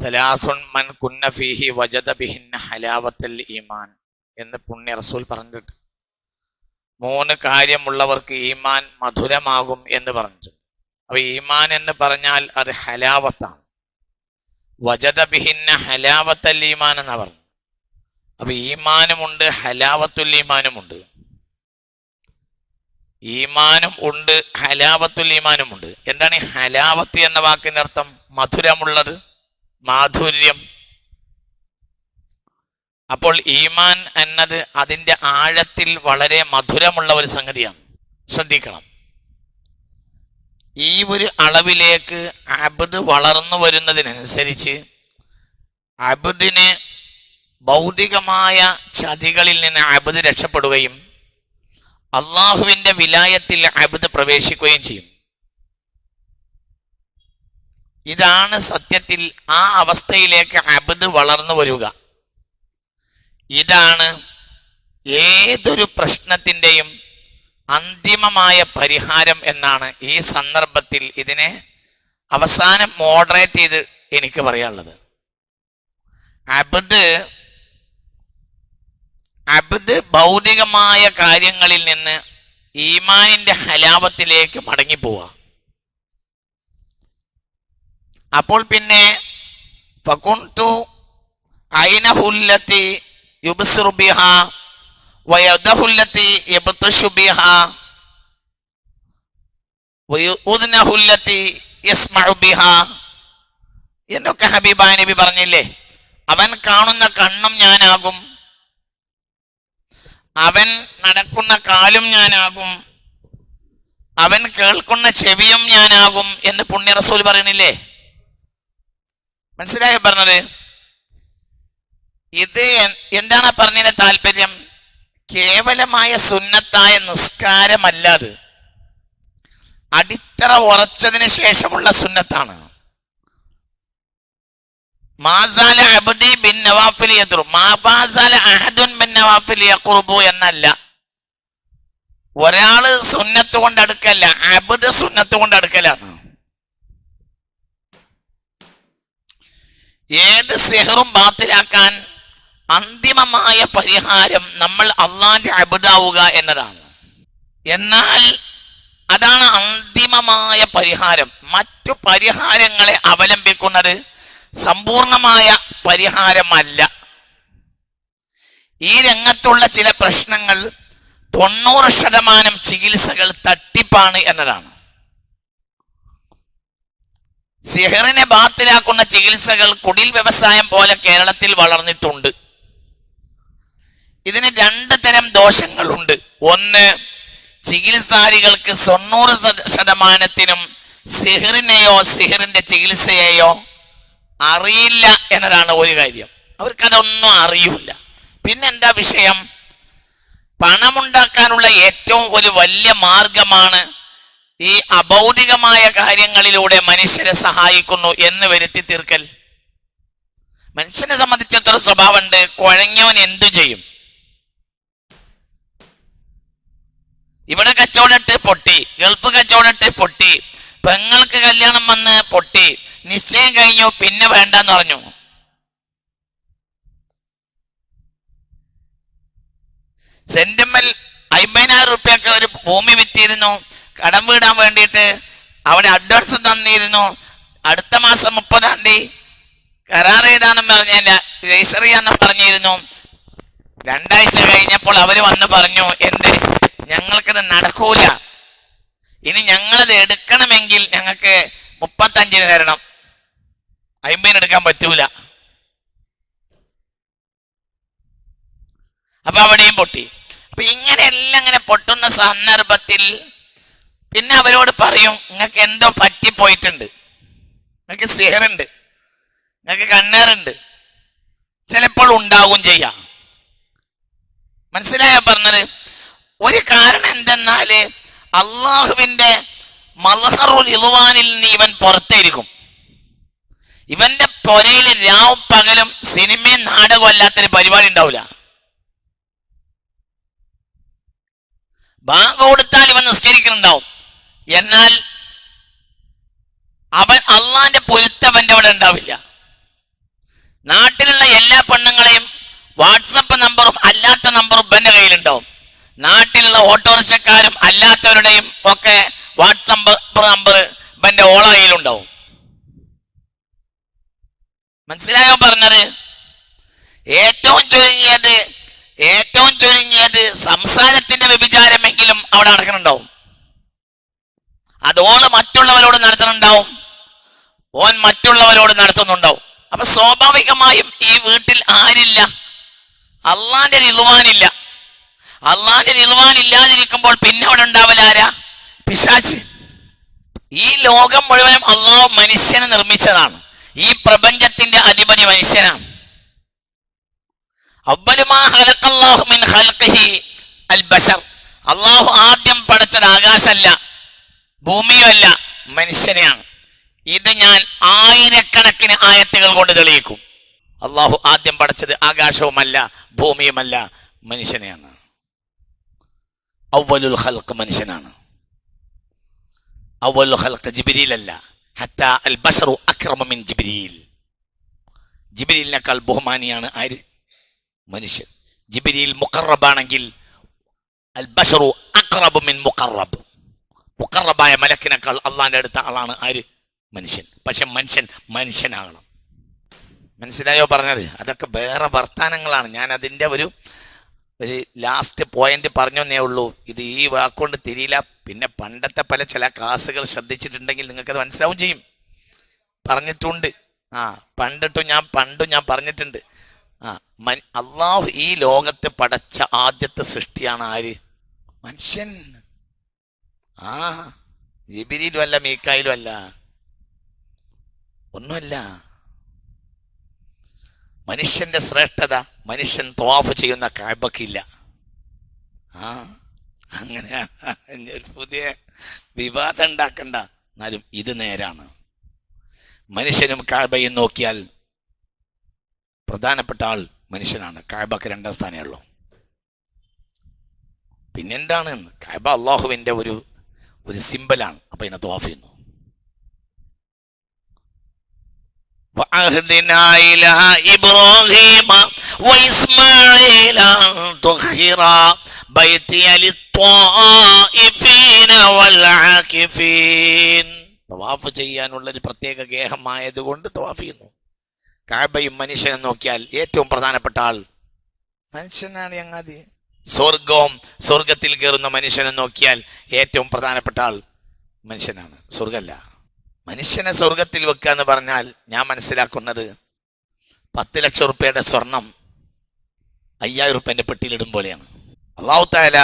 സലാസുൻ മൻ കുന്ന ഫീഹി വജദ ബിഹിന്ന ഹലാവത്തൽ ഈമാൻ എന്ന് പുണ്യ റസൂൽ പറഞ്ഞിട്ട് 3 കാര്യമുള്ളവർക്ക് ഈമാൻ മധുരമാകും എന്ന് പറഞ്ഞിട്ടുണ്ട്. അപ്പൊ ഈമാൻ എന്ന് പറഞ്ഞാൽ അത് ഹലാവത്താണ്. വജദ ബിഹിന്ന ഹലാവത്തൽ ഈമാൻ എന്നാ പറഞ്ഞു. അപ്പൊ ഈമാനുമുണ്ട്, ഹലാവത്തുൽ ഈമാനുമുണ്ട്. ഈമാനും ഉണ്ട്, ഹലാവത്തുൽ ഈമാനുമുണ്ട്. എന്താണ് ഈ ഹലാവത്ത് എന്ന വാക്കിന്റെ അർത്ഥം? മധുരമുള്ളത്, മാധുര്യം. അപ്പോൾ ഈമാൻ എന്നത് അതിൻ്റെ ആഴത്തിൽ വളരെ മധുരമുള്ള ഒരു സംഗതിയാണ്. ശ്രദ്ധിക്കണം. ഈ ഒരു അളവിലേക്ക് അബ്ദ് വളർന്നു വരുന്നതിനനുസരിച്ച് അബ്ദിന് ഭൗതികമായ ചതികളിൽ നിന്ന് അബ്ദ് രക്ഷപ്പെടുകയും അള്ളാഹുവിൻ്റെ വിലായത്തിൽ അബ്ദ് പ്രവേശിക്കുകയും ചെയ്യും. ഇതാണ് സത്യത്തിൽ ആ അവസ്ഥയിലേക്ക് അബ്ദ് വളർന്നു വരിക. ഇതാണ് ഏതൊരു പ്രശ്നത്തിൻ്റെയും അന്തിമമായ പരിഹാരം എന്നാണ് ഈ സന്ദർഭത്തിൽ ഇതിനെ അവസാനം മോഡറേറ്റ് ചെയ്ത് എനിക്ക് പറയാനുള്ളത്. അബ്ദ് ഭൗതികമായ കാര്യങ്ങളിൽ നിന്ന് ഈമാനിന്റെ ഹലാവത്തിലേക്ക് മടങ്ങിപ്പോവുക. അപ്പോൾ പിന്നെ ഫകുന്തു ഐനഹുല്ലതി യുബ്സിറു ബിഹാ വയദഹുല്ലതി യബ്തശു ബിഹാ വയുദ്നഹുല്ലതി യസ്മഉ ബിഹാ എന്നൊക്കെ ഹബീബായ നബി പറഞ്ഞില്ലേ. അവൻ കാണുന്ന കണ്ണും ഞാനാകും, അവൻ നടക്കുന്ന കാലും ഞാനാകും, അവൻ കേൾക്കുന്ന ചെവിയും ഞാനാകും എന്ന് പുണ്യ റസൂൽ പറയുന്നില്ലേ. മനസ്സിലായോ പറഞ്ഞത്? ഇത് എന്താണ് പറഞ്ഞതിന്റെ താല്പര്യം? കേവലമായ സുന്നത്തായ നിസ്കാരമല്ലാത് അടിത്തറ ഉറച്ചതിന് ശേഷമുള്ള സുന്നത്താണ്. മാസാല അബ്ദി ബിൻ നവാഫിൽ യദ്റു മാസാല അഹദുൻ ബിൻ നവാഫിൽ യഖ്റുബു എന്നല്ല. ഒരാള് സുന്നത്ത് കൊണ്ട് അടുക്കല്ല, അബ്ദ് സുന്നത്ത് കൊണ്ട് അടുക്കലാണ്. ഏത് സിഹറും ബാത്തിലാക്കാൻ അന്തിമമായ പരിഹാരം നമ്മൾ അള്ളാന്റെ അബ്ദാവുക എന്നതാണ്. എന്നാൽ അതാണ് അന്തിമമായ പരിഹാരം. മറ്റു പരിഹാരങ്ങളെ അവലംബിക്കുന്നത് സമ്പൂർണമായ പരിഹാരമല്ല. ഈ രംഗത്തുള്ള ചില പ്രശ്നങ്ങൾ 90% ചികിത്സകൾ തട്ടിപ്പാണ് എന്നതാണ്. സിഹറിനെ ബാത്തിലാക്കുന്ന ചികിത്സകൾ കുടിൽ വ്യവസായം പോലെ കേരളത്തിൽ വളർന്നിട്ടുണ്ട്. ഇതിന് 2 തരം ദോഷങ്ങളുണ്ട്. ഒന്ന്, ചികിത്സാരികൾക്ക് 90% സിഹറിനെയോ സിഹറിന്റെ ചികിത്സയെയോ അറിയില്ല എന്നതാണ് ഒരു കാര്യം. അവർക്കതൊന്നും അറിയില്ല. പിന്നെന്താ വിഷയം? പണമുണ്ടാക്കാനുള്ള ഏറ്റവും ഒരു വലിയ മാർഗമാണ് ഈ അഭൗതികമായ കാര്യങ്ങളിലൂടെ മനുഷ്യരെ സഹായിക്കുന്നു എന്ന് വരുത്തി തീർക്കൽ. മനുഷ്യനെ സംബന്ധിച്ചിടത്തോളം സ്വഭാവമുണ്ട്, കുഴഞ്ഞവൻ എന്തു ചെയ്യും. ഇവിടെ കച്ചവടമിട്ട് പൊട്ടി, ഗൾഫ് കച്ചവടമിട്ട് പൊട്ടി, പെങ്ങൾക്ക് കല്യാണം വന്ന് പൊട്ടി, നിശ്ചയം കഴിഞ്ഞു, പിന്നെ വേണ്ടെന്ന് പറഞ്ഞു. സെന്റിമൽ 50,000 റുപ്യക്ക് ഒരു ഭൂമി വിറ്റിരുന്നു, കടം വീടാൻ വേണ്ടിയിട്ട്. അവിടെ അഡ്വാൻസ് തന്നിരുന്നു. അടുത്ത മാസം 30-ാം തീയതി കരാർ എഴുതാനും പറഞ്ഞ രജിസ്റ്റർ ചെയ്യാന്നും പറഞ്ഞിരുന്നു. 2 ആഴ്ച കഴിഞ്ഞപ്പോൾ അവര് വന്ന് പറഞ്ഞു, എന്ത്, ഞങ്ങൾക്കത് നടക്കൂല, ഇനി ഞങ്ങളത് എടുക്കണമെങ്കിൽ ഞങ്ങൾക്ക് 35 തരണം, 50 എടുക്കാൻ പറ്റൂല. അപ്പൊ അവിടെയും പൊട്ടി. അപ്പൊ ഇങ്ങനെയെല്ലാം ഇങ്ങനെ പൊട്ടുന്ന സന്ദർഭത്തിൽ പിന്നെ അവരോട് പറയും, നിങ്ങൾക്ക് എന്തോ പറ്റിപ്പോയിട്ടുണ്ട്, നിങ്ങൾക്ക് സിഹറുണ്ട്, നിങ്ങൾക്ക് കണ്ണേറുണ്ട്, ചിലപ്പോൾ ഉണ്ടാവും ചെയ്യാം. മനസ്സിലായോ പറഞ്ഞത്? ഒരു കാരണം എന്തെന്നാല് അള്ളാഹുവിന്റെ മൽഹറുൽ ഇദ്വാനിൽ നിന്ന് ഇവൻ പുറത്തേരിക്കും. ഇവന്റെ പൊരയിൽ രാവും പകലും സിനിമയും നാടകവും അല്ലാത്തൊരു പരിപാടി ഉണ്ടാവില്ല. ബാങ്ക് കൊടുത്താൽ ഇവൻ നിസ്കരിക്കുന്നുണ്ടാവും, എന്നാൽ അവൻ അള്ളാന്റെ പൊരുത്തവന്റെ അവിടെ ഉണ്ടാവില്ല. നാട്ടിലുള്ള എല്ലാ പെണ്ണുങ്ങളെയും വാട്സപ്പ് നമ്പറും അല്ലാത്ത നമ്പറും ഇവന്റെ കയ്യിലുണ്ടാവും. നാട്ടിലുള്ള ഓട്ടോറിക്ഷക്കാരും അല്ലാത്തവരുടെയും ഒക്കെ വാട്സപ്പ് നമ്പർ ഇവന്റെ ഓള കയ്യിലുണ്ടാവും. മനസ്സിലായോ പറഞ്ഞത്? ഏറ്റവും ചുരുങ്ങിയത് സംസാരത്തിന്റെ വ്യഭിചാരമെങ്കിലും അവിടെ നടക്കുന്നുണ്ടാവും. അത് ഓള് മറ്റുള്ളവരോട് നടത്തുന്നുണ്ടാവും, ഓൻ മറ്റുള്ളവരോട് നടത്തുന്നുണ്ടാവും. അപ്പൊ സ്വാഭാവികമായും ഈ വീട്ടിൽ ആരില്ല? അള്ളാന്റെ റിളുവാനില്ല. അള്ളാന്റെ റിളുവാനില്ലാതിരിക്കുമ്പോൾ പിന്നെ അവിടെ ഉണ്ടാവലാരാ? പിശാച്. ഈ ലോകം മുഴുവനും അള്ളാഹു മനുഷ്യനെ നിർമ്മിച്ചതാണ്. ഈ പ്രപഞ്ചത്തിന്റെ അധിപതി മനുഷ്യനാണ്. അള്ളാഹു ആദ്യം പഠിച്ചത് ആകാശമല്ല, ഭൂമിയുമല്ല, മനുഷ്യനെയാണ്. ഇത് ഞാൻ ആയിരക്കണക്കിന് ആയത്തുകൾ കൊണ്ട് തെളിയിക്കും. അള്ളാഹു ആദ്യം പഠിച്ചത് ആകാശവുമല്ല, ഭൂമിയുമല്ല, മനുഷ്യനെയാണ്. അവ്വലുൽ ഖൽഖ് മനുഷ്യനാണ്. അവ്വലുൽ ഖൽഖ് ജിബ്രീൽ അല്ല. ഹത്താ അൽ ബശറു അക്രമ മിൻ ജിബ്രീൽ. ജിബ്രീലിനേക്കാൾ ബഹുമാനിയാണ് ആര്? മനുഷ്യൻ. ജിബ്രീൽ മുഖറബാണെങ്കിൽ അൽ ബശറു അഖ്റബു മിൻ മുഖറബ്. മുഖറബായ മലക്കിനേക്കാൾ അള്ളാന്റെ അടുത്ത ആളാണ് ആര്? മനുഷ്യൻ. പക്ഷെ മനുഷ്യനാകണം. മനസ്സിലായോ പറഞ്ഞത്? അതൊക്കെ വേറെ വർത്താനങ്ങളാണ്. ഞാൻ അതിൻ്റെ ഒരു ലാസ്റ്റ് പോയിന്റ് പറഞ്ഞേ ഉള്ളൂ. ഇത് ഈ വാക്കുകൊണ്ട് തിരിയില്ല. പിന്നെ പണ്ടത്തെ ചില ക്ലാസ്സുകൾ ശ്രദ്ധിച്ചിട്ടുണ്ടെങ്കിൽ നിങ്ങൾക്കത് മനസ്സിലാവും ചെയ്യും. പറഞ്ഞിട്ടുണ്ട്. പണ്ടും ഞാൻ പറഞ്ഞിട്ടുണ്ട്. അള്ളാഹു ഈ ലോകത്ത് പടച്ച ആദ്യത്തെ സൃഷ്ടിയാണ് ആര്? മനുഷ്യൻ. ജിബ്രീലും അല്ല, മീക്കായിലും അല്ല, ഒന്നുമല്ല. മനുഷ്യന്റെ ശ്രേഷ്ഠത മനുഷ്യൻ ത്വാഫ് ചെയ്യുന്ന കഅബക്കില്ല. അങ്ങനെ ഒരു പുതിയ വിവാദം ഉണ്ടാക്കണ്ട. എന്നാലും ഇത് നേരാണ്. മനുഷ്യനും കഅബയും നോക്കിയാൽ പ്രധാനപ്പെട്ട ആൾ മനുഷ്യനാണ്. കഅബക്ക് 2ാം സ്ഥാനമേ ഉള്ളൂ. പിന്നെന്താണ്? കഅബ അള്ളാഹുവിന്റെ ഒരു സിമ്പലാണ്. അപ്പൊ ഇതിനെ ത്വാഫ് ചെയ്യുന്നു. وعهدنا إلى إبراهيم وإسماعيل أن طهرا بيتي للطائفين والعاكفين. തവാഫ് ചെയ്യാനുള്ള ഒരു പ്രത്യേക ഗേഹമായതുകൊണ്ട് തവാഫ് ചെയ്യുന്നു. കഅബയും മനുഷ്യനെ നോക്കിയാൽ ഏറ്റവും പ്രധാനപ്പെട്ട ആൾ മനുഷ്യനാണ്. ചങ്ങാതി, സ്വർഗത്തിൽ കയറുന്ന മനുഷ്യനെ നോക്കിയാൽ ഏറ്റവും പ്രധാനപ്പെട്ട ആൾ മനുഷ്യനാണ്, സ്വർഗമല്ല. മനുഷ്യനെ സ്വർഗത്തിൽ വെക്കുക എന്ന് പറഞ്ഞാൽ ഞാൻ മനസ്സിലാക്കുന്നത് 10 ലക്ഷം റുപ്യയുടെ സ്വർണം 5000 റുപ്യന്റെ പെട്ടിയിലിടും പോലെയാണ്. അല്ലാഹു തആല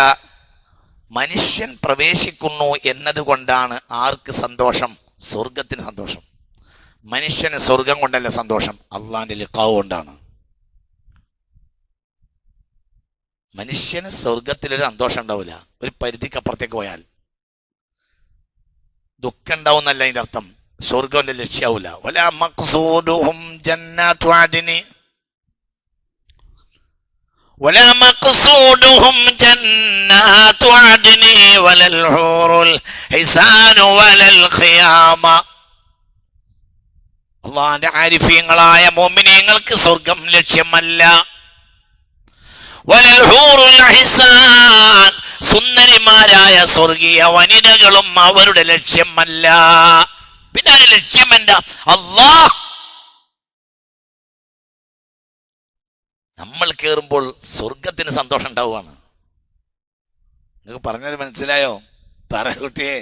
മനുഷ്യൻ പ്രവേശിക്കുന്നു എന്നതുകൊണ്ടാണ് ആർക്ക് സന്തോഷം? സ്വർഗത്തിന് സന്തോഷം. മനുഷ്യന് സ്വർഗം കൊണ്ടല്ല സന്തോഷം, അള്ളാന്റെ ലിഖാവ് കൊണ്ടാണ്. മനുഷ്യന് സ്വർഗത്തിലൊരു സന്തോഷം ഉണ്ടാവില്ല. ഒരു പരിധിക്കപ്പുറത്തേക്ക് പോയാൽ ദുഃഖം ഉണ്ടാവും എന്നല്ല അതിന്റെ അർത്ഥം. സ്വർഗം ലക്ഷ്യാവൂല. വലാ മഖ്സൂദുഹും ജന്നാത്തു അദ്നി വലാ മഖ്സൂദുഹും ജന്നാത്തു അദ്നി വലൽ ഹൂറുൽ ഹിസാനു വലൽ ഖിയാമ. അല്ലാഹുവിന്റെ ആരിഫീങ്ങളായ മുഅ്മിനീങ്ങൾക്ക് സ്വർഗം ലക്ഷ്യമല്ല. വലൽ ഹൂറുൽ ഹിസാൻ, സുന്ദരിമാരായ സ്വർഗീയ വനിതകളും അവരുടെ ലക്ഷ്യമല്ല. പിന്നെ അതിന്റെ ലക്ഷ്യം എന്താ? അല്ലാഹ്. നമ്മൾ കേറുമ്പോൾ സ്വർഗത്തിന് സന്തോഷം ഉണ്ടാവുകയാണ്. നിങ്ങൾക്ക് പറഞ്ഞത് മനസ്സിലായോ? പറ കുട്ടിയെ.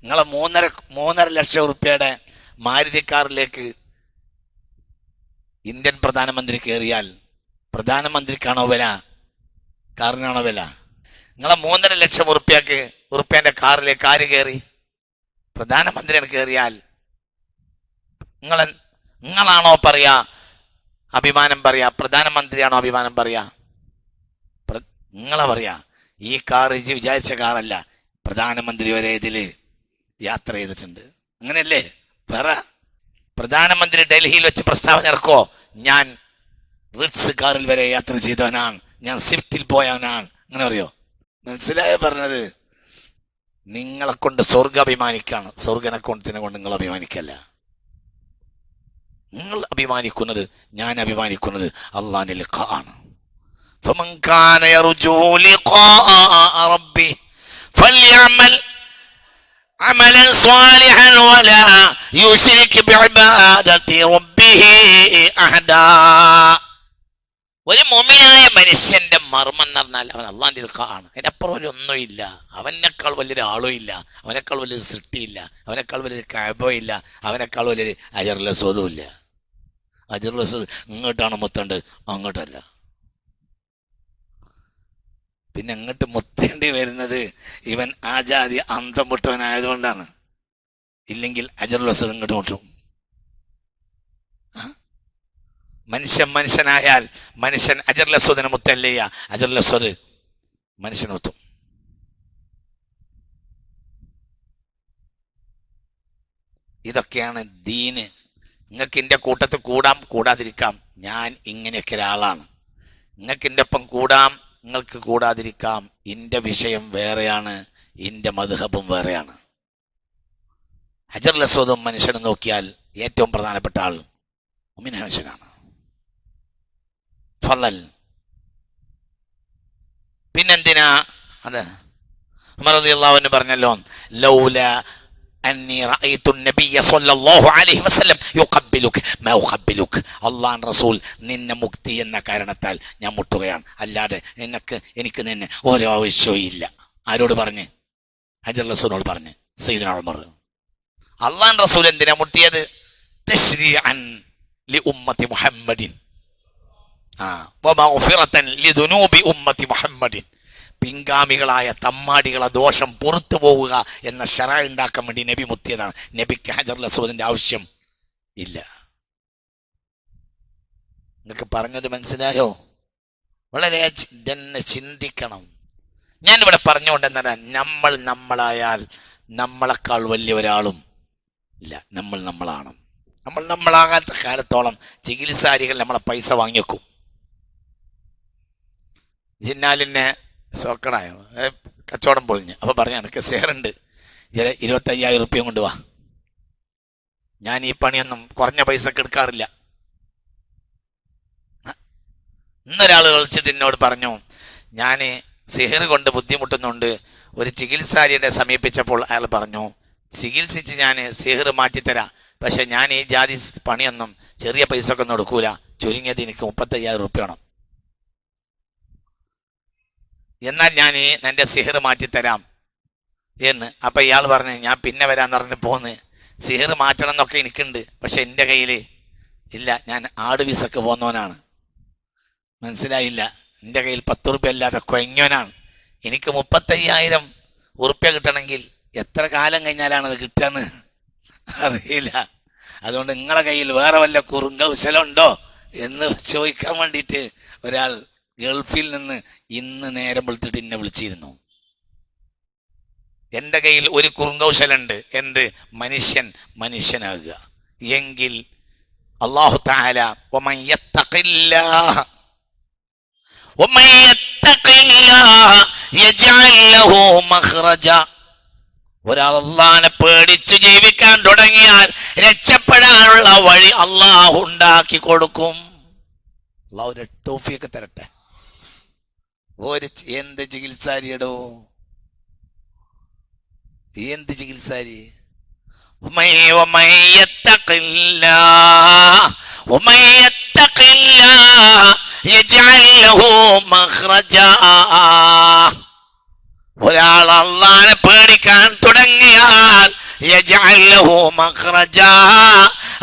നിങ്ങളെ 3.5 ലക്ഷം റുപ്യയുടെ മാരുതി കാറിലേക്ക് ഇന്ത്യൻ പ്രധാനമന്ത്രി കയറിയാൽ പ്രധാനമന്ത്രിക്കാണോ വില, കാറിനാണോ വില? നിങ്ങളെ 3.5 ലക്ഷം ഉറുപ്പ്യന്റെ കാറിലേക്ക് ആര് കയറി? പ്രധാനമന്ത്രിയാണ് കയറിയാൽ നിങ്ങളാണോ പറയാ അഭിമാനം പറയാ? പ്രധാനമന്ത്രിയാണോ അഭിമാനം പറയാ? നിങ്ങളെ പറയാ. ഈ കാർ വിചാരിച്ച കാറല്ല, പ്രധാനമന്ത്രി വരെ ഇതില് യാത്ര ചെയ്തിട്ടുണ്ട്. അങ്ങനെയല്ലേ പറ? പ്രധാനമന്ത്രി ഡൽഹിയിൽ വെച്ച് പ്രസ്താവന ഇറക്കോ, ഞാൻ റിറ്റ്സ് കാറിൽ വരെ യാത്ര ചെയ്തവനാണ്, ഞാൻ സ്വിഫ്റ്റിൽ പോയവനാണ്, അങ്ങനെ അറിയോ? മനസ്സിലായോ പറഞ്ഞത്? നിങ്ങളെ കൊണ്ട് സ്വർഗം അഭിമാനിക്കാണ്, സ്വർഗനെ കൊണ്ട് നിങ്ങൾ അഭിമാനിക്കല്ല. നിങ്ങൾ അഭിമാനിക്കുന്നത്, ഞാൻ അഭിമാനിക്കുന്നത് അള്ളാഹിന്റെ ലിഖാ ആണ്. فمن كان يرجو لقاء ربه فليعمل عملا صالحا ولا يشرك بعبادة ربه أحدا. ഒരു മുഅ്മിനായ മനുഷ്യന്റെ മർമ്മം എന്ന് പറഞ്ഞാൽ അവൻ അള്ളാഹിന്റെ ലിഖാ ആണ്. അതിനപ്പുറം ഒരു ഒന്നുമില്ല. അവനേക്കാൾ വലിയൊരാളും ഇല്ല, അവനേക്കാൾ വലിയൊരു സൃഷ്ടിയില്ല, അവനേക്കാൾ വലിയൊരു കഅബ ഇല്ല, അവനേക്കാൾ വലിയൊരു ഹജറുൽ അസ്വദും ഇല്ല. ഹജറുൽ അസ്വദ് ഇങ്ങോട്ടാണ് മുത്തേണ്ടത്, അങ്ങോട്ടല്ല. പിന്നെ അങ്ങോട്ട് മുത്തേണ്ടി വരുന്നത് ഇവൻ ആ ജാതി അന്തം മുട്ടവനായതുകൊണ്ടാണ്. ഇല്ലെങ്കിൽ ഹജറുൽ അസ്വദ് ഇങ്ങോട്ട് മുട്ടും. മനുഷ്യനായാൽ മനുഷ്യൻ ഹജറുൽ അസ്വദിനെ മുത്തല്ലേ, ഹജറുൽ അസ്വദ് മനുഷ്യനെ മുത്തും. ഇതൊക്കെയാണ് ദീന്. നിങ്ങൾക്ക് എൻ്റെ കൂട്ടത്തിൽ കൂടാം, കൂടാതിരിക്കാം. ഞാൻ ഇങ്ങനെയൊക്കെ ഒരാളാണ്. നിങ്ങൾക്ക് എൻ്റെ ഒപ്പം കൂടാം, നിങ്ങൾക്ക് കൂടാതിരിക്കാം. എൻ്റെ വിഷയം വേറെയാണ്, എൻ്റെ മദ്ഹബും വേറെയാണ്. ഹജറുൽ അസ്വദും മനുഷ്യനെ നോക്കിയാൽ ഏറ്റവും പ്രധാനപ്പെട്ട ആൾ മുഅ്മിനായ മനുഷ്യനാണ്. ഫളൽ പിന്നെന്തിനാ? അതെ, ഉമർ റളിയല്ലാഹു അൻഹു പറഞ്ഞല്ലോ, ലൗല അന്നി റഅയ്തു നബിയ സ്വല്ലല്ലാഹു അലൈഹി വസല്ലം യുഖബ്ബിലുക മാ ഉഖബ്ബിലുക. അല്ലാഹുവിന്റെ റസൂൽ നിന്നെ മുക്തി എന്ന കാരണത്താൽ ഞാൻ മുട്ടുകയാണ്, അല്ലാതെ എനിക്ക് നിന്നെ ഒരു ആവശ്യവും ഇല്ല. ആരോട് പറഞ്ഞ്? ഹജറുൽ അസ്വദിനോട് പറഞ്ഞ്. സയ്യിദുനാ ഉമർ. അല്ലാഹുവിന്റെ റസൂൽ എന്തിനാ മുട്ടിയത്? തശ്രീഅൻ ലി ഉമ്മത്തി മുഹമ്മദിൻ വമഗ്ഫിറതൻ ലിദുനൂബി ഉമ്മത്തി മുഹമ്മദിൻ. പിൻഗാമികളായ തമ്മാടികളെ ദോഷം പുറത്തു പോവുക എന്ന ശറഅ ഉണ്ടാക്കാൻ വേണ്ടി നബി മുത്തിയതാണ്. നബിക്ക് ഹജറുൽ അസ്വദിന്റെ ആവശ്യം ഇല്ല. നിങ്ങൾക്ക് പറഞ്ഞത് മനസ്സിലായോ? വളരെ തന്നെ ചിന്തിക്കണം. ഞാനിവിടെ പറഞ്ഞുകൊണ്ടെന്നാൽ നമ്മളായാൽ നമ്മളെക്കാൾ വലിയ ഒരാളും ഇല്ല. നമ്മളാണ്. നമ്മളാകാത്ത കാലത്തോളം ചികിത്സാരികൾ നമ്മളെ പൈസ വാങ്ങിവെക്കും. ജിന്നാലിനെ സോക്കണായോ, കച്ചവടം പൊളിഞ്ഞ്. അപ്പോൾ പറഞ്ഞു, എനിക്ക് സേറുണ്ട്, 25,000 റുപ്യ കൊണ്ട് വാ. ഞാൻ ഈ പണിയൊന്നും കുറഞ്ഞ പൈസക്ക് എടുക്കാറില്ല. ഇന്നൊരാൾ കളിച്ചിട്ട് എന്നോട് പറഞ്ഞു, ഞാൻ സിഹിർ കൊണ്ട് ബുദ്ധിമുട്ടുന്നുണ്ട്. ഒരു ചികിത്സാരിയെ സമീപിച്ചപ്പോൾ അയാൾ പറഞ്ഞു, ചികിത്സിച്ച് ഞാൻ സിഹിർ മാറ്റിത്തരാം, പക്ഷെ ഞാൻ ഈ ജാതി പണിയൊന്നും ചെറിയ പൈസ ഒക്കെ ഒന്നും എടുക്കൂല, ചുരുങ്ങിയത് എനിക്ക് 35,000 റുപ്യ വേണം, എന്നാൽ ഞാൻ എൻ്റെ സിഹിർ മാറ്റിത്തരാം എന്ന്. അപ്പം ഇയാൾ പറഞ്ഞു, ഞാൻ പിന്നെ വരാമെന്ന് പറഞ്ഞ് പോന്ന്. സിഹിർ മാറ്റണം എന്നൊക്കെ എനിക്കുണ്ട്, പക്ഷെ എൻ്റെ കയ്യിൽ ഇല്ല, ഞാൻ ആട് വിസക്ക് പോന്നവനാണ്. മനസ്സിലായില്ല? എൻ്റെ കയ്യിൽ 10 റുപ്യ അല്ലാതെ കൊയഞ്ഞവനാണ്. എനിക്ക് 35,000 ഉറുപ്യ കിട്ടണമെങ്കിൽ എത്ര കാലം കഴിഞ്ഞാലാണത് കിട്ടുകയെന്ന് അറിയില്ല. അതുകൊണ്ട് നിങ്ങളെ കയ്യിൽ വേറെ വല്ല കുറുങ്കൗശലമുണ്ടോ എന്ന് ചോദിക്കാൻ വേണ്ടിയിട്ട് ഒരാൾ ഗൾഫിൽ നിന്ന് ഇന്ന് നേരം വെളുത്തിട്ട് എന്നെ വിളിച്ചിരുന്നു. എൻ്റെ കയ്യിൽ ഒരു കുറുങ്കൗശലുണ്ട്, എന്ത്? മനുഷ്യനാകുക. എങ്കിൽ അല്ലാഹു തആല വമൻ യത്തഖില്ലാഹ യജ്അൽ ലഹു മഖ്റജ. ഒരാൾ അല്ലാഹുവിനെ പേടിച്ച് ജീവിക്കാൻ തുടങ്ങിയാൽ രക്ഷപ്പെടാനുള്ള വഴി അല്ലാഹു ഉണ്ടാക്കി കൊടുക്കും. അല്ലാഹു ഒരു തൗഫീഖ് തരട്ടെ. എന്ത് ചികിത്സാരിയടോ, എന്ത് ചികിത്സാരി? ഒരാൾ അല്ലാഹുവിനെ പേടിക്കാൻ തുടങ്ങിയാൽ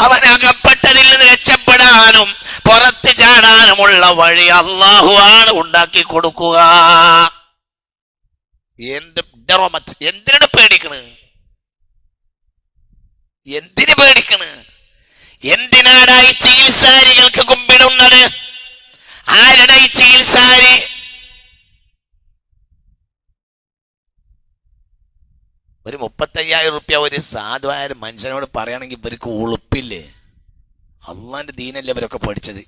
അവനകപ്പെട്ടതിൽ നിന്ന് രക്ഷപ്പെടാനും പുറത്ത് ചാടാനുമുള്ള വഴി അല്ലാഹുവാണ് ഉണ്ടാക്കി കൊടുക്കുക. എന്തിനാണ് പേടിക്കണ്? എന്തിന് പേടിക്കണ്? എന്തിനാണ് ഈ ചികിത്സാരികൾക്ക് കുമ്പിടുന്നത്? ആരുടെ ഈ ചികിത്സാരി? ഒരു 35,000 റുപ്യ ഒരു സാധുവായ മനുഷ്യനോട് പറയുകയാണെങ്കിൽ ഇവർക്ക് ഉളുപ്പില്ലേ? അള്ളാന്റെ ദീനല്ലേ ഇവരൊക്കെ പഠിച്ചത്.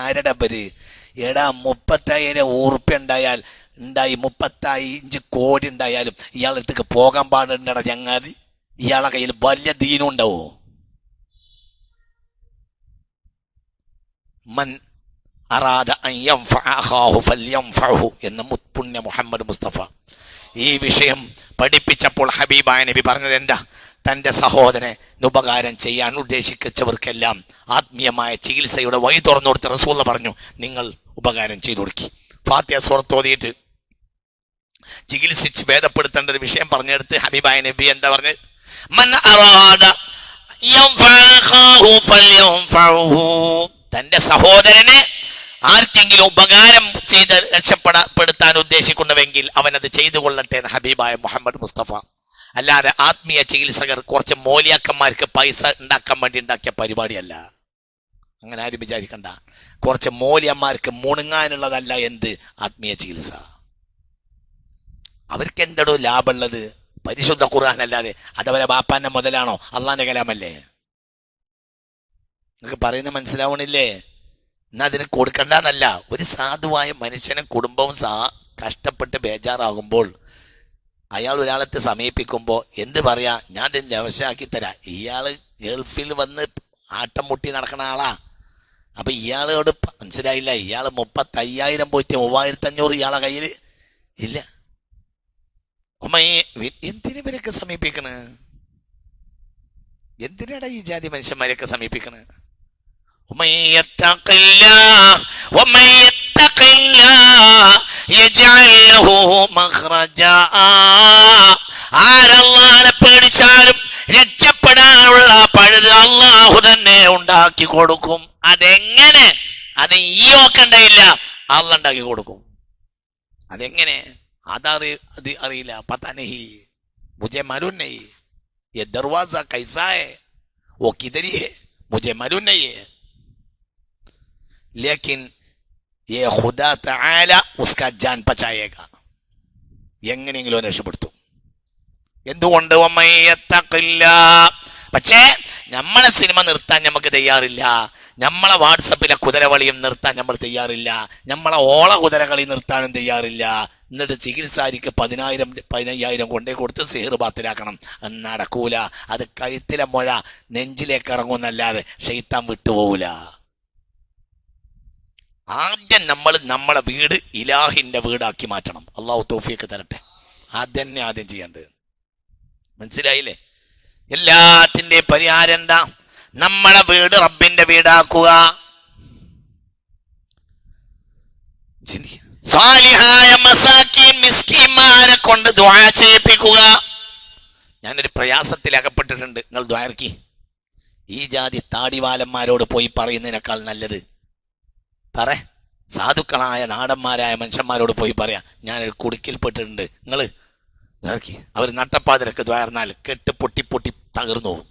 ആരുടെ പേര്? എടാ 35,000 ഉറുപ്യ ഉണ്ടായി 35 കോടി ഉണ്ടായാലും ഇയാളുടെ അടുത്തേക്ക് പോകാൻ പാടുണ്ടടാ ചങ്ങാതി. ഇയാളെ കയ്യിൽ വലിയ ദീനം ഉണ്ടാവോ? മൻ അറാദ അൻ യൻഫഅ അഖാഹു ഫൽയൻഫഅഹു എന്ന പുണ്യ മുഹമ്മദ് മുസ്തഫ ഈ വിഷയം പഠിപ്പിച്ചപ്പോൾ ഹബീബായ നബി പറഞ്ഞത് എന്താ? തൻ്റെ സഹോദരനെ ഉപകാരം ചെയ്യാൻ ഉദ്ദേശിച്ചവർക്കെല്ലാം ആത്മീയമായ ചികിത്സയുടെ വഴി തുറന്നു കൊടുത്ത റസൂൽ പറഞ്ഞു, നിങ്ങൾ ഉപകാരം ചെയ്തു കൊടുക്കി. ഫാത്തിഹ സൂറത്ത് ഓതിയിട്ട് ചികിത്സിച്ച് ഭേദപ്പെടുത്തേണ്ട ഒരു വിഷയം പറഞ്ഞെടുത്ത് ഹബീബായ നബി എന്താ പറഞ്ഞത്? മൻ അറാദ തൻ്റെ സഹോദരനെ ആർക്കെങ്കിലും ഉപകാരം ചെയ്ത് രക്ഷപ്പെടുത്താൻ ഉദ്ദേശിക്കുന്നുവെങ്കിൽ അവനത് ചെയ്തു കൊള്ളട്ടെ എന്ന് ഹബീബായ മുഹമ്മദ് മുസ്തഫ. അല്ലാതെ ആത്മീയ ചികിത്സകർ കുറച്ച് മോലിയാക്കന്മാർക്ക് പൈസ ഉണ്ടാക്കാൻ വേണ്ടി ഉണ്ടാക്കിയ പരിപാടിയല്ല. അങ്ങനെ ആരും വിചാരിക്കണ്ട. കുറച്ച് മോലിയന്മാർക്ക് മുണുങ്ങാനുള്ളതല്ല എന്ത് ആത്മീയ ചികിത്സ. അവർക്ക് എന്തോ ലാഭമുള്ളത്? പരിശുദ്ധ ഖുർആൻ അല്ലാതെ അതവരെ ബാപ്പാന്റെ മുതലാണോ? അള്ളാന്റെ കലാമല്ലേ? നിങ്ങൾക്ക് പറയുന്നത് മനസ്സിലാവണില്ലേ? എന്നാ അതിന് കൊടുക്കണ്ടെന്നല്ല. ഒരു സാധുവായ മനുഷ്യനും കുടുംബവും കഷ്ടപ്പെട്ട് ബേജാറാകുമ്പോൾ അയാൾ ഒരാളത്തെ സമീപിക്കുമ്പോൾ എന്ത് പറയാ, ഞാൻ ഇതിൻ്റെ ആവശ്യമാക്കി തരാം. ഇയാള് ഗൾഫിൽ വന്ന് ആട്ടം മുട്ടി നടക്കണ ആളാ. അപ്പൊ ഇയാളോട് മനസ്സിലായില്ല, ഇയാൾ 35,000 പോയിട്ട് 3,500 ഇയാളെ കയ്യിൽ ഇല്ല. എന്തിനിവരൊക്കെ സമീപിക്കണ്? എന്തിനാടാ ഈ ജാതി മനുഷ്യന്മാരെയൊക്കെ സമീപിക്കണ്? ആരല്ലാഹുവിനെ പേടിച്ചാലും രക്ഷപ്പെടാനുള്ള പഴുത് അള്ളാഹു തന്നെ ഉണ്ടാക്കി കൊടുക്കും. അതെങ്ങനെ? അത് ഈ നോക്കണ്ടയില്ല, അള്ളാഹ് ഉണ്ടാക്കി കൊടുക്കും. അതെങ്ങനെ? അത് അറിയില്ല. പता नहीं, मुझे मालूम नहीं, ये दरवाजा कैसा है, वो किधर है, मुझे मालूम नहीं है, लेकिन ये खुदा तआला उसका जान बचाएगा. എങ്ങനെയെങ്കിലും രക്ഷപ്പെടുത്തും. എന്തുകൊണ്ട്? പക്ഷേ നമ്മളെ സിനിമ നിർത്താൻ നമുക്ക് തയ്യാറില്ല. നമ്മളെ വാട്സപ്പിലെ കുതിരവളിയും നിർത്താൻ നമ്മൾ തയ്യാറില്ല. നമ്മളെ ഓള കുതിരകളി നിർത്താനും തയ്യാറില്ല. എന്നിട്ട് ചികിത്സാരിക്ക് 10,000-15,000 കൊണ്ടേ കൊടുത്ത് സിഹർ ബാത്തിലാക്കണം. അത് നടക്കൂല. അത് കഴുത്തിലെ മുഴ നെഞ്ചിലേക്ക് ഇറങ്ങുന്നല്ലാതെ ശൈത്താൻ വിട്ടുപോകൂല. ആദ്യം നമ്മൾ നമ്മളെ വീട് ഇലാഹിന്റെ വീടാക്കി മാറ്റണം. അള്ളാഹു തൗഫീഖ് തരട്ടെ. അതന്നെ ആദ്യം ചെയ്യേണ്ടത്. മനസ്സിലായില്ലേ? എല്ലാത്തിൻ്റെയും പരിഹാരം എന്താ? നമ്മളെ വീട് റബ്ബിന്റെ വീടാക്കുക. സാലിഹായ മസാക്കീൻ മിസ്കീന്മാരെ കൊണ്ട് ദുആ ചെയ്യിപ്പിക്കുക. ഞാനൊരു പ്രയാസത്തിൽ അകപ്പെട്ടിട്ടുണ്ട്, നിങ്ങൾ ദുആ ഇറക്കി. ഈ ജാതി താടിവാലന്മാരോട് പോയി പറയുന്നതിനേക്കാൾ നല്ലത് സാധുക്കളായ നാടന്മാരായ മനുഷ്യന്മാരോട് പോയി പറയാം, ഞാനൊരു കുടുക്കിൽപ്പെട്ടിട്ടുണ്ട്, നിങ്ങൾ ഇറക്കി. അവർ നട്ടപ്പാതിരക്ക് ദ്വാർന്നാൽ കെട്ട് പൊട്ടി പൊട്ടി തകർന്നു പോകും.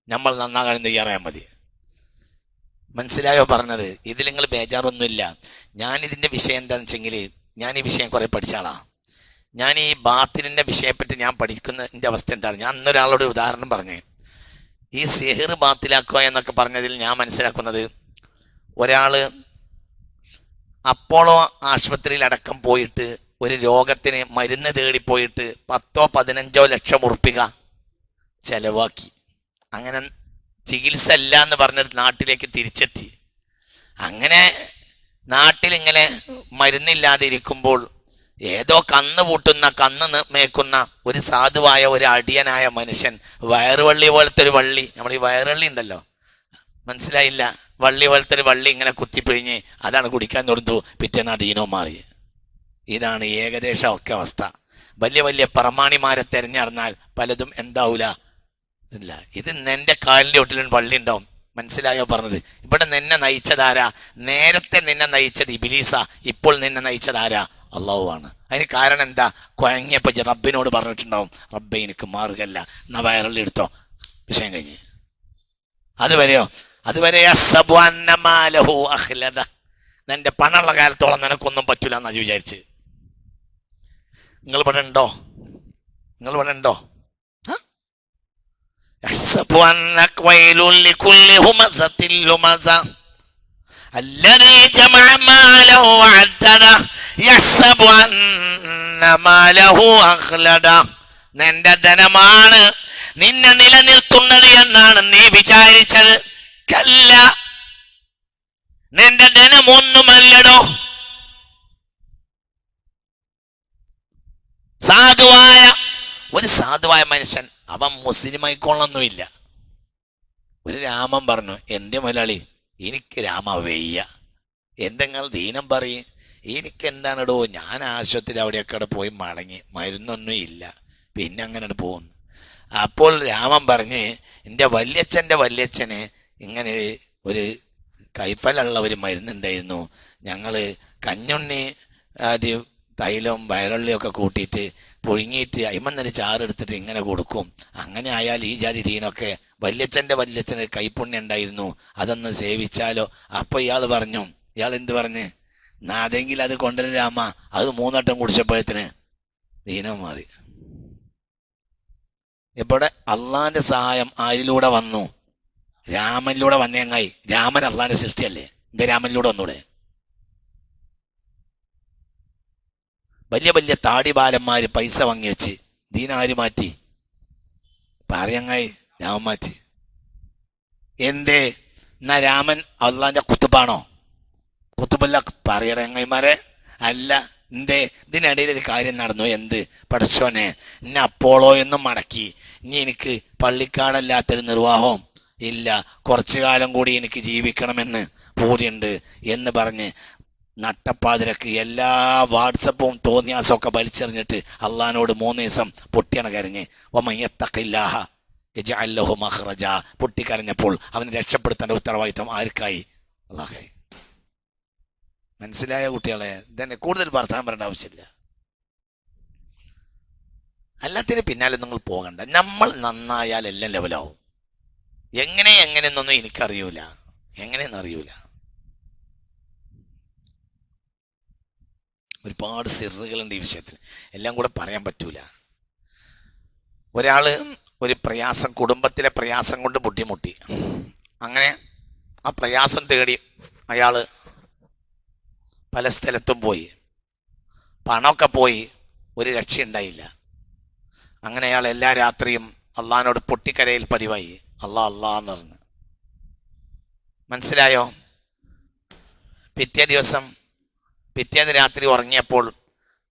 നമ്മൾ നന്നാകാൻ തയ്യാറായാൽ മതി. മനസ്സിലായോ പറഞ്ഞത്? ഇതിൽ നിങ്ങൾ ബേജാറൊന്നുമില്ല. ഞാനിതിൻ്റെ വിഷയം എന്താണെന്ന് വെച്ചെങ്കിൽ, ഞാൻ ഈ വിഷയം കുറേ പഠിച്ചാളാ. ഞാൻ ഈ ബാത്തിനിൻ്റെ വിഷയപ്പെട്ട് ഞാൻ പഠിക്കുന്നതിൻ്റെ അവസ്ഥ എന്താണ്? ഞാൻ അന്നൊരാളോട് ഉദാഹരണം പറഞ്ഞു. ഈ സിഹർ ബാത്തിലാക്കുക എന്നൊക്കെ പറഞ്ഞതിൽ ഞാൻ മനസ്സിലാക്കുന്നത്, ഒരാൾ അപ്പോളോ ആശുപത്രിയിൽ അടക്കം പോയിട്ട് ഒരു രോഗത്തിന് മരുന്ന് തേടിപ്പോയിട്ട് 10-15 ലക്ഷം ഉറുപ്പിക ചെലവാക്കി. അങ്ങനെ ചികിത്സ ഇല്ല എന്ന് പറഞ്ഞിട്ട് നാട്ടിലേക്ക് തിരിച്ചെത്തി. അങ്ങനെ നാട്ടിലിങ്ങനെ മരുന്നില്ലാതെ ഇരിക്കുമ്പോൾ ഏതോ കന്ന് പൂട്ടുന്ന കന്ന് മേക്കുന്ന ഒരു സാധുവായ ഒരു അടിയനായ മനുഷ്യൻ വയറുവള്ളി പോലത്തെ ഒരു വള്ളി, നമ്മൾ ഈ വയറുവള്ളി ഉണ്ടല്ലോ, മനസ്സിലായില്ല, വള്ളി പോലത്തെ ഒരു വള്ളി ഇങ്ങനെ കുത്തിപ്പിഴിഞ്ഞ് അതാണ് കുടിക്കാൻ കൊടുത്തു. പിറ്റേന്ന് അടീനോ മാറി. ഇതാണ് ഏകദേശം ഒക്കെ അവസ്ഥ. വലിയ വലിയ പ്രമാണിമാരെ തെരഞ്ഞെടുന്നാൽ പലതും എന്താവൂല ഇല്ല. ഇത് നിന്റെ കാലിൻ്റെ ഒട്ടിലും വള്ളി ഉണ്ടാവും. മനസ്സിലായോ പറഞ്ഞത്? ഇവിടെ നിന്നെ നയിച്ചതാരാ? നേരത്തെ നിന്നെ നയിച്ചത് ഇബിലീസ, ഇപ്പോൾ നിന്നെ നയിച്ചതാരാ? അള്ളാഹു ആണ്. അതിന് കാരണം എന്താ? കുഴങ്ങിയപ്പോൾ റബ്ബിനോട് പറഞ്ഞിട്ടുണ്ടാവും, റബ്ബെ എനിക്ക് മാറുകയല്ല, എന്നാ വയറിൽ എടുത്തോ, വിഷയം കഴിഞ്ഞ്. അതുവരെ നിന്റെ പണമുള്ള കാലത്തോളം നിനക്കൊന്നും പറ്റൂല എന്നാ വിചാരിച്ച്. നിങ്ങൾ ഇവിടെ ഉണ്ടോ? നിന്റെ ധനമാണ് നിന്നെ നിലനിർത്തുന്നത് എന്നാണ് നീ വിചാരിച്ചത്. കല്ല, നിന്റെ ധനമൊന്നുമല്ലടോ. സാധുവായ മനുഷ്യൻ അവൻ മുസ്ലിമായിക്കൊള്ളൊന്നുമില്ല. ഒരു രാമൻ പറഞ്ഞു, എൻ്റെ മുതലാളി എനിക്ക് രാമ വയ്യ, എന്തെങ്കിലും ദീനം പറയും, എനിക്ക് എന്താണിടോ, ഞാൻ ആശുപത്രി അവിടെയൊക്കെ പോയി മടങ്ങി, മരുന്നൊന്നും ഇല്ല, പിന്നെ അങ്ങനെ പോകുന്നു. അപ്പോൾ രാമൻ പറഞ്ഞ്, എൻ്റെ വല്യച്ഛന് ഇങ്ങനെ ഒരു കൈപ്പലുള്ള ഒരു മരുന്നുണ്ടായിരുന്നു, ഞങ്ങൾ കഞ്ഞുണ്ണി തൈലവും വയറുള്ളിയൊക്കെ കൂട്ടിയിട്ട് പുഴുങ്ങിയിട്ട് അയിമന്നൊരു ചാറെടുത്തിട്ട് ഇങ്ങനെ കൊടുക്കും, അങ്ങനെ ആയാൽ ഈ ജാതി ദീനൊക്കെ വല്യച്ഛന് കൈപ്പുണ്യം ഉണ്ടായിരുന്നു, അതൊന്ന് സേവിച്ചാലോ. അപ്പോൾ ഇയാൾ എന്ത് പറഞ്ഞ്, അതെങ്കിൽ അത് കൊണ്ടുവരാമ. അത് 3 വട്ടം കുടിച്ചപ്പോഴത്തിന് ദീനം മാറി. ഇവിടെ അള്ളാന്റെ സഹായം ആരിലൂടെ വന്നു? രാമനിലൂടെ വന്നേങ്ങായി. രാമൻ അള്ളാന്റെ സൃഷ്ടിയല്ലേ, എന്റെ രാമനിലൂടെ വന്നൂടെ? വലിയ വലിയ താടിബാലന്മാര് പൈസ വാങ്ങി വെച്ച് ദീനാര് മാറ്റി? പറയങ്ങായി രാമൻ മാറ്റി. എന്തേ? എന്നാ രാമൻ അള്ളാന്റെ കുത്തുബാണോ? കുത്തുബല്ല പറയണ ചങ്ങായിമാരെ. അല്ല, എന്തേ? ഇതിനിടയിൽ ഒരു കാര്യം നടന്നു. എന്ത്? പഠിച്ചോനെ, എന്നെ അപ്പോളോ എന്നും മടക്കി, ഇനി എനിക്ക് പള്ളിക്കാടല്ലാത്തൊരു നിർവാഹവും ഇല്ല, കുറച്ചു കാലം കൂടി എനിക്ക് ജീവിക്കണമെന്ന് പൂതിയുണ്ട് എന്ന് പറഞ്ഞ് നട്ടപ്പാതിരക്ക് എല്ലാ വാട്സപ്പും തോന്നിയാസമൊക്കെ വലിച്ചെറിഞ്ഞിട്ട് അള്ളഹാനോട് 3 ദിവസം പൊട്ടിയാണ് കരഞ്ഞ്. വമയ്യത്തഖില്ലാഹ യജ്അൽ ലഹു മഖ്റജ. പൊട്ടിക്കരഞ്ഞപ്പോൾ അവനെ രക്ഷപ്പെടുത്തേണ്ട ഉത്തരവാദിത്വം ആർക്കായി? അള്ളാഹായി. മനസ്സിലായ കുട്ടികളെ? ഇതന്നെ കൂടുതൽ വർത്തമാനം പറയേണ്ട ആവശ്യമില്ല. അല്ലാത്തതിന് പിന്നാലെ നിങ്ങൾ പോകണ്ട. നമ്മൾ നന്നായാൽ എല്ലാം ലെവലാവും. എങ്ങനെയെന്നൊന്നും എനിക്കറിയൂല, എങ്ങനെയെന്ന് അറിയൂല. ഒരുപാട് സിറുകളുണ്ട് ഈ വിഷയത്തിൽ, എല്ലാം കൂടെ പറയാൻ പറ്റൂല. ഒരാള് ഒരു പ്രയാസം, കുടുംബത്തിലെ പ്രയാസം കൊണ്ട് ബുദ്ധിമുട്ടി, അങ്ങനെ ആ പ്രയാസം തേടി അയാള് പല സ്ഥലത്തും പോയി, പണമൊക്കെ പോയി, ഒരു രക്ഷയുണ്ടായില്ല. അങ്ങനെ അയാൾ എല്ലാ രാത്രിയും അള്ളഹാനോട് പൊട്ടിക്കരയിൽ പതിവായി, അള്ളാന്ന് പറഞ്ഞു. മനസ്സിലായോ? പിറ്റേന്ന് രാത്രി ഉറങ്ങിയപ്പോൾ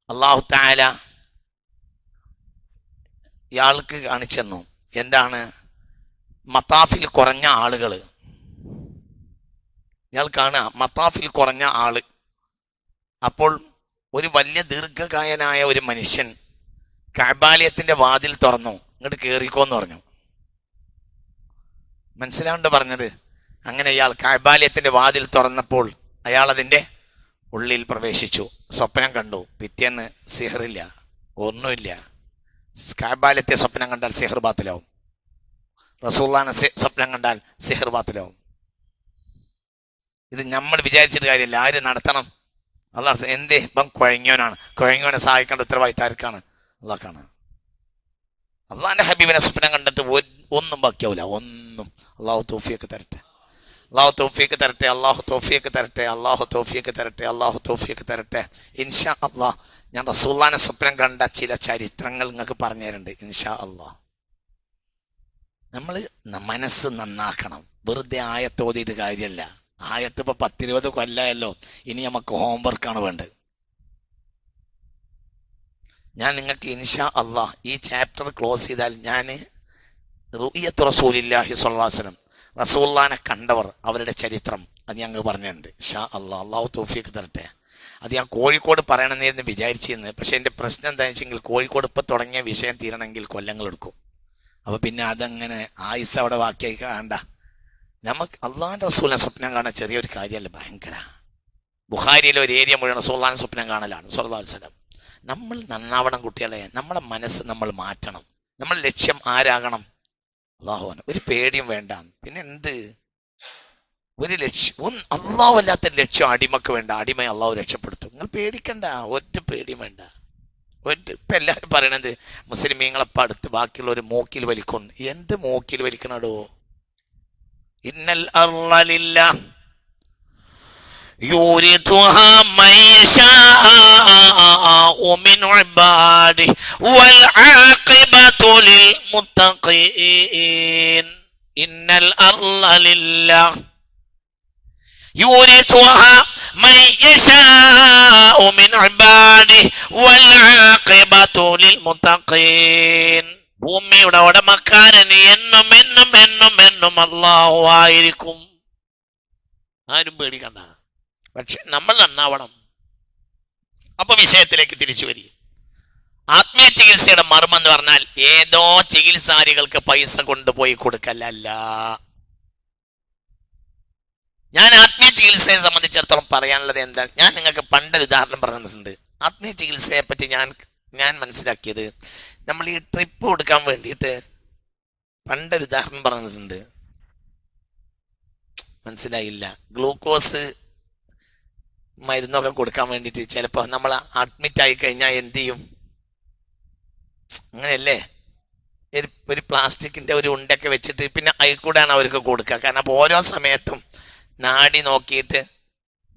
അല്ലാഹു തആല ഇയാൾക്ക് കാണിച്ചു തന്നു. എന്താണ്? മത്താഫിൽ കുറഞ്ഞ ആളുകൾ. ഇയാൾ കാണുക, മത്താഫിൽ കുറഞ്ഞ ആള്. അപ്പോൾ ഒരു വലിയ ദീർഘകായനായ ഒരു മനുഷ്യൻ കഅബാലയത്തിന്റെ വാതിൽ തുറന്നു, ഇങ്ങോട്ട് കേറിക്കോന്ന് പറഞ്ഞു. മനസ്സിലാവുണ്ട് പറഞ്ഞത്? അങ്ങനെ ഇയാൾ കഅബാലയത്തിന്റെ വാതിൽ തുറന്നപ്പോൾ അയാൾ അതിന്റെ ഉള്ളിൽ പ്രവേശിച്ചു. സ്വപ്നം കണ്ടു. പിറ്റേന്ന് സിഹറില്ല, ഒന്നുമില്ല. കഅബാലയത്തെ സ്വപ്നം കണ്ടാൽ സിഹർ ബാത്തിലാവും. റസൂലുള്ളാഹിനെ സ്വപ്നം കണ്ടാൽ സിഹർ ബാത്തിലാവും. ഇത് നമ്മൾ വിചാരിച്ചിട്ട് കാര്യമില്ല. ആര് നടത്തണം? അള്ളാഹ്. എന്തേ? ഇപ്പം കുഴങ്ങിയോനാണ്. കുഴങ്ങിയോനെ സഹായിക്കേണ്ട ഉത്തരവാദിത്തം ആർക്കാണ്? അള്ളാഹ്ക്കാണ്. അള്ളാഹിന്റെ ഹബീബിനെ സ്വപ്നം കണ്ടിട്ട് ഒന്നും ബാക്കിയാവില്ല, ഒന്നും. അള്ളാഹു തൗഫീഖ് തരട്ടെ, അള്ളാഹു തൗഫീഖ് തരട്ടെ, അള്ളാഹു തൗഫീഖ് തരട്ടെ, അള്ളാഹു തൗഫീഖ് തരട്ടെ, അള്ളാഹു തൗഫീഖ് തരട്ടെ. ഇൻഷാ അള്ളാഹ് ഞാൻ റസൂലുള്ളാഹിനെ സ്വപ്നം കണ്ട ചില ചരിത്രങ്ങൾ നിങ്ങൾക്ക് പറഞ്ഞു തരുന്നുണ്ട് ഇൻഷാ അള്ളാഹ്. നമ്മൾ മനസ്സ് നന്നാക്കണം. വെറുതെ ആയത്തോതിയിട്ട് കാര്യമല്ല. ആയത്ത് ഇപ്പൊ 10-20 കൊല്ലമല്ലോ, ഇനി നമുക്ക് ഹോംവർക്കാണ് വേണ്ടത്. ഞാൻ നിങ്ങൾക്ക് ഇൻഷാ അള്ളാഹ് ഈ ചാപ്റ്റർ ക്ലോസ് ചെയ്താൽ ഞാൻ റുഇയത്ത് റസൂലില്ലാഹി സ്വല്ലല്ലാഹു അലൈഹി വസല്ലം, റസൂലുള്ളാഹിനെ കണ്ടവർ, അവരുടെ ചരിത്രം അത് ഞങ്ങൾ പറഞ്ഞിട്ടുണ്ട് ഇൻഷാ അള്ളാഹ്. അള്ളാഹു തൗഫീഖ് തരട്ടെ. അത് ഞാൻ കോഴിക്കോട് പറയണമെന്നായിരുന്നു വിചാരിച്ചിരുന്നത്. പക്ഷെ എൻ്റെ പ്രശ്നം എന്താണെന്ന് വെച്ചെങ്കിൽ കോഴിക്കോട് ഇപ്പോൾ തുടങ്ങിയ വിഷയം തീരണമെങ്കിൽ കൊല്ലങ്ങളെടുക്കും. അപ്പോൾ പിന്നെ അതങ്ങനെ ആയുസ് അവിടെ ബാക്കിയായി കാണണ്ട. നമുക്ക് അള്ളാഹിൻ്റെ റസൂലിനെ സ്വപ്നം കാണാൻ ചെറിയൊരു കാര്യമല്ല, ഭയങ്കര. ബുഖാരിയിലെ ഒരു ഏരിയ മുഴുവൻ റസൂലുള്ളാഹിനെ സ്വപ്നം കാണലാണ് സ്വല്ലല്ലാഹു അലൈഹി വസല്ലം. നമ്മൾ നന്നാവണം കുട്ടികളെ. നമ്മുടെ മനസ്സ് നമ്മൾ മാറ്റണം. നമ്മൾ ലക്ഷ്യം ആരാകണം? അള്ളാഹുവാണ്. ഒരു പേടിയും വേണ്ട. പിന്നെ എന്ത്? ഒരു ലക്ഷ്യം, അള്ളാഹു അല്ലാത്ത ലക്ഷ്യം അടിമക്ക് വേണ്ട. അടിമയെ അള്ളാഹു രക്ഷപ്പെടുത്തും. നിങ്ങൾ പേടിക്കണ്ട, ഒറ്റ പേടിയും വേണ്ട. ഇപ്പം എല്ലാവരും പറയണത് മുസ്ലിമീങ്ങളെപ്പം അടുത്ത് ബാക്കിയുള്ളവർ മൂക്കിൽ വലിക്കുന്നു. എന്ത് മൂക്കിൽ വലിക്കണടോ? ഇന്നൽ അർള ലില്ലാഹ് യൂരിതുഹാ മൻ യശാഉ മിൻ ഇബാദിഹി വൽ ആഖിബതു ലിൽ മുത്തഖീൻ. ഇന്നൽ അർള ലില്ലാഹ്, യൂരിസുഹാ മൻ യശാഉ മിൻ ഇബാദിഹി വൽ ആഖിബതു ലിൽ മുത്തഖീൻ. ഭൂമിയുടെ ഉടമക്കാരൻ എന്നും എന്നും എന്നും എന്നും അല്ലാഹു ആയിരിക്കും. ആരും പേടിക്കണ്ട, പക്ഷെ നമ്മൾ നന്നാവണം. അപ്പൊ വിഷയത്തിലേക്ക് തിരിച്ചു വരിക. ആത്മീയ ചികിത്സയുടെ മർമ്മം എന്ന് പറഞ്ഞാൽ ഏതോ ചികിത്സാരികൾക്ക് പൈസ കൊണ്ടുപോയി കൊടുക്കലല്ല. ഞാൻ ആത്മീയ ചികിത്സയെ സംബന്ധിച്ചിടത്തോളം പറയാനുള്ളത് എന്താ, ഞാൻ നിങ്ങൾക്ക് പണ്ടൊരു ഉദാഹരണം പറഞ്ഞിട്ടുണ്ട്. ആത്മീയ ചികിത്സയെ പറ്റി ഞാൻ മനസ്സിലാക്കിയത്, നമ്മൾ ഈ ട്രിപ്പ് കൊടുക്കാൻ വേണ്ടിയിട്ട് പണ്ടൊരു ഉദാഹരണം പറഞ്ഞിട്ടുണ്ട്. മനസ്സിലായില്ല. ഗ്ലൂക്കോസ് മരുന്നൊക്കെ കൊടുക്കാൻ വേണ്ടിയിട്ട് ചിലപ്പോൾ നമ്മൾ അഡ്മിറ്റ് ആയി കഴിഞ്ഞാൽ എന്ത് ചെയ്യും? അങ്ങനെയല്ലേ, ഒരു പ്ലാസ്റ്റിക്കിന്റെ ഒരു ഉണ്ടൊക്കെ വെച്ചിട്ട് പിന്നെ അതിൽ കൂടെയാണ് അവർക്ക് കൊടുക്കുക. കാരണം അപ്പോൾ ഓരോ സമയത്തും നാടി നോക്കിയിട്ട്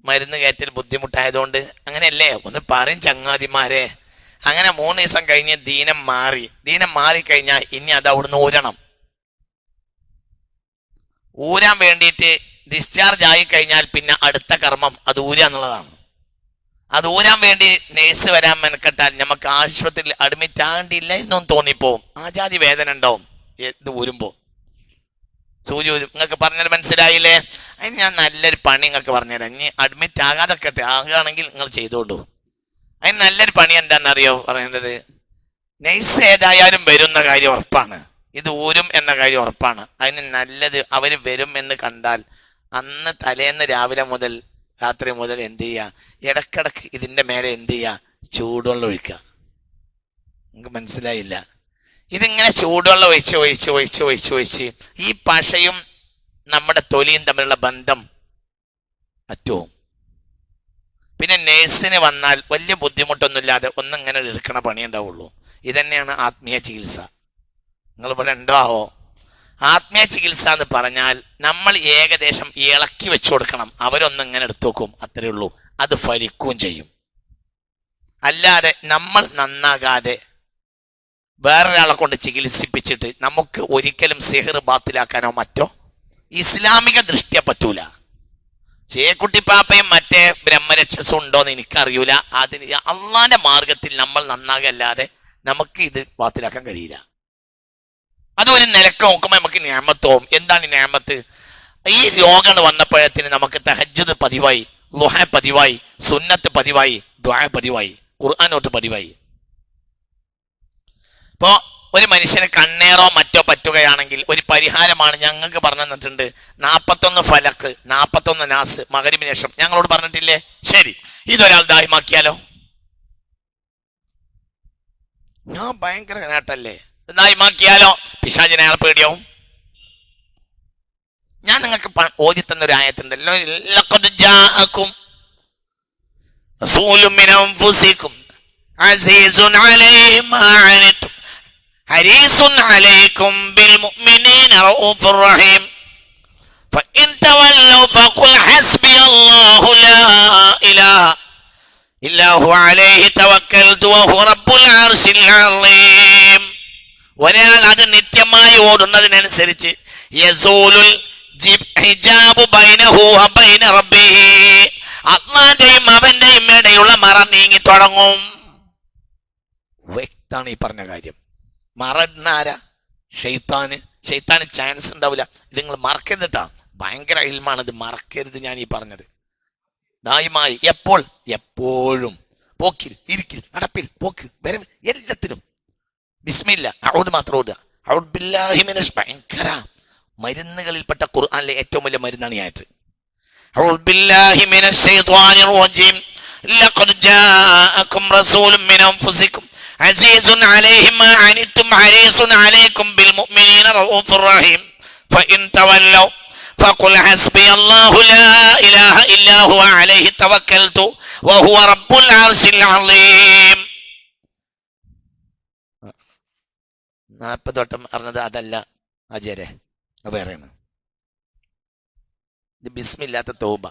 മരുന്ന് കയറ്റൽ ബുദ്ധിമുട്ടായതുകൊണ്ട് അങ്ങനെയല്ലേ. ഒന്ന് പറയും ചങ്ങാതിമാരെ. അങ്ങനെ 3 ദിവസം കഴിഞ്ഞ് ദീനം മാറിക്കഴിഞ്ഞാൽ ഇനി അത് അവിടുന്ന് ഊരണം. ഊരാൻ വേണ്ടിയിട്ട് ഡിസ്ചാർജ് ആയി കഴിഞ്ഞാൽ പിന്നെ അടുത്ത കർമ്മം അത് ഊരുക എന്നുള്ളതാണ്. അത് ഊരാൻ വേണ്ടി നേഴ്സ് വരാൻ മെനക്കെട്ടാൽ നമുക്ക് ആശുപത്രിയിൽ അഡ്മിറ്റ് ആകേണ്ടിയില്ല എന്നും തോന്നിപ്പോവും. ആജാതി വേദന ഉണ്ടാവും ഇത് ഊരുമ്പോൾ. സൂചി ഊരും. നിങ്ങൾക്ക് പറഞ്ഞത് മനസ്സിലായില്ലേ? അതിന് ഞാൻ നല്ലൊരു പണി നിങ്ങൾക്ക് പറഞ്ഞുതരാം. ഇനി അഡ്മിറ്റ് ആകാതൊക്കെ ആകുകയാണെങ്കിൽ നിങ്ങൾ ചെയ്തോളൂ. അതിന് നല്ലൊരു പണി എന്താണെന്നറിയോ പറയുന്നത്? നേഴ്സ് ഏതായാലും വരുന്ന കാര്യം ഉറപ്പാണ്, ഇത് ഊരും എന്ന കാര്യം ഉറപ്പാണ്. അതിന് നല്ലത് അവർ വരും എന്ന് കണ്ടാൽ അന്ന് തലേന്ന് രാവിലെ മുതൽ രാത്രി മുതൽ എന്ത് ചെയ്യുക, ഇടക്കിടക്ക് ഇതിൻ്റെ മേലെ എന്ത് ചെയ്യുക, ചൂടുവെള്ളം ഒഴിക്കുക. നിങ്ങൾക്ക് മനസ്സിലായില്ല? ഇതിങ്ങനെ ചൂടുവെള്ളം ഒഴിച്ച് ഈ പശയും നമ്മുടെ തൊലിയും തമ്മിലുള്ള ബന്ധം അറ്റും. പിന്നെ നേഴ്സിന് വന്നാൽ വലിയ ബുദ്ധിമുട്ടൊന്നുമില്ലാതെ ഒന്നിങ്ങനെ എടുക്കണ പണി ഉണ്ടാവുള്ളൂ. ഇതന്നെയാണ് ആത്മീയ ചികിത്സ. നിങ്ങൾ ഇവിടെ ഉണ്ടോ? ആത്മീയ ചികിത്സ എന്ന് പറഞ്ഞാൽ നമ്മൾ ഏകദേശം ഇളക്കി വെച്ചു കൊടുക്കണം. അവരൊന്നും ഇങ്ങനെ എടുത്തു നോക്കും, അത്രേ ഉള്ളൂ. അത് ഫലിക്കുകയും ചെയ്യും. അല്ലാതെ നമ്മൾ നന്നാകാതെ വേറൊരാളെ കൊണ്ട് ചികിത്സിപ്പിച്ചിട്ട് നമുക്ക് ഒരിക്കലും സിഹർ ബാത്തിലാക്കാനോ മറ്റോ ഇസ്ലാമിക ദൃഷ്ടിയെ പറ്റൂല. ചേക്കുട്ടിപ്പാപ്പയും മറ്റേ ബ്രഹ്മരക്ഷസും ഉണ്ടോന്ന് എനിക്കറിയൂല. അതിന് അള്ളാന്റെ മാർഗത്തിൽ നമ്മൾ നന്നാകല്ലാതെ നമുക്ക് ഇത് ബാത്തിലാക്കാൻ കഴിയില്ല. അതൊരു നിലക്ക് നോക്കുമ്പോൾ നമുക്ക് നിഅമത്തോവും. എന്താണ് ഈ നിഅമത്ത്? ഈ രോഗങ്ങൾ വന്നപ്പോഴത്തിന് നമുക്ക് തഹജ്ജുദ് പതിവായി, ളുഹ പതിവായി, സുന്നത്ത് പതിവായി, ദുആ പതിവായി, ഖുർആനോട്ട് പതിവായി. ഇപ്പോ ഒരു മനുഷ്യന് കണ്ണേറോ മറ്റോ പറ്റുകയാണെങ്കിൽ ഒരു പരിഹാരമാണ് ഞങ്ങൾക്ക് പറഞ്ഞു തന്നിട്ടുണ്ട്. 41 ഫലക്ക്, 41 നാസ് മഗ്‌രിബിന് ശേഷം ഞങ്ങളോട് പറഞ്ഞിട്ടില്ലേ? ശരി, ഇതൊരാൾ ദായിമാക്കിയാലോ? ഞാൻ ഭയങ്കര നേട്ടല്ലേ? ദായിമാക്കിയാലോ പിശാചിനെ അയാൾ പേടിയാവും. ഞാൻ നിങ്ങൾക്ക് ഓതി തന്നൊരു ആയത്തുണ്ടല്ലോ, ലഖദ് ജാഅകും റസൂലുൻ മിൻ അൻഫുസികും അസീസുൻ അലൈഹി മാ അനിതും ഹരീസുൻ അലൈക്കും ബിൽ മുഅ്മിനീന റഊഫുർ റഹീം ഫഇൻ തവല്ലൗ ഫഖുൽ ഹസ്ബിയല്ലാഹു ലാ ഇലാഹ ഇല്ലാ ഹുവ അലൈഹി തവക്കൽതു വഹുവ റബ്ബുൽ അർശിൽ അളീം. ഒരാൾ അത് നിത്യമായി ഓടുന്നതിനനുസരിച്ച് യസൂലുൽ ഹിജാബു ബൈനഹു വ ബൈന റബ്ബിഹി, അല്ലാഹുവിന്റെയും അവന്റെയും ഇടയിലുള്ള മറ നീങ്ങി തുടങ്ങും. വ്യക്താണ് ഈ പറഞ്ഞ കാര്യം. മറന്നാരാ? ഷെയ്ത്താന് ചാൻസ് ഉണ്ടാവില്ല. ഇത് നിങ്ങൾ മറക്കരുതിട്ടാ. ഭയങ്കര ഇൽമാണ് ഇത്, മറക്കരുത് ഞാൻ ഈ പറഞ്ഞത്. ദായിമായി എപ്പോഴും പോക്കിൽ ഇരിക്കിൽ നടപ്പിൽ പോക്ക് വരവ് എല്ലാത്തിനും ബിസ്മില്ല ഔദ് മാത്രം ഓടുക. ഔദ് ബില്ലാഹി മിനശ്, ഭയങ്കര മരുന്നുകളിൽപ്പെട്ട ഖുർആനിലെ ഏറ്റവും വലിയ മരുന്നാണ് ഈ ആയത്ത്. ഔദ് ബില്ലാഹി മിനശ് ശൈത്വാനിർ റജീം ലഖദ് ജാഅകും റസൂലുൻ മിൻ അൻഫുസികും അസീസുൻ അലൈഹി മാ അനിതും ഹരീസുൻ അലൈക്കും ബിൽ മുഅ്മിനീന റഊഫുർ റഹീം ഫഇൻ തവല്ലൗ ഫഖുൽ ഹസ്ബിയല്ലാഹു ലാ ഇലാഹ ഇല്ലാ ഹുവ അലൈഹി തവക്കൽതു വഹുവ റബ്ബുൽ അർശിൽ അളീം. 40 വട്ടം പറഞ്ഞത് അതല്ല അജരെ, വേറെയാണ്. ഇത് ബിസ്മില്ലാത്ത തൗബ.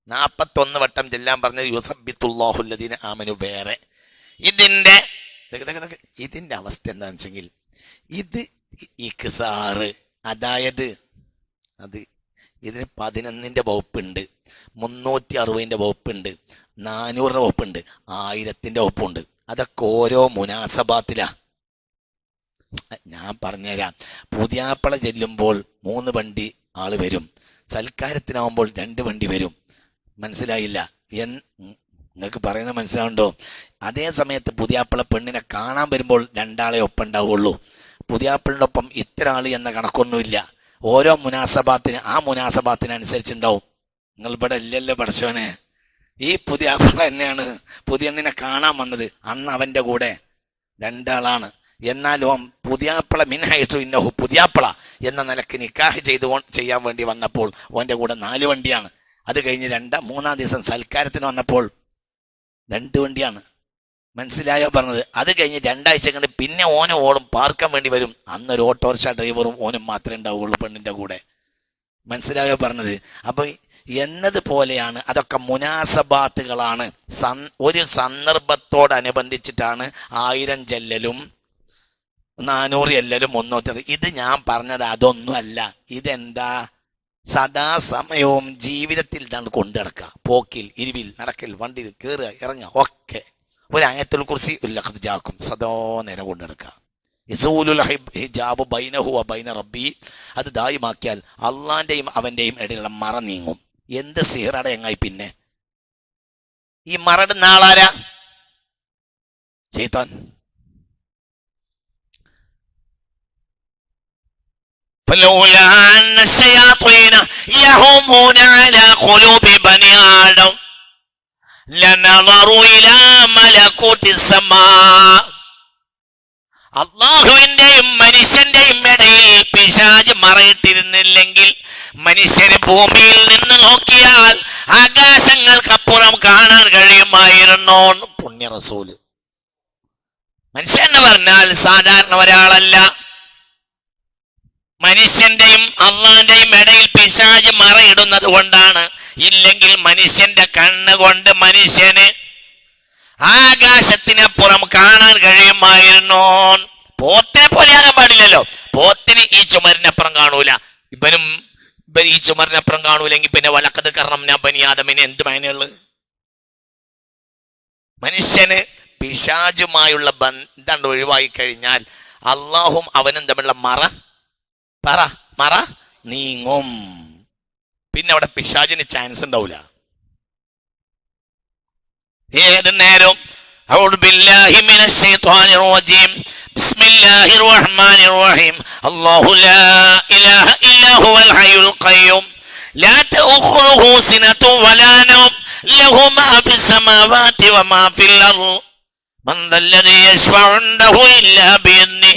41 വട്ടം ചെല്ലാൻ പറഞ്ഞത് യുസബ്ബിത്തുല്ലാഹു അല്ലദീന ആമനു വേറെ. ഇതിന്റെ അവസ്ഥ എന്താണെന്ന് വെച്ചെങ്കിൽ ഇത് ഇക്സാറ്, അതായത് ഇതിന് 11ന്റെ വകുപ്പുണ്ട്. 360 വകുപ്പുണ്ട്, 400 വകുപ്പുണ്ട്, 1000 വകുപ്പുണ്ട്. അതൊക്കെ ഓരോ മുനാസബാത്തിലാ. ഞാൻ പറഞ്ഞുതരാം. പുതിയാപ്പള ചെല്ലുമ്പോൾ 3 വണ്ടി ആള് വരും, സൽക്കാരത്തിനാവുമ്പോൾ 2 വണ്ടി വരും. മനസ്സിലായില്ല? നിങ്ങൾക്ക് പറയുന്നത് മനസ്സിലാവുണ്ടോ? അതേ സമയത്ത് പുതിയാപ്പള പെണ്ണിനെ കാണാൻ വരുമ്പോൾ 2 ആളെ ഒപ്പം ഉണ്ടാവുള്ളൂ. പുതിയാപ്പളിൻ്റെ ഒപ്പം ഇത്ര ആള് എന്ന കണക്കൊന്നുമില്ല. ഓരോ മുനാസബാത്തിന് ആ മുനാസബാത്തിനനുസരിച്ചുണ്ടാവും. നിങ്ങൾ ഇവിടെ ഇല്ലല്ലോ പടച്ചോനെ. ഈ പുതിയാപ്പള തന്നെയാണ് പുതിയണ്ണിനെ കാണാൻ വന്നത്. അന്ന് അവൻ്റെ കൂടെ 2 ആളാണ്. എന്നാലും പുതിയാപ്പള മിൻഹൈത്തു ഇന്നഹു പുതിയാപ്പള എന്ന നിലക്ക് നിക്കാഹ് ചെയ്യാൻ വേണ്ടി വന്നപ്പോൾ ഓൻ്റെ കൂടെ 4 വണ്ടിയാണ്. അത് കഴിഞ്ഞ് 3-ാം ദിവസം സൽക്കാരത്തിന് വന്നപ്പോൾ 2 വണ്ടിയാണ്. മനസ്സിലായോ പറഞ്ഞത്? അത് കഴിഞ്ഞ് 2 ആഴ്ച കണ്ട് പിന്നെ ഓനും ഓടും പാർക്കാൻ വേണ്ടി വരും. അന്നൊരു ഓട്ടോറിക്ഷ ഡ്രൈവറും ഓനും മാത്രമേ ഉണ്ടാവുള്ളൂ പെണ്ണിൻ്റെ കൂടെ. മനസ്സിലായോ പറഞ്ഞത്? അപ്പൊ എന്നതുപോലെയാണ് അതൊക്കെ മുനാസബാത്തുകളാണ്. ഒരു സന്ദർഭത്തോടനുബന്ധിച്ചിട്ടാണ് 1000 ചെല്ലലും 400 ചെല്ലലും 300. ഇത് ഞാൻ പറഞ്ഞത് അതൊന്നുമല്ല. ഇതെന്താ? സദാസമയവും ജീവിതത്തിൽ ഇതാണ് കൊണ്ടു നടക്കുക. പോക്കിൽ, ഇരുവിൽ, നടക്കൽ, വണ്ടിയിൽ കയറുക, ഇറങ്ങുക ഒക്കെ ഒരു ആയത്തുൽ കുർസി ലഖദ് ജാഅക്കും സദാ നേരം കൊണ്ടു നടക്കുക. യസൂലുൽ ഹിജാബു ബൈനഹു വ ബൈന റബ്ബി. അത് ദായിമാക്കിയാൽ അള്ളാന്റെയും അവന്റെയും ഇടയിലുള്ള മറ നീങ്ങും. എന്ത് സിഹറട എങ്ങായി പിന്നെ ഈ മറടുന്ന ആളാരാ? ശൈത്താൻ. فلولا أن الشياطين يهمون على قلوب بني آدم لنظروا إلى ملكوت السماء. അള്ളാഹുവിന്റെയും മനുഷ്യന്റെയും ഇടയിൽ പിശാച് മറയിട്ടിരുന്നില്ലെങ്കിൽ മനുഷ്യന് ഭൂമിയിൽ നിന്ന് നോക്കിയാൽ ആകാശങ്ങൾക്കപ്പുറം കാണാൻ കഴിയുമായിരുന്നോ? പുണ്യ റസൂല്. മനുഷ്യൻ എന്ന് പറഞ്ഞാൽ സാധാരണ ഒരാളല്ല. മനുഷ്യന്റെയും അള്ളാന്റെയും ഇടയിൽ പിശാച് മറയിടുന്നത് കൊണ്ടാണ്. ഇല്ലെങ്കിൽ മനുഷ്യന്റെ കണ്ണുകൊണ്ട് മനുഷ്യന് ആകാശത്തിനപ്പുറം കാണാൻ കഴിയുമായിരുന്നോ? പോത്തിനെ പോലെ ആകാൻ പാടില്ലല്ലോ. പോത്തിന് ഈ ചുമരിനപ്പുറം കാണൂല. ഇവൻ ഈ ചുമരിനപ്പുറം കാണൂലെങ്കിൽ പിന്നെ വലക്കത് കറംനാ ബനി ആദമിന് എന്ത് മാനുള്ളത്? മനുഷ്യന് പിശാചുമായുള്ള ബന്ധം ഒഴിവായി കഴിഞ്ഞാൽ അള്ളാഹും അവനും തമ്മിലുള്ള മറ നീങ്ങും. പിന്നെ അവിടെ പിശാചിന് ചാൻസ് ഉണ്ടാവില്ല. ഏത് നേരം أعوذ بالله من الشيطان الرجيم بسم الله الرحمن الرحيم الله لا إله إلا هو الحي القيوم لا تأخذه سنة ولا نوم له ما في السماوات وما في الأرض من ذا الذي يشفع عنده إلا بإذنه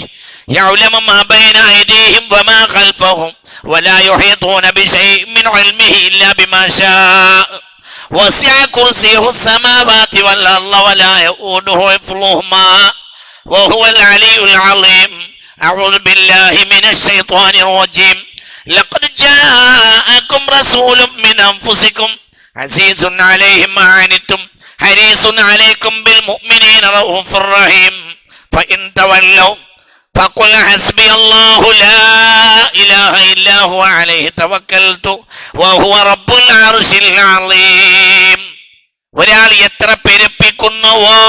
يعلم ما بين أيديهم وما خلفهم ولا يحيطون بشيء من علمه إلا بما شاء وسع كرسيه السماوات والأرض ولا يؤوده حفظهما وهو العلي العظيم أعوذ بالله من الشيطان الرجيم لقد جاءكم رسول من أنفسكم عزيز عليه ما عنتم حريص عليكم بالمؤمنين رؤوف رحيم فإن تولوا فقل حسبي الله لا إله إلا هو عليه توكلت وهو رب العرش العظيم. ഒരാൾ എത്ര പെരുപ്പിക്കുന്നുവോ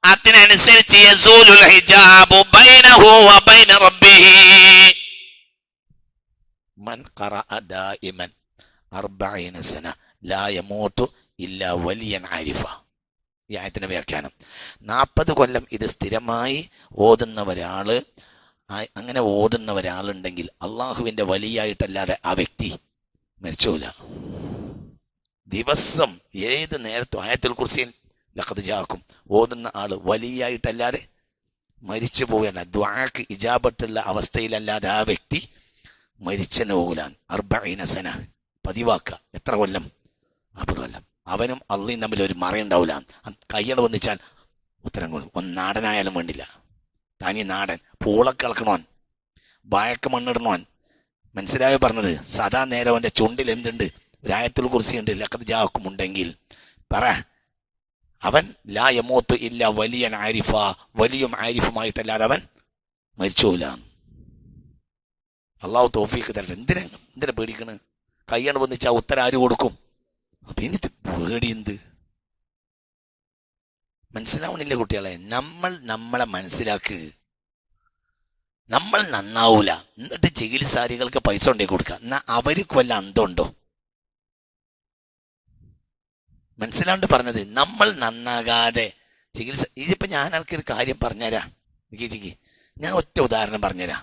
അതിനനുസരിച്ച് യസൂലുൽ ഹിജാബു ബൈനഹു വ ബൈന റബ്ബിഹി. മൻ ഖറഅ ദായിമൻ 40 സന ലാ യമൂതു ഇല്ലാ വലിയൻ ആരിഫ. ഈ ആയത്തിന്റെ വ്യാഖ്യാനം 40 കൊല്ലം ഇത് സ്ഥിരമായി അങ്ങനെ ഓതുന്ന ഒരാളുണ്ടെങ്കിൽ അള്ളാഹുവിന്റെ വലിയായിട്ടല്ലാതെ ആ വ്യക്തി മരിച്ചൂല. ദിവസം ഏത് നേരത്തും ആയത്തുൽ കുർസി ലഖദ് ജാഅക്കും ഓതുന്ന ആള് വലിയായിട്ടല്ലാതെ മരിച്ചു പോവുകയല്ല. ദുആക്ക് ഇജാബത്തുള്ള അവസ്ഥയിലല്ലാതെ ആ വ്യക്തി മരിച്ചെന്ന് പോകൂലാൻ. 40 സന പതിവാക്ക. എത്ര കൊല്ലം? 40 കൊല്ലം. അവനും അള്ളയും തമ്മിൽ ഒരു മറയുണ്ടാവില്ല. കയ്യള വന്നിച്ചാൽ ഉത്തരം കൊള്ളും. നാടനായാലും വേണ്ടില്ല. തനി നാടൻ പൂളൊക്കെ ഇളക്കണോൻ, വാഴക്ക് മണ്ണിടണോൻ. മനസ്സിലായോ പറഞ്ഞത്? സദാ നേരം അവൻ്റെ ചുണ്ടിൽ എന്തുണ്ട്? ആയത്തുൽ കുർസിയുണ്ട്, ലഖദ് ജാഅക്കും ഉണ്ടെങ്കിൽ പറ അവൻ ലാ യമൂത്തു ഇല്ല വലിയൻ ആരിഫ, വലിയും ആരിഫുമായിട്ടല്ലാതെ അവൻ മരിച്ചൂല. അള്ളാഹു തൗഫീഖ് തരട്ടെ. എന്തിനാ പേടിക്കണ്? കയ്യാണ് വന്നിച്ചാൽ ഉത്തരം ആര് കൊടുക്കും? പിന്നെ പേടി എന്ത്? മനസ്സിലാവണില്ല കുട്ടികളെ. നമ്മളെ മനസ്സിലാക്ക്. നമ്മൾ നന്നാവൂല, എന്നിട്ട് ചികിത്സാരികൾക്ക് പൈസ കൊണ്ടേ കൊടുക്കുക. എന്നാ അവർക്ക് വല്ല അന്തമുണ്ടോ? മനസ്സിലാണ്ട് പറഞ്ഞത്. നമ്മൾ നന്നാകാതെ ചികിത്സ. ഇതിപ്പോ ഞാൻ എനിക്കൊരു കാര്യം പറഞ്ഞുതരാ. ഞാൻ ഒറ്റ ഉദാഹരണം പറഞ്ഞുതരാം.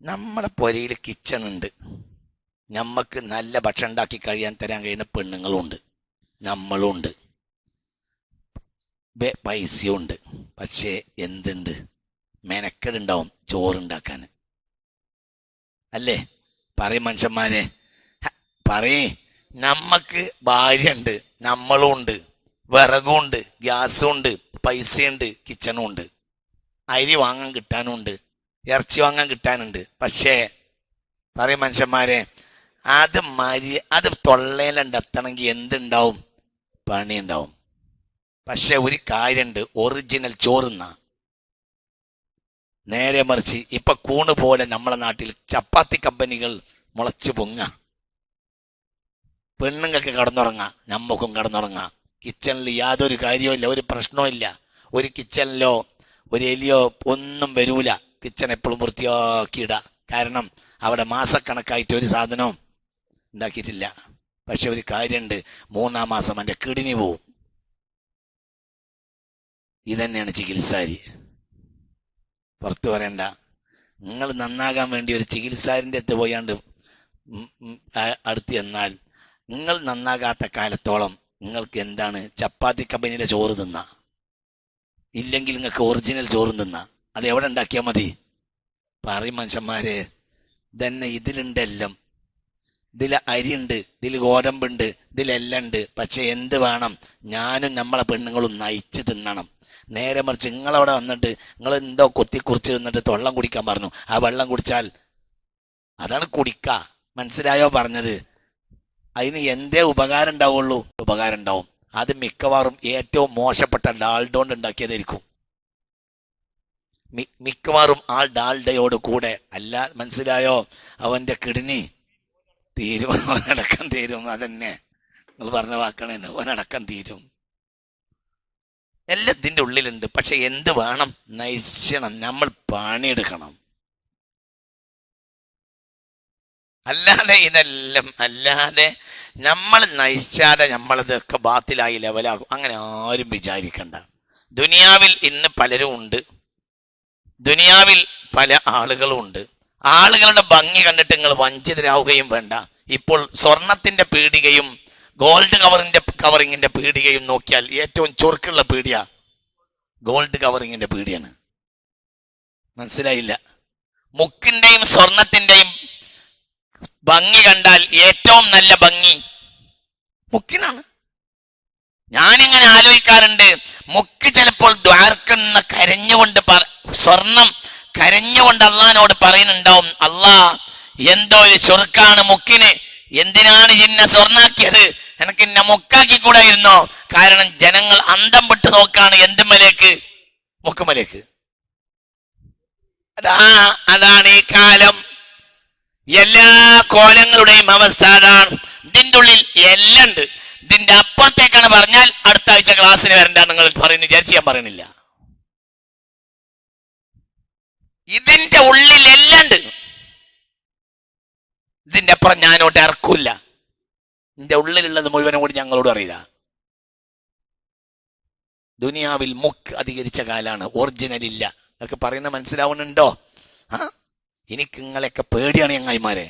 നമ്മളെ പുരയിൽ കിച്ചൺ ഉണ്ട്. നമ്മക്ക് നല്ല ഭക്ഷണം ഉണ്ടാക്കി കഴിയാൻ തരാൻ കഴിയുന്ന പെണ്ണുങ്ങളും ഉണ്ട്, നമ്മളും ഉണ്ട്, പൈസയും ഉണ്ട്. പക്ഷേ എന്തുണ്ട്? മെനക്കെടുണ്ടാവും ചോറുണ്ടാക്കാൻ. അല്ലേ? പറയും മനുഷ്യന്മാരെ, പറയേ. നമ്മക്ക് ഭാര്യ ഉണ്ട്, നമ്മളും ഉണ്ട്, വിറകും ഉണ്ട്, ഗ്യാസും ഉണ്ട്, പൈസയുണ്ട്, കിച്ചണും ഉണ്ട്, അരി വാങ്ങാൻ കിട്ടാനും ഉണ്ട്, ഇറച്ചി വാങ്ങാൻ കിട്ടാനുണ്ട്. പക്ഷേ പറയും മനുഷ്യന്മാരെ, അത് തൊള്ളയിലുണ്ടെത്തണമെങ്കിൽ എന്തുണ്ടാവും? പണി ഉണ്ടാവും. പക്ഷെ ഒരു കാര്യമുണ്ട്, ഒറിജിനൽ ചോറുന്ന. നേരെ മറിച്ച് ഇപ്പൊ കൂണ് പോലെ നമ്മളെ നാട്ടിൽ ചപ്പാത്തി കമ്പനികൾ മുളച്ചു പൊങ്ങ. പെണ്ണുങ്ങൾക്ക് കടന്നുറങ്ങാം, നമ്മക്കും കടന്നുറങ്ങാം. കിച്ചണിൽ യാതൊരു കാര്യവും, ഒരു പ്രശ്നവും ഇല്ല. ഒരു കിച്ചണിലോ ഒരു എലിയോ ഒന്നും വരൂല. കിച്ചൺ എപ്പോഴും വൃത്തിയാക്കിയിടാം. കാരണം അവിടെ മാസക്കണക്കായിട്ട് ഒരു സാധനവും ഉണ്ടാക്കിയിട്ടില്ല. പക്ഷെ ഒരു കാര്യമുണ്ട്, 3-ാം മാസം എൻ്റെ കിഡ്നി പോവും. ഇതന്നെയാണ് ചികിത്സാരി. പുറത്തു പറയണ്ട. നിങ്ങൾ നന്നാകാൻ വേണ്ടി ഒരു ചികിത്സാരിൻ്റെ അടുത്ത് പോയാണ്ട് അടുത്ത് എന്നാൽ നിങ്ങൾ നന്നാകാത്ത കാലത്തോളം നിങ്ങൾക്ക് എന്താണ്? ചപ്പാത്തി കമ്പനിയിലെ ചോറ് തിന്ന, ഇല്ലെങ്കിൽ നിങ്ങൾക്ക് ഒറിജിനൽ ചോറും തിന്ന. അത് എവിടെ ഉണ്ടാക്കിയാൽ മതി? പറയും മനുഷ്യന്മാരെ, തന്നെ ഇതിലുണ്ടെല്ലാം. ഇതിൽ അരിയുണ്ട്, ഇതിൽ ഗോതമ്പുണ്ട്, ഇതിലെല്ലാം ഉണ്ട്. പക്ഷെ എന്ത് വേണം? ഞാനും നമ്മളെ പെണ്ണുങ്ങളും നയിച്ച് തിന്നണം. നേരെ മറിച്ച് നിങ്ങളവിടെ വന്നിട്ട് നിങ്ങൾ എന്തോ കൊത്തിക്കുറിച്ച് തിന്നിട്ട് വെള്ളം കുടിക്കാൻ പറഞ്ഞു. ആ വെള്ളം കുടിച്ചാൽ അതാണ് കുടിക്ക. മനസ്സിലായോ പറഞ്ഞത്? അതിന് എന്തേ ഉപകാരം ഉണ്ടാവുള്ളൂ? ഉപകാരം ഉണ്ടാവും. അത് മിക്കവാറും ഏറ്റവും മോശപ്പെട്ട ഡാൽഡോണ്ട് ഉണ്ടാക്കിയതായിരിക്കും. മിക്കവാറും ആ ഡാൽഡയോട് കൂടെ അല്ല. മനസ്സിലായോ? അവന്റെ കിഡ്നി തീരും, അവനടക്കം തീരും. അതന്നെ നിങ്ങൾ പറഞ്ഞ വാക്കാണ്, അവനടക്കം തീരും. എല്ലാം ഇതിൻ്റെ ഉള്ളിലുണ്ട്. പക്ഷെ എന്ത് വേണം? നയിക്കണം. നമ്മൾ പണിയെടുക്കണം. അല്ലാതെ നമ്മൾ നയിച്ചാതെ നമ്മളിതൊക്കെ ബാത്തിലായി ലെവലാകും. അങ്ങനെ ആരും വിചാരിക്കണ്ട. ദുനിയാവിൽ ഇന്ന് പലരും ഉണ്ട്, ദുനിയാവിൽ പല ആളുകളും ഉണ്ട്. ആളുകളുടെ ഭംഗി കണ്ടിട്ട് നിങ്ങൾ വഞ്ചിതരാവുകയും വേണ്ട. ഇപ്പോൾ സ്വർണത്തിന്റെ പീടികയും ഗോൾഡ് കവറിങ്ങിന്റെ പീടികയും നോക്കിയാൽ ഏറ്റവും ചൊറുക്കുള്ള പീടിയ ഗോൾഡ് കവറിങ്ങിന്റെ പീടിയാണ്. മനസ്സിലായില്ല? മുക്കിന്റെയും സ്വർണത്തിന്റെയും ഭംഗി കണ്ടാൽ ഏറ്റവും നല്ല ഭംഗി മുക്കിനാണ്. ഞാനിങ്ങനെ ആലോചിക്കാറുണ്ട്, മുക്ക് ചിലപ്പോൾ ദ്വാർക്കുന്ന കരഞ്ഞുകൊണ്ട് സ്വർണം കരഞ്ഞുകൊണ്ട് അള്ളാഹിനോട് പറയുന്നുണ്ടാവും, അള്ളാ എന്തോ ഒരു ചൊറുക്കാണ് മുക്കിന്, എന്തിനാണ് ഇന്ന സ്വർണ്ണാക്കിയത്? എനിക്ക് ഇന്ന മുക്കാക്കി കൂടായിരുന്നോ? കാരണം ജനങ്ങൾ അന്തം വിട്ട് നോക്കാണ് എന്തുമലേക്ക്? മുക്കുമലേക്ക്. അതാണ് ഈ കാലം. എല്ലാ കോലങ്ങളുടെയും അവസ്ഥ അതാണ്. ഇതിൻ്റെ ഉള്ളിൽ എല്ലാം ഉണ്ട്. ഇതിന്റെ അപ്പുറത്തേക്കാണ് പറഞ്ഞാൽ അടുത്ത ആഴ്ച ക്ലാസ്സിന് വരണ്ട നിങ്ങൾ പറയുന്നു വിചാരിച്ച് ഞാൻ പറയണില്ല. ഇതിന്റെ ഉള്ളിൽ എല്ലാം ഉണ്ട്. ഇതിന്റെ അപ്പുറം ഞാനോട്ട് ഇറക്കൂല. ഇതിന്റെ ഉള്ളിലുള്ളത് മുഴുവനും കൂടി ഞങ്ങളോട് അറിയില്ല. ദുനിയാവിൽ മുക്ക് അധികരിച്ച കാലാണ്, ഒറിജിനൽ ഇല്ല. എന്നൊക്കെ പറയുന്നത് മനസ്സിലാവുന്നുണ്ടോ? എനിക്ക് നിങ്ങളെയൊക്കെ പേടിയാണ് ചങ്ങായിമാരെ.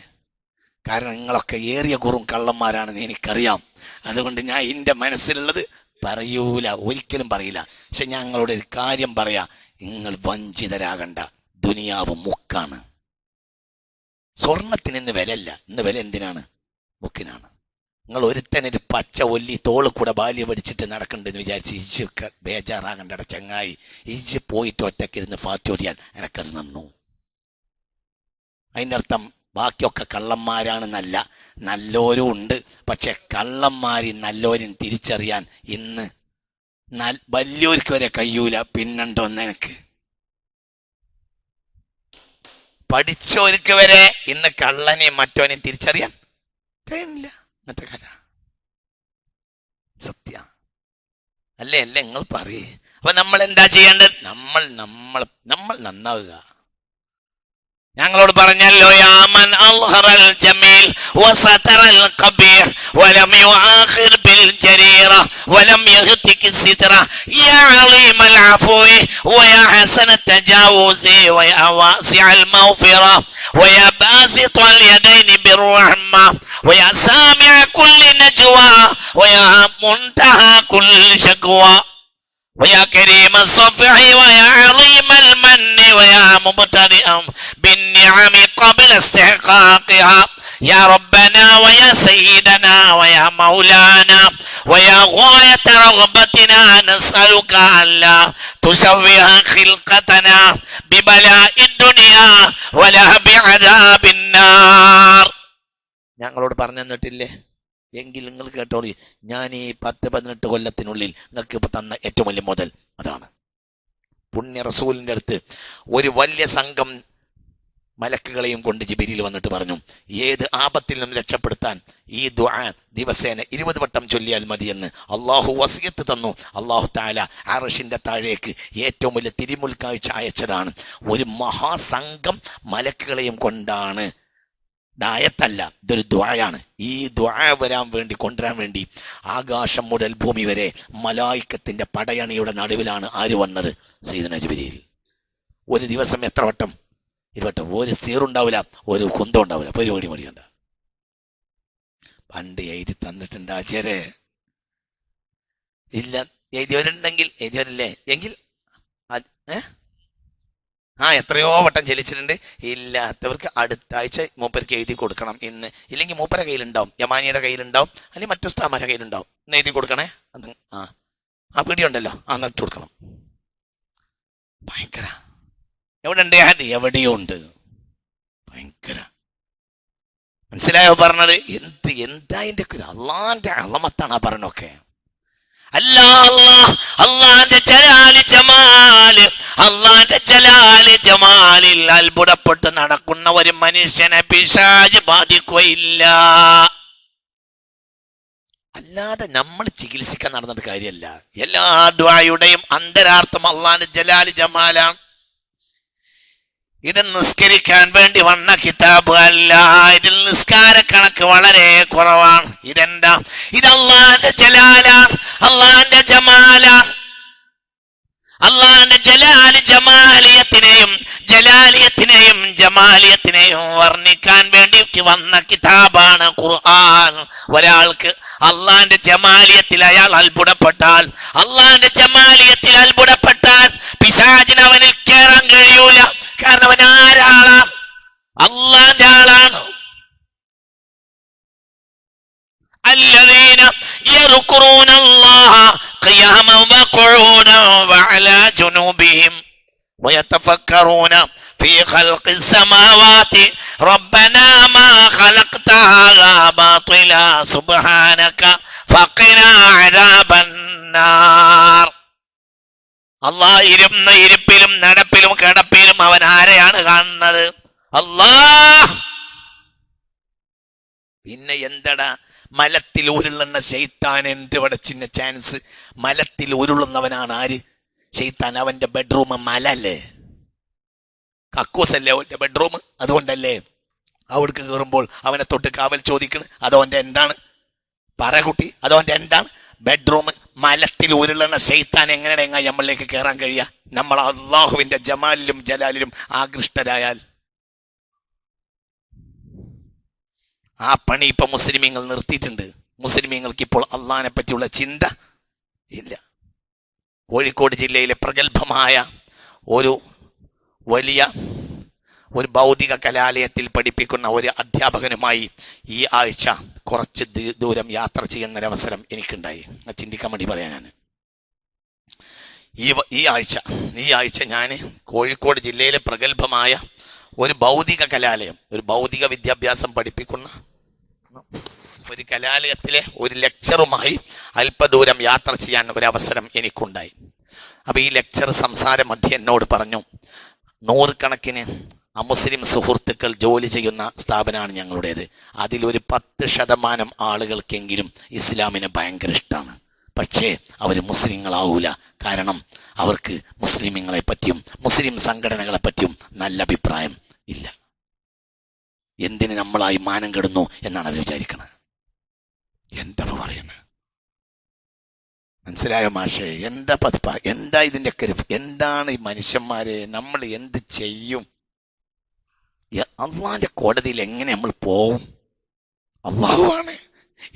കാരണം നിങ്ങളൊക്കെ ഏറിയ കുറും കള്ളന്മാരാണെന്ന് എനിക്കറിയാം. അതുകൊണ്ട് ഞാൻ എൻ്റെ മനസ്സിലുള്ളത് പറയൂല, ഒരിക്കലും പറയില്ല. പക്ഷെ ഞങ്ങളോട് ഒരു കാര്യം പറയാ, നിങ്ങൾ വഞ്ചിതരാകണ്ട. ദുനിയാവ് മുക്കാണ്. സ്വർണത്തിന് ഇന്ന് വിലയില്ല. ഇന്ന് വില എന്തിനാണ്? മുക്കിനാണ്. നിങ്ങൾ ഒരുത്തനൊരു പച്ച ഒല്ലി തോള് കൂടെ ബാല്യം പഠിച്ചിട്ട് നടക്കണ്ടെന്ന് വിചാരിച്ച് ഇജ്ജൊക്കെ ബേജാറാകണ്ട ചങ്ങായി. ഇജ്ജ് പോയിട്ട് ഒറ്റക്കിരുന്ന് ഫാറ്റോടിയാൽ എനക്കത് നന്നു. അതിൻ്റെ അർത്ഥം ബാക്കിയൊക്കെ കള്ളന്മാരാണെന്നല്ല, നല്ലോരും ഉണ്ട്. പക്ഷെ കള്ളന്മാരും നല്ലോരും തിരിച്ചറിയാൻ ഇന്ന് വലിയൊരിക്ക് വരെ കഴിയൂല. പിന്നുണ്ടോ? എനിക്ക് പഠിച്ചോർക്ക് വരെ ഇന്ന് കള്ളനെയും മറ്റോനെയും തിരിച്ചറിയാൻ കഴിയുന്നില്ല. ഇന്നത്തെ കഥ സത്യ അല്ലേ? അല്ലേ? നിങ്ങൾ പറയേ. അപ്പൊ നമ്മൾ എന്താ ചെയ്യേണ്ടത്? നമ്മൾ നന്നാവുക. ഞങ്ങളോട് പറഞ്ഞല്ലോ, യാമൻ അൽഹറൽ ജമീൽ വസതറൽ ഖബീഹ് വലം യുആഖിർ ബിൽ ജരീറ വലം യഹ്തിക് സിദ്റ യാ അലീമൽ അഫ്വി വയാ ഹസന തജാവുസി വയാ വാസിഅൽ മഗ്ഫിറ വയാ ബാസിതൽ യദൈനി ബിർറഹ്മ വയാ സാമിഅ കുല്ലി നജ്വ വയാ മുൻതഹാ കുല്ലി ശക്വ ويا كريم الصفح ويا عظيم المن ويا مبتدئا بالنعم قبل استحقاقها يا ربنا ويا سيدنا ويا مولانا ويا غاية رغبتنا نسألك ألا تشوه خلقتنا ببلاء الدنيا ولا بعذاب النار. ഞങ്ങളോട് പറഞ്ഞു തന്നിട്ടില്ലേ? എങ്കിൽ നിങ്ങൾ കേട്ടോളി, ഞാൻ ഈ 10-18 കൊല്ലത്തിനുള്ളിൽ നിങ്ങൾക്ക് ഇപ്പൊ തന്ന ഏറ്റവും വലിയ മുതൽ അതാണ്. പുണ്യ റസൂലിന്റെ അടുത്ത് ഒരു വലിയ സംഘം മലക്കുകളെയും കൊണ്ട് ജിബ്രീൽ വന്നിട്ട് പറഞ്ഞു, ഏത് ആപത്തിൽ നിന്നും രക്ഷപ്പെടുത്താൻ ഈ ദുആ ദിവസേന 20 വട്ടം ചൊല്ലിയാൽ മതിയെന്ന് അള്ളാഹു വസിയത്ത് തന്നു. അള്ളാഹു തആല അർശിന്റെ താഴേക്ക് ഏറ്റവും വലിയ തിരുമുൽക്കാഴ്ച അയച്ചതാണ്. ഒരു മഹാസംഘം മലക്കുകളെയും കൊണ്ടാണ്. ദായത്തല്ല, ഇതൊരു ദുആയാണ്. ഈ ദുആ കൊണ്ടുവരാൻ വേണ്ടി ആകാശം മുതൽ ഭൂമി വരെ മലായിക്കത്തിന്റെ പടയണിയുടെ നടുവിലാണ് ആര് വന്നത്? സയ്യിദുനാ ജിബ്രീൽ. ഒരു ദിവസം എത്ര വട്ടം? 20 വട്ടം. ഒരു സീറുണ്ടാവില്ല, ഒരു കുന്തം ഉണ്ടാവില്ല, പരിപാടി മടിക്കണ്ട. പണ്ട് എഴുതി തന്നിട്ടുണ്ട് ആചാര്യ. ഇല്ല, എഴുതിയവരില്ലേ എങ്കിൽ എത്രയോ വട്ടം ചലിച്ചിട്ടുണ്ട്. ഇല്ലാത്തവർക്ക് അടുത്ത ആഴ്ച മൂപ്പർക്ക് എഴുതി കൊടുക്കണം ഇന്ന്. ഇല്ലെങ്കിൽ മൂപ്പര കയ്യിലുണ്ടാവും, യമാനിയുടെ കയ്യിലുണ്ടാവും, അല്ലെങ്കിൽ മറ്റു സ്ഥാപന കയ്യിലുണ്ടാവും. ഇന്ന് എഴുതി കൊടുക്കണേ. അത് ആ പിടിയുണ്ടല്ലോ, നട്ടു കൊടുക്കണം. ഭയങ്കര എവിടെ ഉണ്ട്? എവിടെയോ ഉണ്ട്. ഭയങ്കര മനസ്സിലായോ പറഞ്ഞത്? എന്താ അതിൻ്റെ അള്ളാന്റെ അളമത്താണ് ആ പറഞ്ഞൊക്കെ. അള്ളാന്റെ ജലാല് ജമാലിൽ അത്ഭുതപ്പെട്ട് നടക്കുന്ന ഒരു മനുഷ്യനെ പിശാച് ബാധിക്കുകയില്ല. അല്ലാതെ നമ്മൾ ചികിത്സിക്കാൻ നടന്നിട്ട് കാര്യമല്ല. എല്ലാ ദുആയുടെയും അന്തരാർത്ഥം അള്ളാന്റെ ജലാല് ജമാലാണ്. ഇത് നിസ്കരിക്കാൻ വേണ്ടി വന്ന കിതാബ് അല്ല. ഇതിൽ നിസ്കാര കണക്ക് വളരെ കുറവാണ്. ഇതെന്താ? ഇത് അള്ളാന്റെ ജലാലാണ്, അള്ളാന്റെ ജമാലാണ്. അള്ളാന്റെ ജമാലിയത്തിനെയും വർണ്ണിക്കാൻ വേണ്ടി വന്ന കിതാബാണ് ഖുർആൻ. ഒരാൾക്ക് അള്ളാന്റെ ജമാലിയത്തിൽ അയാൾ അത്ഭുതപ്പെട്ടാൽ, അള്ളാന്റെ ജമാലിയത്തിൽ അത്ഭുതപ്പെട്ടാൽ പിശാചിന് അവനിൽ കയറാൻ കഴിയൂല. കാരണം അവൻ ആരാളാണ്? അള്ളാന്റെ ആളാണ്. الذين يذكرون الله قياما وقعودا وعلى جنوبهم ويتفكرون في خلق السماوات ربنا ما خلقت هذا باطلا سبحانك فقنا عذاب النار. അള്ളാഹ് ഇരുന്ന ഇരിപ്പിലും നടപ്പിലും കിടപ്പിലും അവൻ ആരെയാണ് കാണുന്നത്? അള്ളാഹ്. പിന്നെ എന്തടാ മലത്തിൽ ഉരുളുന്ന ശൈത്താൻ? എന്ത് വടച്ചിന്ന ചാൻസ്? മലത്തിൽ ഉരുളുന്നവനാണ് ആര്? ശൈത്താൻ. അവന്റെ ബെഡ്റൂം മലല്ലേ, കക്കൂസല്ലേ അവന്റെ ബെഡ്റൂം. അതുകൊണ്ടല്ലേ അവിടേക്ക് കയറുമ്പോൾ അവനെ തൊട്ട് കാവൽ ചോദിക്കണ്. അതവന്റെ എന്താണ്? പറ കുട്ടി, അതവന്റെ എന്താണ്? ബെഡ്റൂം. മലത്തിൽ ഉരുളുന്ന ശൈത്താൻ എങ്ങനെയാണ് നമ്മളിലേക്ക് കയറാൻ കഴിയുക? നമ്മൾ അള്ളാഹുവിന്റെ ജമാലിലും ജലാലിലും ആകൃഷ്ടരായാൽ. ആ പണി ഇപ്പൊ മുസ്ലിമീങ്ങൾ നിർത്തിയിട്ടുണ്ട്. മുസ്ലിമീങ്ങൾക്ക് ഇപ്പോൾ അള്ളാഹിനെ പറ്റിയുള്ള ചിന്ത ഇല്ല. കോഴിക്കോട് ജില്ലയിലെ പ്രഗത്ഭമായ ഒരു വലിയ ഭൗതിക കലാലയത്തിൽ പഠിപ്പിക്കുന്ന ഒരു അധ്യാപകനുമായി ഈ ആഴ്ച കുറച്ച് ദൂരം യാത്ര ചെയ്യുന്നൊരവസരം എനിക്കുണ്ടായി. ചിന്തിക്കാൻ വേണ്ടി പറയാൻ ഞാൻ ഈ ആഴ്ച ഞാൻ കോഴിക്കോട് ജില്ലയിലെ പ്രഗത്ഭമായ ഒരു ഭൗതിക കലാലയം, ഒരു ഭൗതിക വിദ്യാഭ്യാസം പഠിപ്പിക്കുന്ന ഒരു കലാലയത്തിലെ ഒരു ലെക്ചറുമായി അല്പദൂരം യാത്ര ചെയ്യാൻ ഒരവസരം എനിക്കുണ്ടായി. അപ്പോൾ ഈ ലെക്ചർ സംസാര മധ്യ എന്നോട് പറഞ്ഞു, 100 കണക്കിന് അമുസ്ലിം സുഹൃത്തുക്കൾ ജോലി ചെയ്യുന്ന സ്ഥാപനമാണ് ഞങ്ങളുടേത്. അതിലൊരു 10% ആളുകൾക്കെങ്കിലും ഇസ്ലാമിനെ ഭയങ്കര ഇഷ്ടമാണ്. പക്ഷേ അവർ മുസ്ലിങ്ങളാവൂല. കാരണം അവർക്ക് മുസ്ലിമീങ്ങളെ പറ്റിയും മുസ്ലിം സംഘടനകളെ പറ്റിയും നല്ല അഭിപ്രായം ഇല്ല. എന്തിന് നമ്മളായി മാനം കെടുന്നു എന്നാണ് അവർ വിചാരിക്കുന്നത്. എന്താ പറയുന്നത്? മനസ്സിലായോ മാഷേ? എന്താ പതിപ്പ? എന്താ ഇതിൻ്റെ ഒക്കെ എന്താണ് ഈ മനുഷ്യന്മാരെ? നമ്മൾ എന്ത് ചെയ്യും? അള്ളാന്റെ കോടതിയിൽ എങ്ങനെ നമ്മൾ പോവും? അള്ളാഹുവാണ്.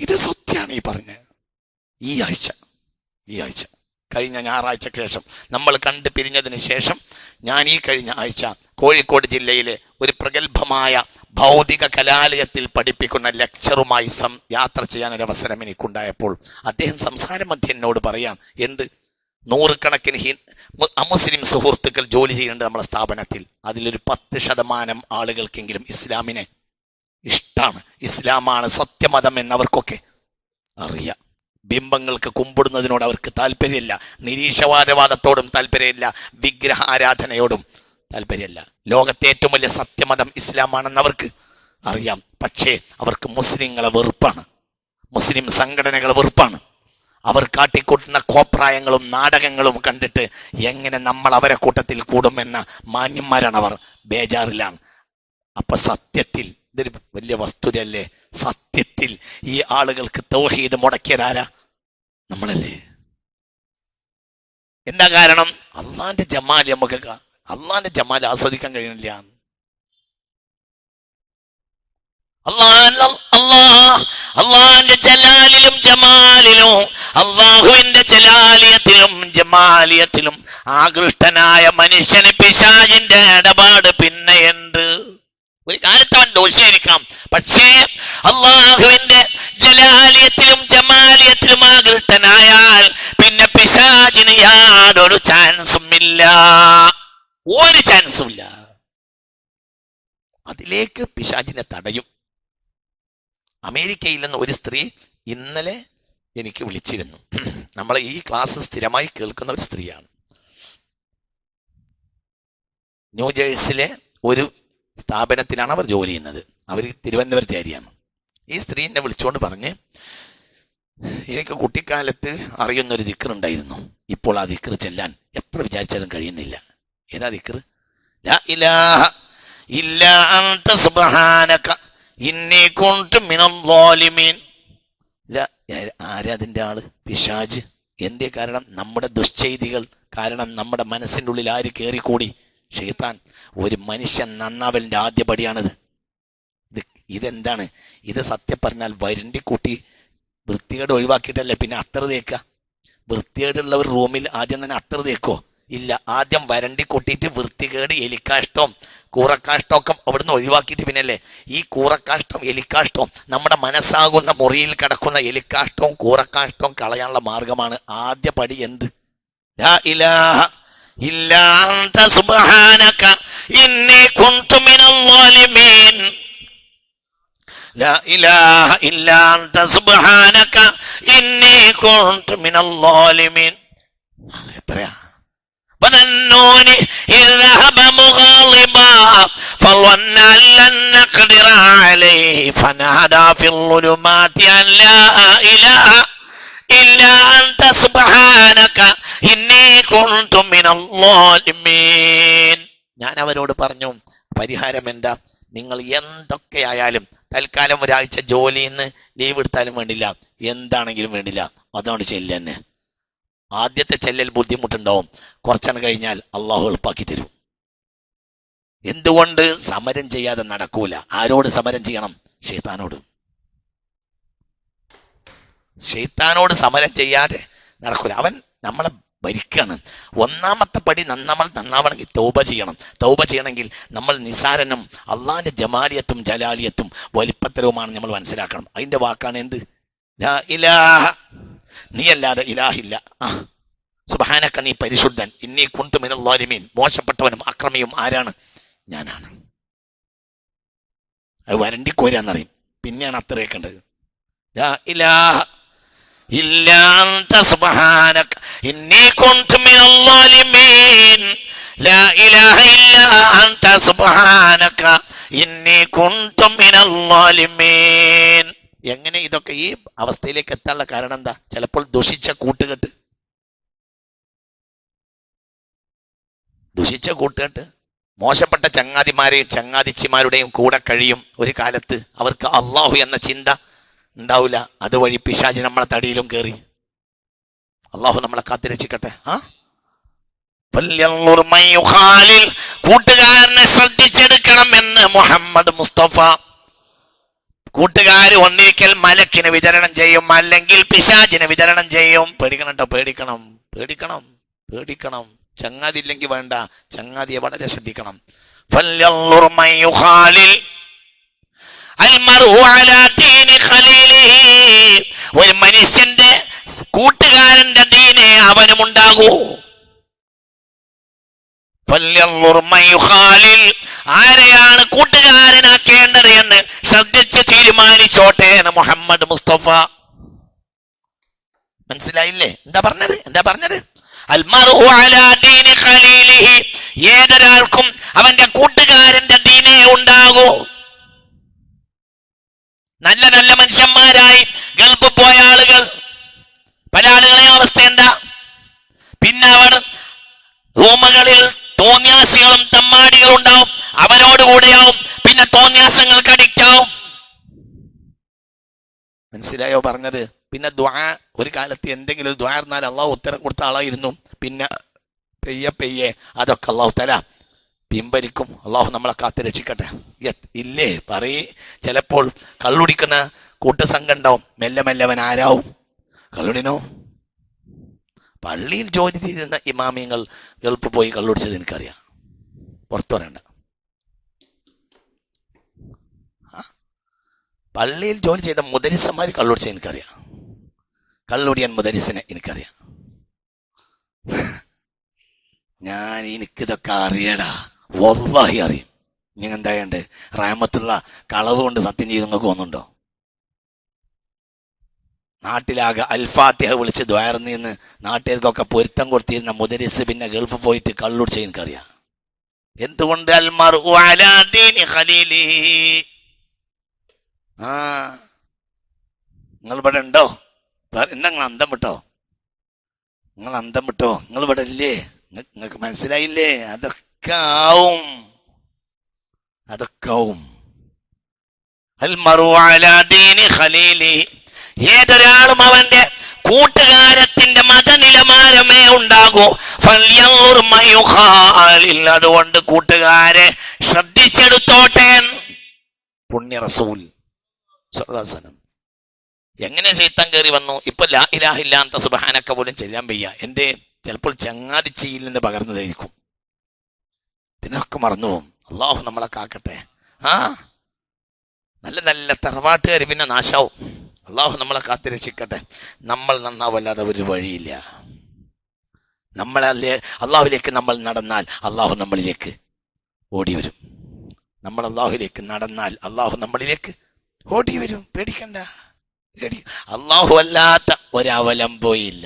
ഇത് സത്യമാണ് ഈ പറഞ്ഞത്. ഈ ആഴ്ച കഴിഞ്ഞ ഞായറാഴ്ചക്ക് ശേഷം നമ്മൾ കണ്ടു പിരിഞ്ഞതിന് ശേഷം ഞാൻ ഈ കഴിഞ്ഞ ആഴ്ച കോഴിക്കോട് ജില്ലയിലെ ഒരു പ്രഗത്ഭമായ ഭൗതിക കലാലയത്തിൽ പഠിപ്പിക്കുന്ന ലെക്ചറുമായി യാത്ര ചെയ്യാനൊരവസരം എനിക്കുണ്ടായപ്പോൾ അദ്ദേഹം സംസാര മധ്യ എന്നോട് പറയാം, എന്ത് 100 കണക്കിന് അമുസ്ലിം സുഹൃത്തുക്കൾ ജോലി ചെയ്യുന്നുണ്ട് നമ്മുടെ സ്ഥാപനത്തിൽ. അതിലൊരു 10% ആളുകൾക്കെങ്കിലും ഇസ്ലാമിനെ ഇഷ്ടമാണ്. ഇസ്ലാമാണ് സത്യമതം എന്നവർക്കൊക്കെ അറിയാം. ബിംബങ്ങൾക്ക് കുമ്പിടുന്നതിനോട് അവർക്ക് താല്പര്യമില്ല. നിരീശ്വരവാദത്തോടും താല്പര്യമില്ല. വിഗ്രഹ ആരാധനയോടും താല്പര്യമില്ല. ലോകത്തെ ഏറ്റവും വലിയ സത്യമതം ഇസ്ലാമാണെന്ന് അവർക്ക് അറിയാം. പക്ഷേ അവർക്ക് മുസ്ലിങ്ങളെ വെറുപ്പാണ്, മുസ്ലിം സംഘടനകളെ വെറുപ്പാണ്. അവർ കാട്ടിക്കൂട്ടുന്ന കോപ്രായങ്ങളും നാടകങ്ങളും കണ്ടിട്ട് എങ്ങനെ നമ്മൾ അവരെ കൂട്ടത്തിൽ കൂടുമെന്ന മാന്യന്മാരാണ് അവർ. ബേജാറിലാണ്. അപ്പൊ സത്യത്തിൽ ഇതൊരു വലിയ വസ്തുതയല്ലേ? സത്യത്തിൽ ഈ ആളുകൾക്ക് തൗഹീദ് മുടക്കിയതാരാ? നമ്മളല്ലേ? എന്താ കാരണം? അള്ളാന്റെ ജമാൽ നമുക്ക് അള്ളാന്റെ ജമാൽ ആസ്വദിക്കാൻ കഴിയുന്നില്ല. അള്ളാന്റെ ജലാലിലും ജമാലിലും അള്ളാഹുവിന്റെ ജലാലിയത്തിലും ജമാലിയത്തിലും ആകൃഷ്ടനായ മനുഷ്യന് പിശാചിന്റെ ഇടപാട് പിന്നെ എന്ത്? ഒരു കാലത്ത് അവൻ ദോഷായിരിക്കാം, പക്ഷേ അള്ളാഹുവിന്റെ ജലാലിയത്തിലും ജമാലിയത്തിലും ആകൃഷ്ടനായാൽ പിന്നെ പിശാചിന് യാതൊരു ചാൻസും ഇല്ല. ഒരു ചാൻസും ഇല്ല. അതിലേക്ക് പിശാചിനെ തടയും. അമേരിക്കയിൽ നിന്ന് ഒരു സ്ത്രീ ഇന്നലെ എനിക്ക് വിളിച്ചിരുന്നു. നമ്മളെ ഈ ക്ലാസ് സ്ഥിരമായി കേൾക്കുന്ന ഒരു സ്ത്രീയാണ്. ന്യൂജേഴ്സിലെ ഒരു സ്ഥാപനത്തിലാണ് അവർ ജോലി ചെയ്യുന്നത്. അവർ തിരുവനന്തപുരത്തുകാരിയാണ്. ഈ സ്ത്രീ എന്നെ വിളിച്ചുകൊണ്ട് പറഞ്ഞ്, എനിക്ക് കുട്ടിക്കാലത്ത് അറിയുന്നൊരു ദിക്റുണ്ടായിരുന്നു. ഇപ്പോൾ ആ ദിക്റ് ചെല്ലാൻ എത്ര വിചാരിച്ചാലും കഴിയുന്നില്ല. ഏതാ ദിക്റ്? ലാ ഇലാഹ ഇല്ലാ അൻത സുബ്ഹാനക ഇന്നി കുൻതു മിനൽ ളാലിമീൻ. ആരാ അതിൻ്റെ ആള്? പിശാച്. എന്തേ കാരണം? നമ്മുടെ ദുശ്ചെയ്തികൾ കാരണം നമ്മുടെ മനസ്സിൻ്റെ ഉള്ളിൽ ആര് കയറിക്കൂടി? ശൈത്താൻ. ഒരു മനുഷ്യൻ നന്നാവലിൻ്റെ ആദ്യ പടിയാണിത്. ഇതെന്താണ്? ഇത് സത്യം പറഞ്ഞാൽ വരണ്ടിക്കൂട്ടി വൃത്തികേട് ഒഴിവാക്കിയിട്ടല്ലേ പിന്നെ അട്ടർ തേക്കുക? വൃത്തികേടുള്ള ഒരു റൂമിൽ ആദ്യം തന്നെ അട്ടർ തേക്കോ? ഇല്ല. ആദ്യം വരണ്ടി കൂട്ടിയിട്ട് വൃത്തികേട് എലിക്കാഷ്ടവും കൂറക്കാഷ്ടവും ഒക്കെ അവിടുന്ന് ഒഴിവാക്കിയിട്ട് പിന്നല്ലേ ഈ കൂറക്കാഷ്ടവും എലിക്കാഷ്ടവും നമ്മുടെ മനസ്സാകുന്ന മുറിയിൽ കിടക്കുന്ന എലിക്കാഷ്ടവും കൂറക്കാഷ്ടവും കളയാനുള്ള മാർഗമാണ് ആദ്യ പടി. എന്ത്? ലാ ഇലാഹ ഇല്ലാ അൻത സുബ്ഹാനക ഇന്നി കുൻതു മിനൽ ളാലിമീൻ. ലാ ഇലാഹ ഇല്ലാ അൻത സുബ്ഹാനക ഇന്നി കുൻതു മിനൽ ളാലിമീൻ. എത്രയാ? وَنَنُّونِ إِذْ ذَهَبَ مُغَاضِبًا فَظَنَّ أَن لَّن نَّقْدِرَ عَلَيْهِ فَنَادَىٰ فِي الظُّلُمَاتِ أَن لَّا إِلَٰهَ إِلَّا أَنتَ سُبْحَانَكَ إِنِّي كُنتُ مِنَ الظَّالِمِينَ. ഞാൻ അവരോട് പറഞ്ഞു, പരിഹാരം എന്താ? നിങ്ങൾ എന്തൊക്കെയായാലും തൽക്കാലം ഒരാഴ്ച ജോലിയിൽ നിന്ന് ലീവ് എടുത്താലും വേണ്ടില്ല, എന്താണെങ്കിലും വേണ്ടില്ല, അതുകൊണ്ട് ചെല്ലുന്നെ. ആദ്യത്തെ ചെല്ലൽ ബുദ്ധിമുട്ടുണ്ടാവും, കുറച്ചെണ്ണം കഴിഞ്ഞാൽ അള്ളാഹു എളുപ്പാക്കി തരും. എന്തുകൊണ്ട്? സമരം ചെയ്യാതെ നടക്കൂല. ആരോട് സമരം ചെയ്യണം? ശൈത്താനോട്. ശൈത്താനോട് സമരം ചെയ്യാതെ നടക്കൂല. അവൻ നമ്മളെ ഭരിക്കാണ്. ഒന്നാമത്തെ പടി നമ്മൾ നന്നാവണമെങ്കിൽ തൗബ ചെയ്യണം. തൗബ ചെയ്യണമെങ്കിൽ നമ്മൾ നിസാരനും അള്ളാഹിന്റെ ജമാലിയത്തും ജലാലിയത്തും വലിപ്പത്തരവുമാണ് നമ്മൾ മനസ്സിലാക്കണം. അതിന്റെ വാക്കാണ് എന്ത്? ലാ ഇലാഹ, നീ അല്ലാതെ ഇലാഹില്ല. സുബ്ഹാനക, നീ പരിശുദ്ധൻ. ഇന്നി കുൻതു മിനൽ ളാലിമീൻ, മോശപ്പെട്ടവനും അക്രമിയും ആരാണ്? ഞാനാണ്. അത് വരണ്ടിക്കോരാന്നറിയും, പിന്നെയാണ് അത്രയേക്കേണ്ടത്. ലാ ഇലാഹ ഇല്ലാ അൻത സുബ്ഹാനക ഇന്നി കുൻതു മിനൽ ളാലിമീൻ. ലാ ഇലാഹ ഇല്ലാ അൻത സുബ്ഹാനക ഇന്നി കുൻതു മിനൽ ളാലിമീൻ. എങ്ങനെ ഇതൊക്കെ ഈ അവസ്ഥയിലേക്ക് എത്താനുള്ള കാരണം എന്താ? ചിലപ്പോൾ ദുഷിച്ച കൂട്ടുകെട്ട്, മോശപ്പെട്ട ചങ്ങാതിമാരെയും ചങ്ങാതിച്ചിമാരുടെയും കൂടെ കഴിയും. ഒരു കാലത്ത് അവർക്ക് അള്ളാഹു എന്ന ചിന്ത ഉണ്ടാവില്ല. അതുവഴി പിശാചി നമ്മളെ തടിയിലും കയറി. അള്ളാഹു നമ്മളെ കാത്തിരക്ഷിക്കട്ടെ. കൂട്ടുകാരനെ ശ്രദ്ധിച്ചെടുക്കണം എന്ന് മുഹമ്മദ് മുസ്തഫ. കൂട്ടുകാർ ഒന്നിരിക്കൽ മലക്കിന് വിതരണം ചെയ്യും, അല്ലെങ്കിൽ പിശാചിന് വിതരണം ചെയ്യും. പേടിക്കണം കേട്ടോ, പേടിക്കണം. ചങ്ങാതി ഇല്ലെങ്കിൽ വേണ്ട, ചങ്ങാതിയെ വളരെ ശ്രദ്ധിക്കണം. ഒരു മനുഷ്യന്റെ കൂട്ടുകാരന്റെ ദീനെ അവനുമുണ്ടാകൂ. ആരെയാണ് കൂട്ടുകാരനാക്കേണ്ടത് എന്ന് ശ്രദ്ധിച്ച് തീരുമാനിച്ചോട്ടെ എന്ന് മുഹമ്മദ് മുസ്തഫ. മനസ്സിലായില്ലേ എന്താ പറഞ്ഞത്? ഏതൊരാൾക്കും അവന്റെ കൂട്ടുകാരന്റെ ദീനേ ഉണ്ടാകൂ. നല്ല നല്ല മനുഷ്യന്മാരായി ഗൾഫ് പോയ ആളുകൾ, പല ആളുകളെ അവസ്ഥ എന്താ? പിന്നെ അവർ റൂമുകളിൽ തോന്യാസികളും തമ്മാടികളും ഉണ്ടാവും, അവരോടുകൂടെയാവും, പിന്നെ തോന്യാസങ്ങൾക്ക് അഡിക്റ്റ് ആവും. മനസ്സിലായോ പറഞ്ഞത്? പിന്നെ ദുആ, ഒരു കാലത്ത് എന്തെങ്കിലും ഒരു ദുആ ഇരുന്നാൽ അള്ളാഹു ഉത്തരം കൊടുത്ത ആളായിരുന്നു. പിന്നെ പെയ്യെ അതൊക്കെ അള്ളാഹു തആല പിൻവലിക്കും. അള്ളാഹു നമ്മളെ കാത്ത് രക്ഷിക്കട്ടെ. ഇല്ലേ ചിലപ്പോൾ കള്ളുടിക്കുന്ന കൂട്ടുസംഘം ഉണ്ടാവും. മെല്ലെ അവൻ ആരാവും? കള്ളുടിനോ? പള്ളിയിൽ ജോലി ചെയ്തിരുന്ന ഇമാമിയങ്ങൾ ഗൾഫ് പോയി കള്ളുടിച്ചത് എനിക്കറിയാം. പുറത്തു പറയണ്ട. പള്ളിയിൽ ജോലി ചെയ്ത മുദരിസന്മാർ കള്ളുടിച്ചത് എനിക്കറിയാം. കള്ളുടിയൻ മുദരിസിനെ എനിക്കറിയാം. എനിക്കിതൊക്കെ അറിയടാ, വല്ലാഹി അറിയും. നിങ്ങൾ എന്തായണ്ട് റഹ്മത്തുള്ള കളവ് കൊണ്ട് സത്യം ചെയ്ത് നിങ്ങൾക്ക് തോന്നുന്നുണ്ടോ? നാട്ടിലാകെ അൽഫാത്തിഹ വിളിച്ച് ദ്വാരന്ന് നാട്ടുകാർക്കൊക്കെ പൊരുത്തം കൊടുത്തിരുന്ന മുദരിസ് പിന്നെ ഗൾഫ് പോയിട്ട് കള്ളുടിച്ച എനിക്കറിയാം. എന്തുകൊണ്ട്? നിങ്ങൾ ഇവിടെ ഉണ്ടോ? എന്താ നിങ്ങൾ അന്തം വിട്ടോ? നിങ്ങൾ ഇവിടെ ഇല്ലേ? നിങ്ങൾക്ക് മനസ്സിലായില്ലേ? അതൊക്കെ ആവും. ഏതൊരാളും അവന്റെ കൂട്ടുകാരത്തിന്റെ മതനിലവാരമേ ഉണ്ടാകൂ. അതുകൊണ്ട് കൂട്ടുകാരെ ശ്രദ്ധിച്ചെടുത്തോട്ടെ. പുണ്യ റസൂൽ എങ്ങനെ ശൈത്താൻ കയറി വന്നു? ഇപ്പൊ ലാ ഇലാഹ ഇല്ലാ അൻത സുബ്ഹാനക പോലും ചെല്ലാൻ വയ്യ. എന്തേ? ചിലപ്പോൾ ചങ്ങാതിച്ചിയിൽ നിന്ന് പകർന്നതായിരിക്കും. പിന്നെ ഒക്കെ മറന്നു പോകും. അള്ളാഹു നമ്മളെ കാക്കട്ടെ. നല്ല നല്ല തറവാട്ടുകാർ പിന്നെ നാശാവും. അള്ളാഹു നമ്മളെ കാത്തിരക്ഷിക്കട്ടെ. നമ്മൾ നന്നാവല്ലാതെ ഒരു വഴിയില്ല. അള്ളാഹുലേക്ക് നമ്മൾ നടന്നാൽ അള്ളാഹു നമ്മളിലേക്ക് ഓടി വരും. നമ്മൾ അള്ളാഹുലേക്ക് നടന്നാൽ അള്ളാഹു നമ്മളിലേക്ക് ഓടി വരും. പേടിക്കണ്ട. അള്ളാഹു അല്ലാത്ത ഒരവലംബയില്ല.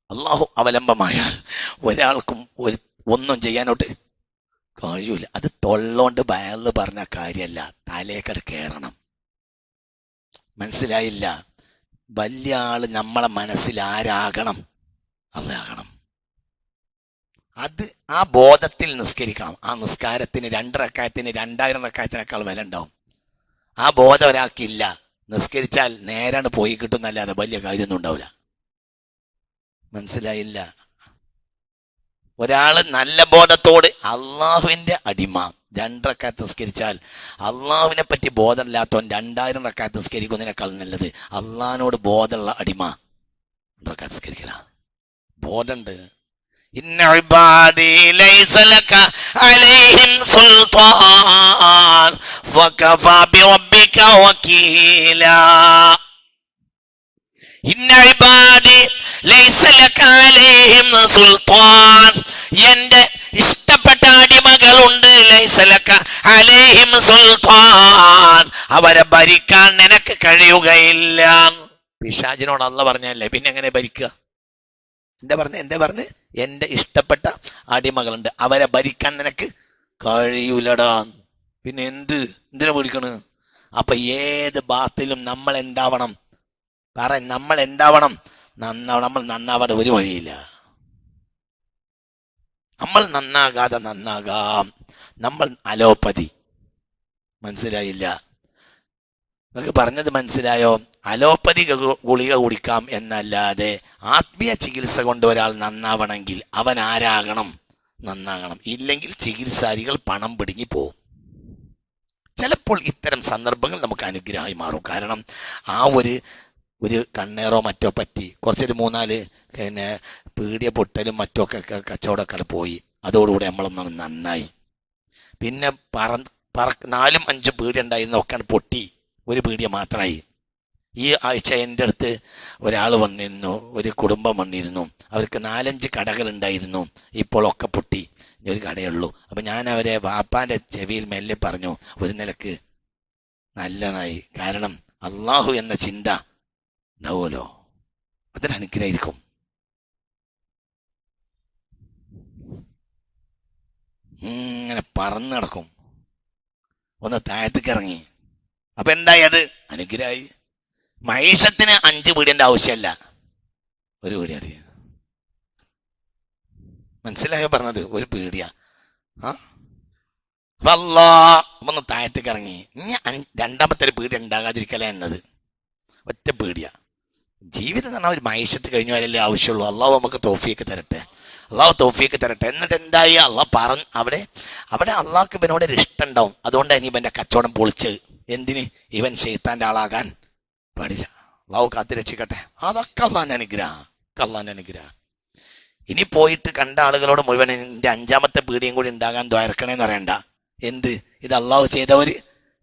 അള്ളാഹു അവലംബമായാൽ ഒരാൾക്കും ഒന്നും ചെയ്യാനോട്ട് കഴിയൂല. അത് തൊള്ളോണ്ട് വയല് പറഞ്ഞ കാര്യമല്ല, തലേക്കട് കയറണം. മനസ്സിലായില്ല? വലിയ ആള് നമ്മളെ മനസ്സിൽ ആരാകണം? അല്ലാകണം. അത് ആ ബോധത്തിൽ നിസ്കരിക്കണം. ആ നിസ്കാരത്തിന് 2 റക്അത്തിന് 2000 റക്അത്തിനേക്കാൾ വില ഉണ്ടാവും. ആ ബോധം ഒരാൾക്കില്ല. നിസ്കരിച്ചാൽ നേരാണ് പോയി കിട്ടുന്നല്ലാതെ വലിയ കാര്യമൊന്നും ഉണ്ടാവില്ല. മനസ്സിലായില്ല? ഒരാള് നല്ല ബോധത്തോട് അള്ളാഹുവിന്റെ അടിമ 2 റക്അത്ത് നിസ്കരിച്ചാൽ അള്ളാഹുവിനെ പറ്റി ബോധമില്ലാത്തവൻ 2000 റക്അത്ത് നിസ്കരിക്കുന്നതിനേക്കാൾ നല്ലത് അള്ളാഹിനോട് ബോധമുള്ള അടിമ 2 റക്അത്ത് നിസ്കരിക്കല. ബോധമുണ്ട്. ഇന്ന ഇബാദി ലൈസ ലക അലൈഹിം സുൽത്താൻ വകഫാ ബിറബ്ബിക വകീലാ. ഇന്ന ഇബാദി ലൈസ ലക അലൈഹിം സുൽത്താൻ. എന്റെ ഇഷ്ടപ്പെട്ട അടിമകളുണ്ട്. ലൈസ ലക അലൈഹിം സുൽത്താൻ. അവരെ ഭരിക്കാൻ നിനക്ക് കഴിയുകയില്ല. പിശാചിനോട് അല്ലാഹു പറഞ്ഞല്ലേ, പിന്നെ എങ്ങനെ ഭരിക്കുക? എന്താ പറഞ്ഞ് എൻ്റെ ഇഷ്ടപ്പെട്ട അടിമകളുണ്ട്, അവരെ ഭരിക്കാൻ നിനക്ക് കഴിയൂലടാ. പിന്നെ എന്തിനാ വിളിക്കണ്? അപ്പൊ ഏത് ബാത്തിലും നമ്മൾ എന്താവണം? നമ്മൾ എന്താവണം? നമ്മൾ നന്നാവാതെ ഒരു വഴിയില്ല. നമ്മൾ നന്നാകാതെ നന്നാകാം. നമ്മൾ അലോപ്പതി. മനസ്സിലായില്ല? നിങ്ങൾക്ക് പറഞ്ഞത് മനസ്സിലായോ? അലോപ്പതി ഗുളിക കുടിക്കാം എന്നല്ലാതെ ആത്മീയ ചികിത്സ കൊണ്ട് ഒരാൾ നന്നാവണമെങ്കിൽ അവൻ ആരാകണം? നന്നാകണം. ഇല്ലെങ്കിൽ ചികിത്സാരികൾ പണം പിടുങ്ങി പോവും. ചിലപ്പോൾ ഇത്തരം സന്ദർഭങ്ങൾ നമുക്ക് അനുഗ്രഹമായി മാറും. കാരണം ആ ഒരു കണ്ണേറോ മറ്റോ പറ്റി കുറച്ചൊരു 3-4 പിന്നെ പീടിയ പൊട്ടലും മറ്റോ ഒക്കെ കച്ചവടമൊക്കെ പോയി. അതോടുകൂടി നമ്മളൊന്നും നന്നായി. പിന്നെ 4-5 പീടിയ ഉണ്ടായിരുന്ന ഒക്കെ പൊട്ടി, ഒരു പീടിയ മാത്രമായി. ഈ ആഴ്ച എൻ്റെ അടുത്ത് ഒരാൾ വന്നിരുന്നു, ഒരു കുടുംബം വന്നിരുന്നു. അവർക്ക് 4-5 കടകൾ ഉണ്ടായിരുന്നു, ഇപ്പോൾ ഒക്കെ പൊട്ടി, ഇനി ഒരു കടയുള്ളൂ. അപ്പം ഞാൻ അവരെ വാപ്പാൻ്റെ ചെവിയിൽ മെല്ലെ പറഞ്ഞു, ഒരു നിലക്ക് നല്ലതായി. കാരണം അള്ളാഹു എന്ന ചിന്ത ഉണ്ടാവുമല്ലോ, അതൊരു അനുഗ്രഹമായിരിക്കും. ഇങ്ങനെ പറന്ന് നടക്കും. ഒന്ന് താഴത്തേക്ക് ഇറങ്ങി. അപ്പൊ എന്തായി? അത് അനുഗ്രഹമായി. മൈഷത്തിന് 5 പീടിയന്റെ ആവശ്യമല്ല, ഒരു പീടിയ. മനസ്സിലായോ പറഞ്ഞത്? ഒരു പീടിയ. അപ്പൊ ഒന്ന് താഴത്തേക്ക് ഇറങ്ങി. ഇനി 2ാമത്തെ ഒരു പീടിയ ഉണ്ടാകാതിരിക്കല എന്നത്. ഒറ്റ പീടിയ. ജീവിതം എന്ന് പറഞ്ഞാൽ ഒരു മൈഷത്ത് കഴിഞ്ഞു വരല്ലേ ആവശ്യമുള്ളൂ. അള്ളാഹു നമുക്ക് തൗഫീക്ക് തരട്ടെ. എന്നിട്ട് എന്തായി? അവിടെ അള്ളാഹ്ക്ക് ഇവനോട് ഒരു ഇഷ്ടം ഉണ്ടാവും. അതുകൊണ്ടാണ് ഇവന്റെ കച്ചവടം പൊളിച്ചത്. എന്തിന്? ഇവൻ ശൈത്താന്റെ ആളാകാൻ പാടില്ല. അള്ളാഹു കാത്തു രക്ഷിക്കട്ടെ. അതൊക്കെ അള്ളാന്റെ അനുഗ്രഹം. ഇനി പോയിട്ട് കണ്ട ആളുകളോട് മുഴുവൻ എൻ്റെ 5ാമത്തെ പീടിയും കൂടി ഉണ്ടാകാൻ ദ്വാരക്കണേന്ന് പറയണ്ട. ഇത് അള്ളാഹു ചെയ്തവര്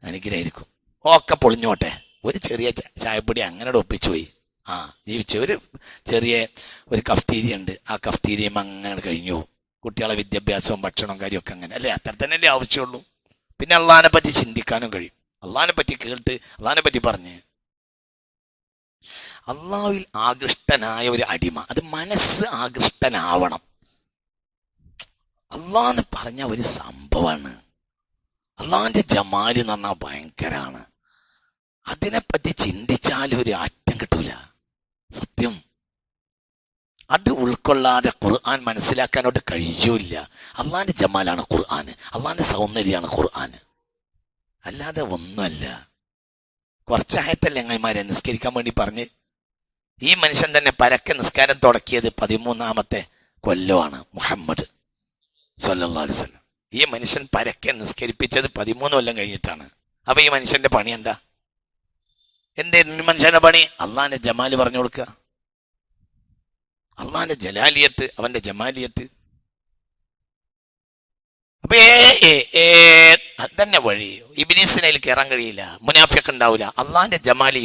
അനുഗ്രഹമായിരിക്കും. ഒക്കെ പൊളിഞ്ഞോട്ടെ. ഒരു ചെറിയ ചായപ്പൊടി അങ്ങനെ ഒപ്പിച്ചു പോയി. ജീവിച്ച ഒരു ചെറിയ ഒരു കഫ്തീരിയ ഉണ്ട്. ആ കഫ്തീരിയം അങ്ങനെ കഴിഞ്ഞു. കുട്ടികളെ വിദ്യാഭ്യാസവും ഭക്ഷണവും കാര്യമൊക്കെ അങ്ങനെ അല്ലേ? അത്ര തന്നെയല്ലേ ആവശ്യമുള്ളൂ. പിന്നെ അള്ളാഹിനെ പറ്റി ചിന്തിക്കാനും കഴിയും. അള്ളാഹിനെ പറ്റി കേട്ട് അള്ളാഹിനെ പറ്റി പറഞ്ഞ് അള്ളാഹുവിൽ ആകൃഷ്ടനായ ഒരു അടിമ, അത് മനസ്സ് ആകൃഷ്ടനാവണം. അള്ളാഹെന്ന് പറഞ്ഞ ഒരു സംഭവമാണ്. അള്ളാഹിന്റെ ജമാല് എന്ന് പറഞ്ഞാൽ ഭയങ്കരാണ്. അതിനെപ്പറ്റി ചിന്തിച്ചാൽ ഒരു അറ്റം കിട്ടൂല. സത്യം. അത് ഉൾക്കൊള്ളാതെ ഖുർആൻ മനസ്സിലാക്കാനോട്ട് കഴിയൂല. അള്ളാഹിന്റെ ജമാലാണ് ഖുർആൻ, അള്ളാഹിന്റെ സൗന്ദര്യമാണ് ഖുർആൻ, അല്ലാതെ ഒന്നുമല്ല. കുറച്ചായത്തല്ലേ അങ്ങന്മാരെ നിസ്കരിക്കാൻ വേണ്ടി പറഞ്ഞ്. ഈ മനുഷ്യൻ തന്നെ പരക്കെ നിസ്കാരം തുടക്കിയത് 13ാമത്തെ കൊല്ലമാണ്. മുഹമ്മദ് സ്വല്ലല്ലാഹു അലൈഹി വസല്ലം ഈ മനുഷ്യൻ പരക്കെ നിസ്കരിപ്പിച്ചത് 13 കൊല്ലം കഴിഞ്ഞിട്ടാണ്. അപ്പൊ ഈ മനുഷ്യന്റെ പണി എന്താ? മനുഷ്യന്റെ പണി അള്ളാഹിന്റെ ജമാല് പറഞ്ഞു കൊടുക്കുക, അള്ളാഹിന്റെ ജലാലിയത്ത്, അവന്റെ ജമാലിയത്ത്. അപ്പൊ അതന്നെ വഴി. ഇബ്ലീസിന് അതിൽ കയറാൻ കഴിയില്ല. മുനാഫിക്ക് ഉണ്ടാവില്ല. അള്ളാഹിന്റെ ജമാലി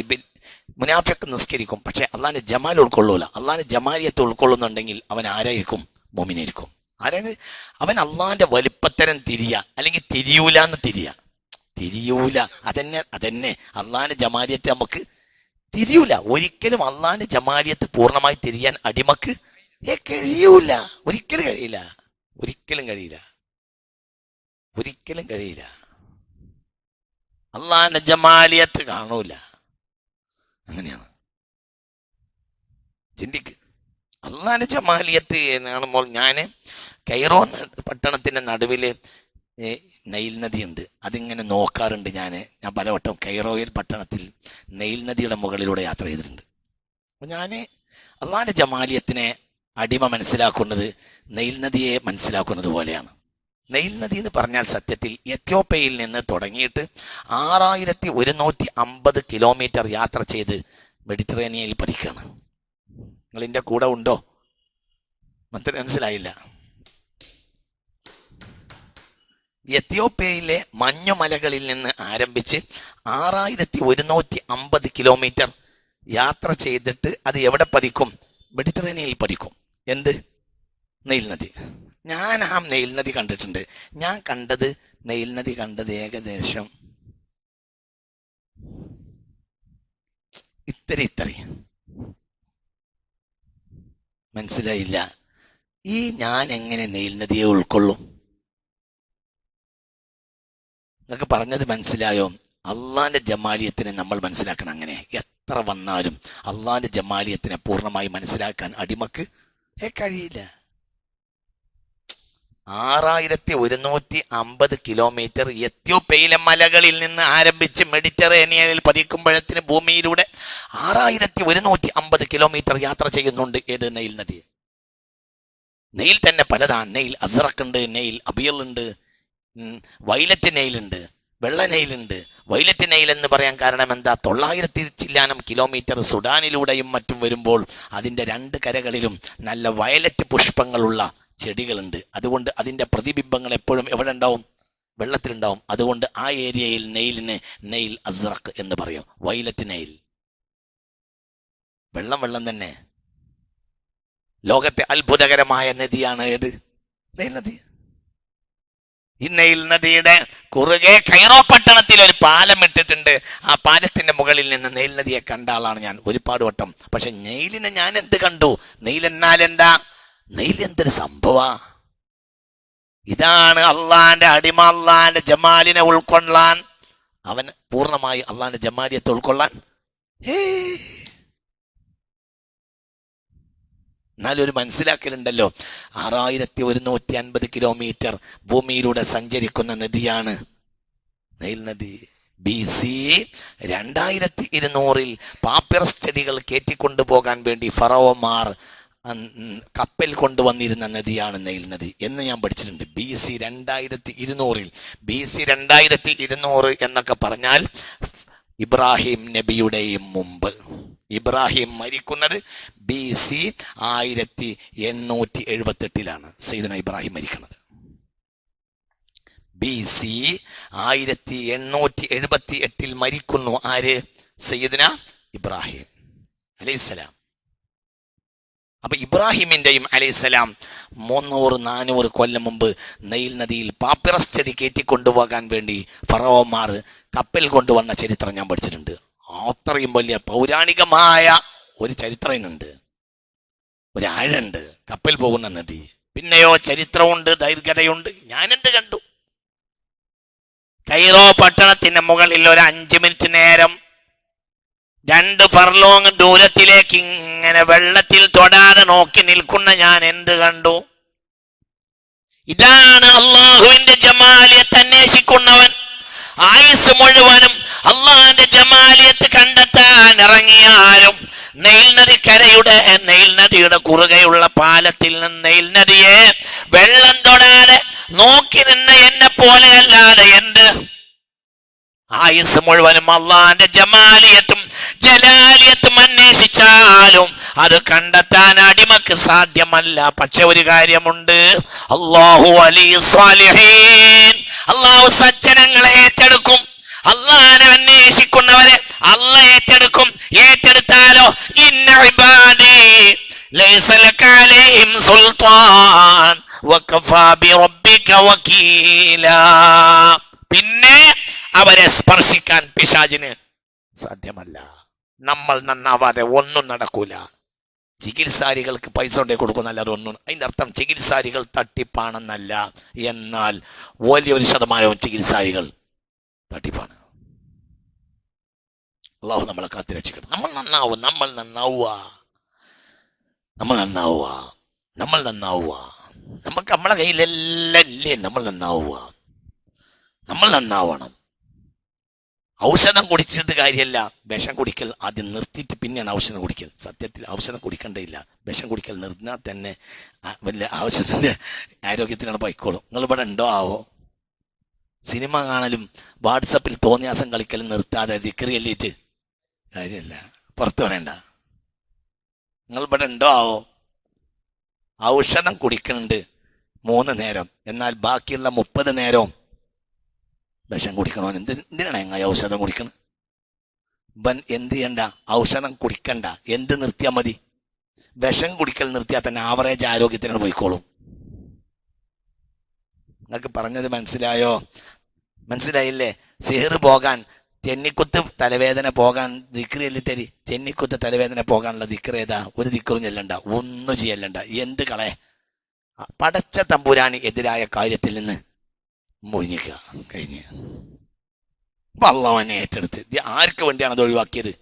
മുനാഫിക്ക് നിസ്കരിക്കും, പക്ഷെ അള്ളാഹിന്റെ ജമാൽ ഉൾക്കൊള്ളൂല. അള്ളാഹിന്റെ ജമാലിയത്ത് ഉൾക്കൊള്ളുന്നുണ്ടെങ്കിൽ അവൻ ആരായിരിക്കും? മുഅ്മിനായിരിക്കും. അതായത് അവൻ അള്ളാഹിന്റെ വലിപ്പത്തരം അല്ലെങ്കിൽ തിരിയൂല. അതന്നെ അതന്നെ ജമാലിയത്ത് നമുക്ക് തിരിയൂല. ഒരിക്കലും അള്ളാഹിന്റെ ജമാലിയത്ത് പൂർണ്ണമായി തിരിയാൻ അടിമക്ക് കഴിയൂല. ഒരിക്കലും കഴിയില്ല. അള്ളാഹിന്റെ ജമാലിയത്ത് കാണൂല. അങ്ങനെയാണ്. ചിന്തിക്ക്. അള്ളാഹിന്റെ ജമാലിയത്ത് കാണുമ്പോൾ ഞാൻ കൈറോ പട്ടണത്തിന്റെ നടുവില് നൈൽ നദിയുണ്ട്. അതിങ്ങനെ നോക്കാറുണ്ട്. ഞാൻ പലവട്ടം കൈറോയിൽ പട്ടണത്തിൽ നൈൽ നദിയുടെ മുകളിലൂടെ യാത്ര ചെയ്തിട്ടുണ്ട്. അപ്പൊ ഞാൻ അള്ളാഹിന്റെ ജമാലിയത്തിനെ അടിമ മനസ്സിലാക്കുന്നത് നൈൽ നദിയെ മനസ്സിലാക്കുന്നത് പോലെയാണ്. നൈൽ നദി എന്ന് പറഞ്ഞാൽ സത്യത്തിൽ എത്യോപ്യയിൽ നിന്ന് തുടങ്ങിയിട്ട് 6150 കിലോമീറ്റർ യാത്ര ചെയ്ത് മെഡിറ്ററേനിയയിൽ പതിക്കുകയാണ്. നിങ്ങളിൻ്റെ കൂടെ ഉണ്ടോ? മനസ്സിലായില്ല. എത്യോപ്യയിലെ മഞ്ഞുമലകളിൽ നിന്ന് ആരംഭിച്ച് 6150 കിലോമീറ്റർ യാത്ര ചെയ്തിട്ട് അത് എവിടെ പതിക്കും? മെഡിറ്ററേനിയയിൽ പതിക്കും. എന്ത്? നൈൽ നദി. ഞാൻ ആ നൈൽ നദി കണ്ടിട്ടുണ്ട്. ഞാൻ നൈൽ നദി കണ്ടത് ഏകദേശം ഇത്ര മനസ്സിലായില്ല. ഈ ഞാൻ എങ്ങനെ നെയിൽ നദിയെ ഉൾക്കൊള്ളും? നിങ്ങൾക്ക് പറഞ്ഞത് മനസ്സിലായോ? അള്ളാന്റെ ജമാലിയത്തിനെ നമ്മൾ മനസ്സിലാക്കണം. അങ്ങനെ എത്ര വന്നാലും അള്ളാന്റെ ജമാലിയത്തിനെ പൂർണ്ണമായി മനസ്സിലാക്കാൻ അടിമക്ക് കഴിയില്ല. 6150 കിലോമീറ്റർ എത്യോപ്യയിലെ മലകളിൽ നിന്ന് ആരംഭിച്ച് മെഡിറ്ററേനിയനിൽ പതിക്കുമ്പോഴത്തിന് ഭൂമിയിലൂടെ 6150 കിലോമീറ്റർ യാത്ര ചെയ്യുന്നുണ്ട്. ഏത്? നെയിൽ നദി. നെയിൽ തന്നെ പലതാണ്. നെയിൽ അസ്റഖ് ഉണ്ട്, നെയിൽ അബിയൽ ഉണ്ട്, വൈലറ്റ് നെയിൽ ഉണ്ട്, വെള്ള നെയിലുണ്ട്. വൈലറ്റ് നെയിൽ എന്ന് പറയാൻ കാരണം എന്താ? 900 ചില്ലാനം കിലോമീറ്റർ സുഡാനിലൂടെയും മറ്റും വരുമ്പോൾ അതിൻ്റെ 2 കരകളിലും നല്ല വയലറ്റ് പുഷ്പങ്ങളുള്ള ചെടികളുണ്ട്. അതുകൊണ്ട് അതിൻ്റെ പ്രതിബിംബങ്ങൾ എപ്പോഴും എവിടെ ഉണ്ടാവും? വെള്ളത്തിലുണ്ടാവും. അതുകൊണ്ട് ആ ഏരിയയിൽ നെയിലിന് നെയിൽ അസ്റഖ് എന്ന് പറയും. വൈലറ്റ് നെയിൽ വെള്ളം തന്നെ. ലോകത്തെ അത്ഭുതകരമായ നദിയാണ് ഏത്? നെയിൽ നദി. ഈ നെയിൽ നദിയുടെ കുറുകെ കൈറോ പട്ടണത്തിൽ ഒരു പാലം ഇട്ടിട്ടുണ്ട്. ആ പാലത്തിന്റെ മുകളിൽ നിന്ന് നെയിൽ നദിയെ കണ്ട ആളാണ് ഞാൻ ഒരുപാട് വട്ടം. പക്ഷെ നെയിലിനെ ഞാൻ എന്ത് കണ്ടു? നെയിൽ എന്നാൽ എന്താ? നെയിൽ എന്തൊരു സംഭവ! ഇതാണ് അള്ളാന്റെ അടിമ. അള്ളാന്റെ ജമാലിനെ ഉൾക്കൊള്ളാൻ, അവൻ പൂർണ്ണമായി അള്ളാന്റെ ജമാലിയത്തെ ഉൾക്കൊള്ളാൻ എന്നാലൊരു മനസ്സിലാക്കലുണ്ടല്ലോ. 6150 കിലോമീറ്റർ ഭൂമിയിലൂടെ സഞ്ചരിക്കുന്ന നദിയാണ് നെയിൽ നദി. BC 2200 പാപ്പിറസ് ചെടികൾ കയറ്റിക്കൊണ്ടുപോകാൻ വേണ്ടി ഫറോവമാർ കപ്പൽ കൊണ്ടുവന്നിരുന്ന നദിയാണ് നെയിൽ നദി എന്ന് ഞാൻ പഠിച്ചിട്ടുണ്ട്. BC 2200. BC 2200 എന്നൊക്കെ പറഞ്ഞാൽ ഇബ്രാഹിം നബിയുടെയും മുമ്പ്. ഇബ്രാഹിം മരിക്കുന്നത് BC 1878 സയ്യിദുന ഇബ്രാഹിം മരിക്കുന്നത്. BC 1878 മരിക്കുന്നു ആര്? സയ്യിദുന ഇബ്രാഹിം അലൈഹിസ്സലാം. അപ്പൊ ഇബ്രാഹിമിന്റെയും അലൈഹിസ്സലാം 300-400 കൊല്ലം മുമ്പ് നെയിൽ നദിയിൽ പാപ്പിറസ് ചെടി കയറ്റിക്കൊണ്ടുപോകാൻ വേണ്ടി ഫറോവമാർ കപ്പൽ കൊണ്ടുവന്ന ചരിത്രം ഞാൻ പഠിച്ചിട്ടുണ്ട്. അത്രയും വലിയ പൗരാണികമായ ഒരു ചരിത്രമുണ്ട്, ഒരാഴുണ്ട് കപ്പൽ പോകുന്ന നദി. പിന്നെയോ ചരിത്രമുണ്ട്, ദൈർഘ്യതയുണ്ട്. ഞാനെന്ത് കണ്ടു? കൈറോ പട്ടണത്തിന്റെ മുകളിൽ ഒരു 5 മിനിറ്റ് നേരം 2 ഫർലോങ് ദൂരത്തിലേക്ക് ഇങ്ങനെ വെള്ളത്തിൽ തൊടാതെ നോക്കി നിൽക്കുന്ന ഞാൻ എന്ത് കണ്ടു? ഇതാണ് അള്ളാഹുവിന്റെ ജമാലിയത്ത് അന്വേഷിക്കുന്നവൻ. ആയുസ് മുഴുവനും അള്ളാഹിന്റെ ജമാലിയത്ത് കണ്ടെത്താൻ ഇറങ്ങിയാലും നെയിൽ നദിയുടെ കുറുകെയുള്ള പാലത്തിൽ നിന്ന് നെയിൽ നദിയെ വെള്ളം തൊടാതെ നോക്കി നിന്ന എന്നെ പോലെയല്ലാതെ എന്ത് ആയുസ് മുഴുവനും അള്ളാഹിന്റെ ജമാലിയത്തും ജലാലിയത്തും അന്വേഷിച്ചാലും അത് കണ്ടെത്താൻ അടിമക്ക് സാധ്യമല്ല. പക്ഷെ ഒരു കാര്യമുണ്ട്, അല്ലാഹു വലിയ സ്വാലിഹീൻ, അള്ളാഹു സജ്ജനങ്ങളെ ഏറ്റെടുക്കും. അള്ളാഹിനെ അന്വേഷിക്കുന്നവരെ അള്ളാഹ് ഏറ്റെടുക്കും. ഏറ്റെടുത്താലോ ഇന്ന ഇബാദി ലൈസ ലക അലൈഹിം സുൽത്താൻ വകഫാ ബിറബ്ബിക വകീലാ. പിന്നെ അവരെ സ്പർശിക്കാൻ പിശാചിന് സാധ്യമല്ല. നമ്മൾ നന്നാവാതെ ഒന്നും നടക്കൂല. ചികിത്സാരികൾക്ക് പൈസ കൊണ്ടേ കൊടുക്കുന്നല്ലാതെ ഒന്നും. അതിൻ്റെ അർത്ഥം ചികിത്സാരികൾ തട്ടിപ്പാണെന്നല്ല, എന്നാൽ വലിയൊരു ശതമാനവും ചികിത്സാരികൾ തട്ടിപ്പാണ്. അള്ളാഹു നമ്മളെ കാത്തിരക്ഷിക്കണം. നമ്മൾ നന്നാവുക. നമുക്ക് നമ്മളെ കയ്യിലെല്ലാം ഇല്ലേ? നമ്മൾ നന്നാവണം. ഔഷധം കുടിച്ചിട്ട് കാര്യമല്ല. വിഷം കുടിക്കൽ ആദ്യം നിർത്തിയിട്ട് പിന്നെയാണ് ഔഷധം കുടിക്കൽ. സത്യത്തിൽ ഔഷധം കുടിക്കേണ്ടയില്ല. വിഷം കുടിക്കൽ നിർന്നാൽ തന്നെ വലിയ ഔഷധത്തിൻ്റെ ആരോഗ്യത്തിനാണ് പോയിക്കോളും. നിങ്ങൾ ഇവിടെ ഉണ്ടോ ആവോ? സിനിമ കാണലും വാട്സപ്പിൽ തോന്നിയാസം കളിക്കലും നിർത്താതെ ദിക്ർ ചൊല്ലിയിട്ട് കാര്യമല്ല. പുറത്തു പറയണ്ട. നിങ്ങൾ ഇവിടെ ഉണ്ടോ ആവോ? ഔഷധം കുടിക്കുന്നുണ്ട് 3 നേരം, എന്നാൽ ബാക്കിയുള്ള 30 നേരവും വിഷം കുടിക്കണോ? എന്തിനാണ് എങ്ങനെ ഔഷധം കുടിക്കണം? എന്ത് ചെയ്യണ്ട? ഔഷധം കുടിക്കണ്ട. എന്ത് നിർത്തിയാൽ മതി? വിഷം കുടിക്കൽ നിർത്തിയാൽ തന്നെ ആവറേജ് ആരോഗ്യത്തിനാണ് പോയിക്കോളും. നിങ്ങൾക്ക് പറഞ്ഞത് മനസ്സിലായോ? മനസ്സിലായില്ലേ? സിഹർ പോകാൻ ചെന്നിക്കുത്ത് തലവേദന പോകാൻ ദിക്ർ ചൊല്ലിത്തരി. ചെന്നിക്കുത്ത് തലവേദന പോകാനുള്ള ദിക്ർ ഏതാ? ഒരു ദിക്റും ചെല്ലണ്ട, ഒന്നും ചെയ്യല്ലണ്ട. എന്ത് കളെ പടച്ച തമ്പുരാന് എതിരായ കാര്യത്തിൽ നിന്ന് മുഴിഞ്ഞിക്കുക കഴിഞ്ഞ് അള്ളാഹുവിനെ ഏറ്റെടുത്ത്. ആർക്ക് വേണ്ടിയാണ് അത് ഒഴിവാക്കിയത്?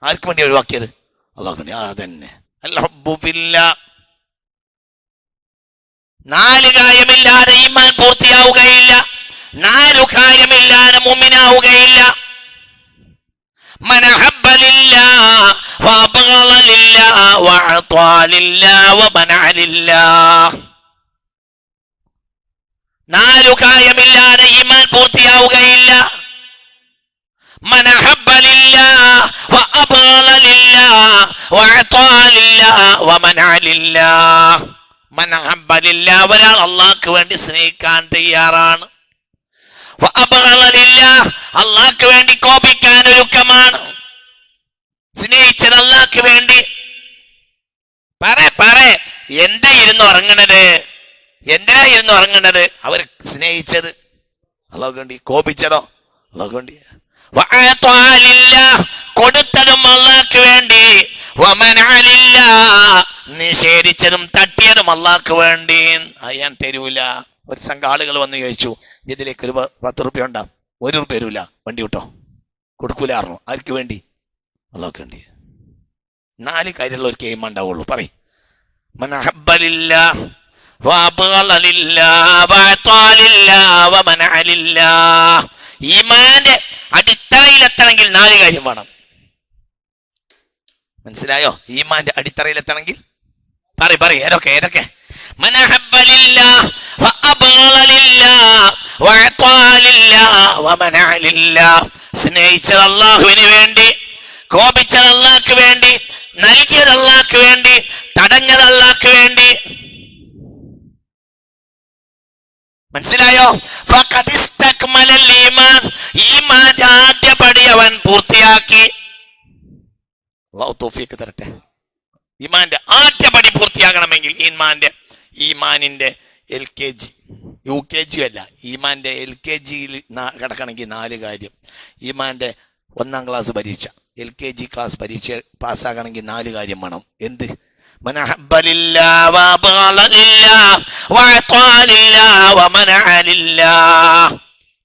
ആർക്ക് വേണ്ടി ഒഴിവാക്കിയത്? അള്ളാഹു വേണ്ടി. അതന്നെ അൽഹബ്ബുഫില്ല. 4 കാര്യമില്ലാതെ ഈമാൻ പൂർത്തിയാവുകയില്ല. 4 കാര്യമില്ലാതെ മുഅ്മിനാവുകയില്ല. മൻ അഹബ്ബ ലില്ലാഹ് വഅബ്ഗള ലില്ലാഹ് വഅതാ ലില്ലാഹ് വമനഅ ലില്ലാഹ്. 4 കാര്യമില്ലാതെ ഈമാൻ പൂർത്തിയാവുകയില്ല. മൻ അഹബ്ബ ലില്ലാഹ് വഅബ്ഗള ലില്ലാഹ് വഅതാ ലില്ലാഹ് വമനഅ ലില്ലാഹ്. മൻ അഹബ്ബ ലില്ലാഹ്, ഒരാൾ അല്ലാഹുവിന് വേണ്ടി സ്നേഹിക്കാൻ തയ്യാറാണ്. വഅബ്ഗള ലില്ലാഹ്, അല്ലാഹുവിന് വേണ്ടി കോപിക്കാൻ ഒരുക്കമാണ്. സ്നേഹിച്ചത് അല്ലാഹുവിന് വേണ്ടി. എന്താ ഇരുന്ന് ഉറങ്ങണത്? അവർ സ്നേഹിച്ചത് അല്ലാഹുവിന് വേണ്ടി. കോപിച്ചതോ അല്ലാഹുവിന് വേണ്ടി. വഅതാ ലില്ലാഹ്, കൊടുത്തതും അല്ലാഹുവിന് വേണ്ടി. വമനഅ ലില്ലാഹ്, നിഷേധിച്ചതും തട്ടിയതും അല്ലാഹുവിന് വേണ്ടി. ഞാൻ തരൂല. ഒരു സംഘം ആളുകൾ വന്ന് ചോദിച്ചു, ഇതിലേക്ക് ഒരു 10 റുപ്യ ഉണ്ടാവും. 1 റുപ്യ തരൂല, വണ്ടി വിട്ടോ, കൊടുക്കൂലായിരുന്നു. ആർക്ക് വേണ്ടി? അല്ലാഹുവിന് വേണ്ടി. 4 കാര്യമുള്ള ഒരു ഗെയിം ഉണ്ടാവുള്ളൂ. പറയും മൻ അഹബ്ബ ലില്ലാഹ് വഅബ്ഗള ലില്ലാഹ് വഅതാ ലില്ലാഹ് വമനഅ ലില്ലാഹ്. ഈമാന്റെ അടിത്തറയിലെത്തണമെങ്കിൽ 4 കാര്യം വേണം. മനസ്സിലായോ? ഈമാന്റെ അടിത്തറയിലെത്തണമെങ്കിൽ ഏതൊക്കെ? മൻ അഹബ്ബ ലില്ലാഹ് വഅബ്ഗള ലില്ലാഹ് വഅതാ ലില്ലാഹ് വമനഅ ലില്ലാഹ്. സ്നേഹിച്ചത് അല്ലാഹുവിന് വേണ്ടി, കോപിച്ചത് അല്ലാഹുവിന് വേണ്ടി, നൽകിയത് അല്ലാഹുവിന് വേണ്ടി, തടഞ്ഞത് അല്ലാഹുവിന് വേണ്ടി. മനസ്സിലായോ? ഫഖദ് ഇസ്തക്മലൽ ഈമാൻ, ഈമാന്റെ ആദ്യപടി അവൻ പൂർത്തിയാക്കി. അല്ലാഹു തൗഫീഖ് തരട്ടെ. ഈമാന്റെ ആദ്യപടി പൂർത്തിയാകണമെങ്കിൽ ഈമാനിന്റെ LKG UKG അല്ല, ഈമാന്റെ LKGയിൽ കിടക്കണമെങ്കിൽ 4 കാര്യം. ഈമാന്റെ 1ാം ക്ലാസ് പരീക്ഷ, LKG ക്ലാസ് പരീക്ഷ പാസ്സാകണമെങ്കിൽ 4 കാര്യം വേണം. എന്ത്? മൻ അഹബ്ബ ലില്ലാഹ് വഅബ്ഗള ലില്ലാഹ് വഅതാ ലില്ലാഹ് വമനഅ ലില്ലാഹ്.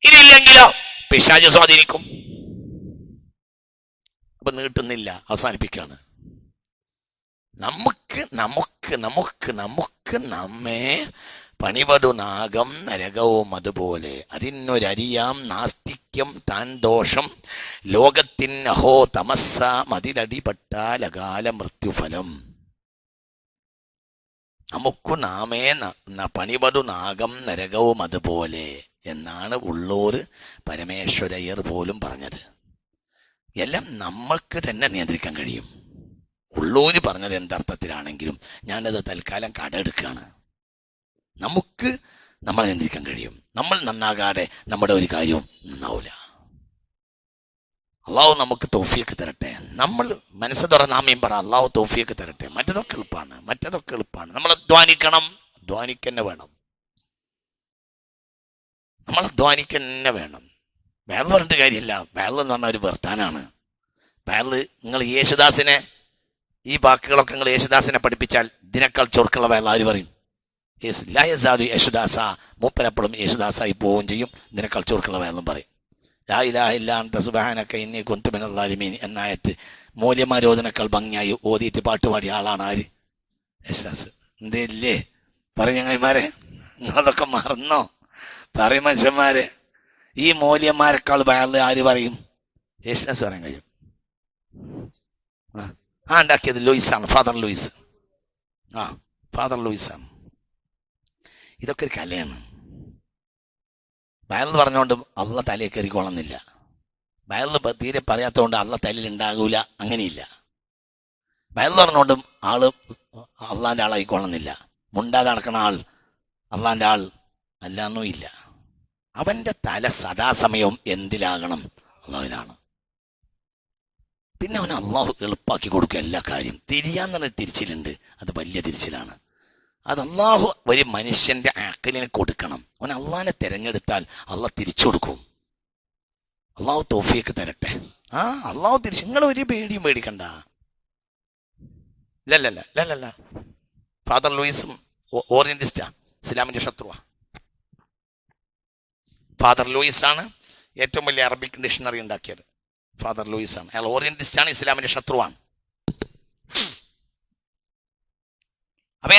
ഇതില്ലെങ്കിലോ പിശാച് സ്വാധീനിക്കും. അപ്പൊ നീട്ടുന്നില്ല, അവസാനിപ്പിക്കുകയാണ്. നമ്മെ പണിപടു നാഗം നരകവും അതുപോലെ. അതിനൊരരിയാം നാസ്തിക്യം താൻ ദോഷം. ലോകത്തിൻ അഹോ തമസ്സ മതിലടിപെട്ടാൽ അകാല മൃത്യുഫലം. നാമേ പണിപടു നാഗം നരകവും അതുപോലെ എന്നാണ് ഉള്ളൂർ പരമേശ്വരയ്യർ പോലും പറഞ്ഞത്. എല്ലാം നമ്മൾക്ക് തന്നെ നിയന്ത്രിക്കാൻ കഴിയും. ഉള്ളൂര് പറഞ്ഞത് എന്തർത്ഥത്തിലാണെങ്കിലും ഞാനത് തൽക്കാലം കടമെടുക്കുകയാണ്. നമുക്ക് നമ്മളെ നിയന്ത്രിക്കാൻ കഴിയും. നമ്മൾ നന്നാകാതെ നമ്മുടെ ഒരു കാര്യവും നന്നാവൂല. അള്ളാഹു നമുക്ക് തൗഫീഖ് തരട്ടെ. നമ്മൾ മനസ്സ് തുറന്നാമയും പറ, അള്ളാഹു തൗഫീഖ് തരട്ടെ. മറ്റതൊക്കെ എളുപ്പമാണ്. നമ്മൾ അധ്വാനിക്കണം, അധ്വാനിക്കന്നെ വേണം. നമ്മൾ അധ്വാനിക്കന്നെ വേണം. വേറെ പറഞ്ഞിട്ട് കാര്യമില്ല. വേറെ എന്ന് പറഞ്ഞാൽ ഒരു വർത്താനാണ്. വേറെ നിങ്ങൾ യേശുദാസിനെ, ഈ വാക്കുകളൊക്കെ നിങ്ങൾ യേശുദാസിനെ പഠിപ്പിച്ചാൽ ഇതിനേക്കാൾ ചൊറുക്കുള്ള വേറെ ആര് പറയും? യേശുദാസ. മൂപ്പരെപ്പോഴും യേശുദാസായി പോവുകയും ചെയ്യും. ഇതിനേക്കാൾ ചൊറുക്കുള്ള വേറെന്നും പറയും. ലാ ഇലാഹ ഇല്ലാ അൻത സുബ്ഹാനക ഇന്നി കുൻതു മിനൽ ളാലിമീൻ എന്നായത്ത് മൂല്യമാരോധനേക്കാൾ ഭംഗിയായി ഓതിയിട്ട് പാട്ടുപാടിയ ആളാണ് ആര്? യേശുദാസ്. എന്തേല്ലേ പറയും ചങ്ങായിമാരെ? നിങ്ങളതൊക്കെ മറന്നോ? പറയും മനുഷ്യന്മാരെ. ഈ മൂല്യന്മാരെക്കാൾ വേറെ ആര് പറയും? യേശുദാസ് പറയാൻ കഴിയും. ഉണ്ടാക്കിയത് ലൂയിസാണ്, ഫാദർ ലൂയിസ്. ഫാദർ ലൂയിസാണ്. ഇതൊക്കെ ഒരു കലയാണ്. വയറിൽ പറഞ്ഞുകൊണ്ട് അള്ള തലയിൽ കയറിക്കൊള്ളുന്നില്ല. വയറിൽ തീരെ പറയാത്തതുകൊണ്ട് അള്ള തലയിൽ ഉണ്ടാകൂല, അങ്ങനെയില്ല. വയറിൽ പറഞ്ഞുകൊണ്ടും ആള് അള്ളാന്റെ ആളായിക്കൊള്ളുന്നില്ല. മുണ്ടാതെ നടക്കണ ആൾ അള്ളാന്റെ ആൾ അല്ലാന്നും ഇല്ല. അവന്റെ തല സദാസമയവും എന്തിലാകണം? അള്ളാഹുവിലാണ്. പിന്നെ അവന് അള്ളാഹു എളുപ്പാക്കി കൊടുക്കുക എല്ലാ കാര്യം. തിരിയാന്ന് പറഞ്ഞ തിരിച്ചിലുണ്ട്, അത് വലിയ തിരിച്ചിലാണ്. അത് അള്ളാഹു ഒരു മനുഷ്യന്റെ അഖലിനെ കൊടുക്കണം. അവൻ അള്ളാഹിനെ തിരഞ്ഞെടുത്താൽ അള്ളാഹ് തിരിച്ചു കൊടുക്കും. അള്ളാഹു തൗഫീഖ് തരട്ടെ. അള്ളാഹു തിരിച്ച് നിങ്ങൾ ഒരു പേടിയും പേടിക്കണ്ട. ഇല്ലല്ല ഫാദർ ലൂയിസും ഓറിയന്റിസ്റ്റാ, ഇസ്ലാമിന്റെ ശത്രുവാ. ഫാദർ ലൂയിസ് ആണ് ഏറ്റവും വലിയ അറബിക് ഡിക്ഷണറി ഉണ്ടാക്കിയത്. ഫാദർ ലൂയിസ് ആണ്. അയാൾ ഓറിയന്റിസ്റ്റ് ആണ്, ഇസ്ലാമിന്റെ ശത്രുവാണ്. അപ്പൊ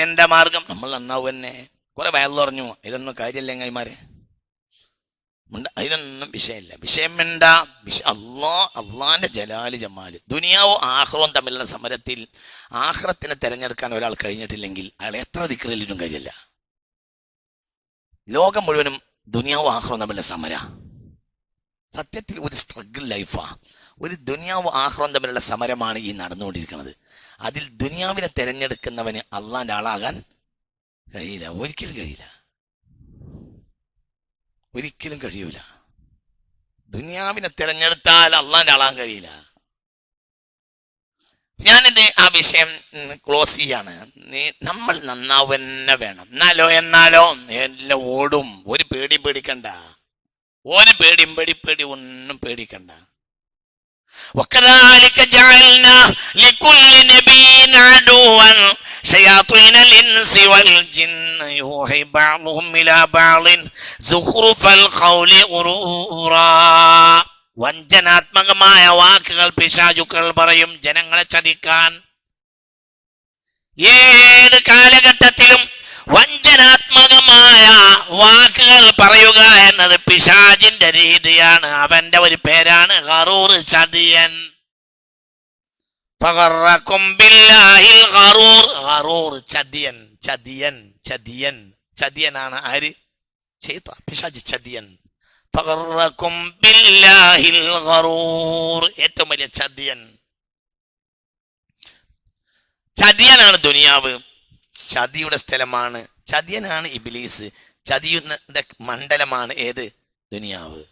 എന്റെ മാർഗം നമ്മൾ നന്നാവും തന്നെ. കുറെ വയൽ പറഞ്ഞു, അതിലൊന്നും കാര്യമില്ല എങ്ങായിമാരെ, അതിലൊന്നും വിഷയമില്ല. വിഷയം എന്താ? അള്ളാന്റെ ജലാല് ജമാല്. ദുനിയാവും ആഖിറവും തമ്മിലുള്ള സമരത്തിൽ ആഖിറത്തിനെ തെരഞ്ഞെടുക്കാൻ ഒരാൾ കഴിഞ്ഞിട്ടില്ലെങ്കിൽ അയാൾ എത്ര ദിക്റിലും കാര്യമില്ല. ലോകം മുഴുവനും ദുനിയാവും ആഖിറവും തമ്മിലുള്ള സമര. സത്യത്തിൽ ഒരു സ്ട്രഗിൾ ലൈഫാ. ഒരു ദുനിയാവും ആഖിറവും തമ്മിലുള്ള സമരമാണ് ഈ നടന്നുകൊണ്ടിരിക്കുന്നത്. അതിൽ ദുനിയാവിനെ തെരഞ്ഞെടുക്കുന്നവന് അള്ളാന്റെ ആളാകാൻ കഴിയില്ല. ഒരിക്കലും കഴിയൂല. ദുനിയാവിനെ തിരഞ്ഞെടുത്താൽ അള്ളാന്റെ ആളാൻ കഴിയില്ല. ഞാനെന്റെ ആ വിഷയം ക്ലോസ് ചെയ്യാണ്. നമ്മൾ നന്നാവന്നെ വേണം. എന്നാലോ എല്ലാം ഓടും. ഒരു പേടിയും പേടിക്കണ്ട. ഒന്നും പേടിക്കണ്ട. وكذلك جعلنا لكل نبي عدوا شياطين الإنس والجن يوحي بعضهم إلى بعض زخرف القول غرورا. വഞ്ചനാത്മകമായ വാക്കുകൾ പിശാചുക്കൾ പറയും ജനങ്ങളെ ചതിക്കാൻ. ഏത് കാലഘട്ടത്തിലും വഞ്ചനാത്മകമായ വാക്കുകൾ പറയുക എന്നത് പിശാചിന്റെ രീതിയാണ്. അവന്റെ ഒരു പേരാണ് ഖറൂർ, ചതിയൻ. ഫഗറക്കും ബില്ലാഹിൽ ഖറൂർ. ഖറൂർ ചതിയനാണ് ആര്? ശൈത്താൻ, പിശാച്, ചതിയൻ. ഫഗറക്കും ബില്ലാഹിൽ ഖറൂർ, ഏറ്റവും വലിയ ചതിയനാണ് ദുനിയാവ്. ചതിയുടെ സ്ഥലമാണ്. ചതിയനാണ് ഇബ്ലീസ്. ചതിയുടെ മണ്ഡലമാണ് ഏത്? ദുനിയാവ്.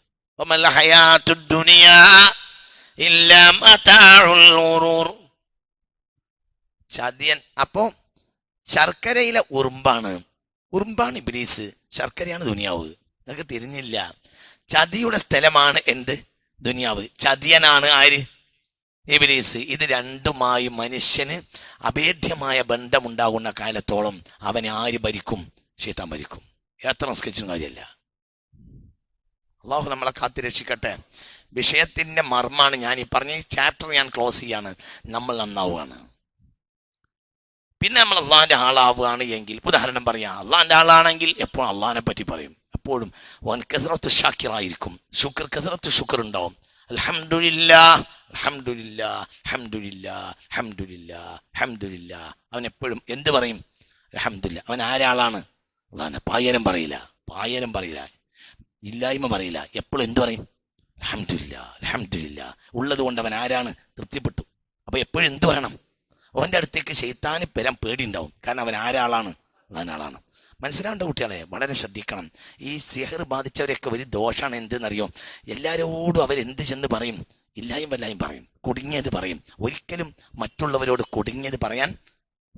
ചതിയൻ. അപ്പോ ശർക്കരയിലെ ഉറുമ്പാണ് ഇബ്ലീസ്, ശർക്കരയാണ് ദുനിയാവ്. നിങ്ങൾക്ക് തിരിഞ്ഞില്ല. ചതിയുടെ സ്ഥലമാണ് എന്ത്? ദുനിയാവ്. ചതിയനാണ് ആര്? ഇബ്ലീസ്. ഇത് രണ്ടുമായി മനുഷ്യന് അഭേദ്യമായ ബന്ധമുണ്ടാകുന്ന കാലത്തോളം അവനെ ആര് ഭരിക്കും? ശൈത്താൻ ഭരിക്കും. എത്ര നിസ്കരിച്ചും കാര്യമില്ല. അള്ളാഹു നമ്മളെ കാത്തി രക്ഷിക്കട്ടെ. വിഷയത്തിന്റെ മർമ്മാണ് ഞാൻ ഈ പറഞ്ഞ. ഈ ചാപ്റ്റർ ഞാൻ ക്ലോസ് ചെയ്യാണ്. നമ്മൾ നന്നാവുകയാണ്. പിന്നെ നമ്മൾ അള്ളാഹിന്റെ ആളാവുകയാണ് എങ്കിൽ, ഉദാഹരണം പറയാം, അള്ളാഹിന്റെ ആളാണെങ്കിൽ എപ്പോഴും അള്ളാഹിനെ പറ്റി പറയും. എപ്പോഴും ഓൻ കസറത്ത് ഷാക്കിറായിരിക്കും. കസറത്ത് ശുക്ർ ഉണ്ടാവും. അൽഹംദുലില്ലാഹ് അവൻ എപ്പോഴും എന്ത് പറയും? അൽഹംദുലില്ലാഹ്. അവൻ ആരാളാണ്? അള്ളാഹ്. പായരം പറയില്ല, ഇല്ലായ്മ പറയില്ല. എപ്പോഴും എന്ത് പറയും? അൽഹംദുലില്ലാഹ്. ഉള്ളത് കൊണ്ട് അവൻ ആരാണ്? തൃപ്തിപ്പെട്ടു. അപ്പൊ എപ്പോഴും എന്ത് പറയണം? അവന്റെ അടുത്തേക്ക് ശൈത്താന് വരാൻ പേടിയുണ്ടാവും. കാരണം അവൻ ആരാളാണ്? അള്ളാഹാണ്. മനസ്സിലാവേണ്ട കുട്ടികളെ, വളരെ ശ്രദ്ധിക്കണം. ഈ സിഹർ ബാധിച്ചവരൊക്കെ ഒരു ദോഷമാണ്. എന്തെന്നറിയോ? എല്ലാവരോടും അവരെന്ത് ചെന്ന് പറയും? ഇല്ലായും വല്ലായും പറയും, കുടുങ്ങിയത് പറയും. ഒരിക്കലും മറ്റുള്ളവരോട് കുടുങ്ങിയത് പറയാൻ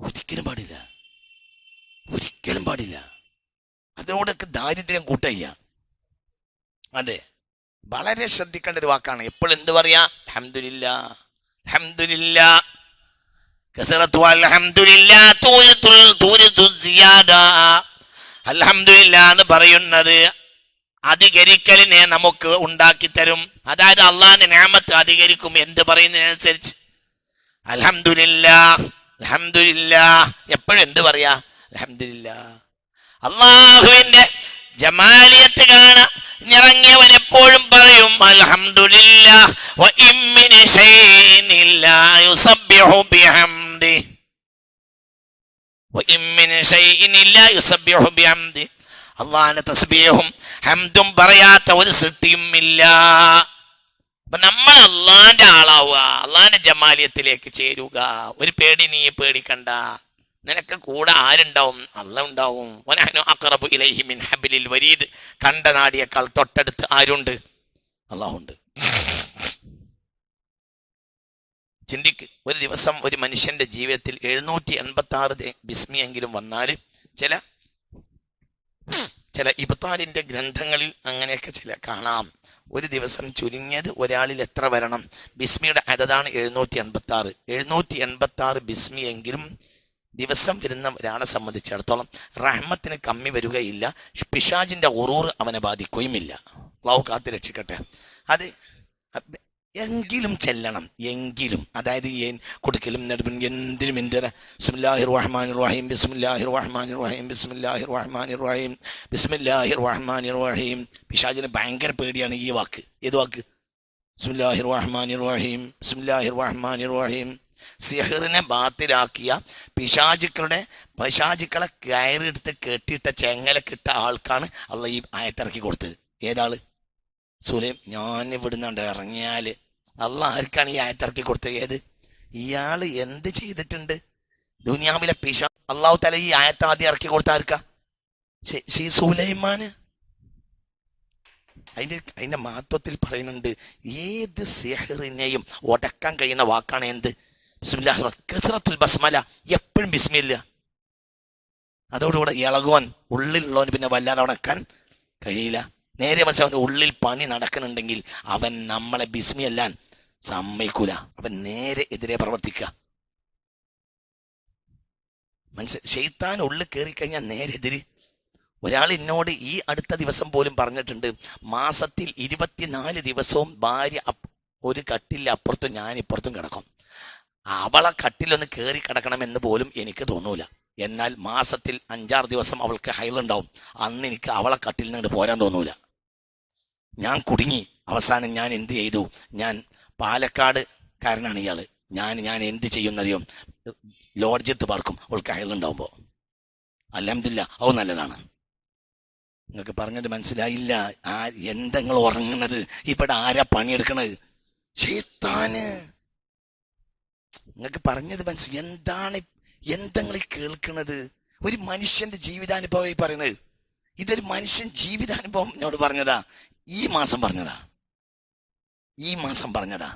ഒരിക്കലും പാടില്ല. അതോടൊക്കെ ദാരിദ്ര്യം കൂട്ടയ്യ. അതെ, വളരെ ശ്രദ്ധിക്കേണ്ട ഒരു വാക്കാണ്. എപ്പോഴും എന്ത് പറയാ? അൽഹംദുലില്ലാഹ്. അൽഹംദുലില്ലാഹ് എന്ന് പറയുന്നത് അധികരിക്കലിനെ നമുക്ക് ഉണ്ടാക്കി തരും. അതായത് അള്ളാഹിന്റെ നിഅമത്ത് അധികരിക്കും. എന്ത് പറയുന്നതിനനുസരിച്ച് അൽഹംദുലില്ലാഹ്. എപ്പോഴും എന്ത് പറയാ? അൽഹംദുലില്ലാഹ്. അള്ളാഹുവിന്റെ ജമാലിയത്ത് കാണാൻ ഇറങ്ങിയവൻ എപ്പോഴും പറയും അൽഹംദുലില്ലാഹ്. വഇൻ മിൻ ശൈഇൻ ഇല്ലാ യുസബ്ബിഹു ബിഹംദിഹി. അള്ളാഹിന്റെ തസ്ബീഹും ഹംദും പറയാത്ത ഒരു സൃഷ്ടിയും ഇല്ല. അപ്പൊ നമ്മൾ അള്ളാഹിന്റെ ആളാവുക, അള്ളാഹിന്റെ ജമാലിയത്തിലേക്ക് ചേരുക. ഒരു പേടി നീ പേടിക്കണ്ട. നിനക്ക് കൂടെ ആരുണ്ടാവും? അള്ളാഹ് ഉണ്ടാവും. വനഹ്നു അഖറബു ഇലൈഹി മിൻ ഹബ്ലിൽ വരീദ്. കണ്ട നാടിയേക്കാൾ തൊട്ടടുത്ത് ആരുണ്ട്? അള്ളാഹുണ്ട്. ചിന്തിക്ക്. ഒരു ദിവസം ഒരു മനുഷ്യന്റെ ജീവിതത്തിൽ 786 ബിസ്മിയെങ്കിലും വന്നാൽ ചില ഇബ്താലിന്റെ ഗ്രന്ഥങ്ങളിൽ അങ്ങനെയൊക്കെ ചില കാണാം. ഒരു ദിവസം ചുരുങ്ങിയത് ഒരാളിൽ എത്ര വരണം? ബിസ്മിയുടെ അതതാണ് 786. 786 ബിസ്മി എങ്കിലും ദിവസം വരുന്ന ഒരാളെ സംബന്ധിച്ചിടത്തോളം റഹ്മത്തിന് കമ്മി വരികയില്ല, പിശാചിന്റെ ഉറൂർ അവനെ ബാധിക്കുകയുമില്ല. അല്ലാഹു കാത്ത് രക്ഷിക്കട്ടെ. അത് എങ്കിലും ചെല്ലണം, എങ്കിലും, അതായത് കൊടുക്കലും എന്തിനും ബിസ്മില്ലാഹിർ റഹ്മാനിർ റഹീം, ബിസ്മില്ലാഹിർ റഹ്മാനിർ റഹീം, ബിസ്മില്ലാഹിർ റഹ്മാനിർ റഹീം, ബിസ്മില്ലാഹിർ റഹ്മാനിർ റഹീം. പിശാചിന് ഭയങ്കര പേടിയാണ് ഈ വാക്ക്. ഏത് വാക്ക്? ബിസ്മില്ലാഹിർ റഹ്മാനിർ റഹീം, ബിസ്മില്ലാഹിർ റഹ്മാനിർ റഹീം. സിഹറിനെ ബാത്തിലാക്കിയ പിശാചുക്കളെ കയറെടുത്ത് കെട്ടിയിട്ട ചെങ്ങലക്കിട്ട ആൾക്കാണ് അള്ളാഹ് ഈ ആയത്തിറക്കി കൊടുത്തത്. ഏതാള്? സുലൈം. ഞാൻ ഇവിടുന്ന് ഇറങ്ങിയാൽ അള്ളാഹ് ആർക്കാണ് ഈ ആയത്തിറക്കി കൊടുത്തത്? ഏത്? ഇയാള് എന്ത് ചെയ്തിട്ടുണ്ട് ദുനിയാവിലെ അള്ളാഹു തആല ഈ ആയത്ത് ആദ്യം ഇറക്കി കൊടുത്ത ആർക്കാ? സുലൈമാന്. അതിന്റെ മഹത്വത്തിൽ പറയുന്നുണ്ട്, ഏത് സിഹറിനെയും ഉടക്കാൻ കഴിയുന്ന വാക്കാണ് എന്ത്? ബിസ്മില്ലാഹിർ കസറത്തുൽ ബസ്മല. എപ്പോഴും ബിസ്മില്ല. അതോടുകൂടെ ഇളകുവാൻ ഉള്ളിലുള്ളവന് പിന്നെ വല്ലാതെ ഉടക്കാൻ കഴിയില്ല. നേരെ മറിച്ച് അവൻ്റെ ഉള്ളിൽ പണി നടക്കുന്നുണ്ടെങ്കിൽ അവൻ നമ്മളെ ബിസ്മി അല്ലാൻ സമ്മതിക്കൂല. അവൻ നേരെ എതിരെ പ്രവർത്തിക്കുക. ശൈത്താൻ ഉള്ളിൽ കയറിക്കഴിഞ്ഞാൽ നേരെ എതിര്. ഒരാൾ എന്നോട് ഈ അടുത്ത ദിവസം പോലും പറഞ്ഞിട്ടുണ്ട്, മാസത്തിൽ 24 ദിവസവും ഭാര്യ ഒരു കട്ടിലിൽ അപ്പുറത്തും ഞാൻ ഇപ്പുറത്തും കിടക്കും. അവളെ കട്ടിലൊന്ന് കയറി കിടക്കണമെന്ന് പോലും എനിക്ക് തോന്നൂല. എന്നാൽ മാസത്തിൽ 5-6 ദിവസം അവൾക്ക് ഹൈലുണ്ടാവും. അന്ന് എനിക്ക് അവളെ കട്ടിൽ നിന്ന് പോരാൻ തോന്നൂല. ഞാൻ കുടുങ്ങി. അവസാനം ഞാൻ എന്ത് ചെയ്തു? ഞാൻ പാലക്കാട് കാരനാണ് ഇയാള്. ഞാൻ എന്ത് ചെയ്യുന്നറിയോ? ലോഡ്ജത്ത് പാർക്കും അവൾക്ക് ഹൈലുണ്ടാവുമ്പോൾ. അൽഹംദുലില്ലാ, അത് നല്ലതാണ്. നിങ്ങൾക്ക് പറഞ്ഞത് മനസ്സിലായില്ല. എന്തെങ്കിലും ഉറങ്ങുന്നത്? ഇവിടെ ആരാ പണിയെടുക്കണത്? ശൈത്താന്. നിങ്ങൾക്ക് പറഞ്ഞത് മനസ്സിലായി? എന്തെങ്കിലും കേൾക്കണത്? ഒരു മനുഷ്യന്റെ ജീവിതാനുഭവം ഈ പറയുന്നത്. ഇതൊരു മനുഷ്യൻ ജീവിതാനുഭവം എന്നോട് പറഞ്ഞതാ. ഈ മാസം പറഞ്ഞതാ.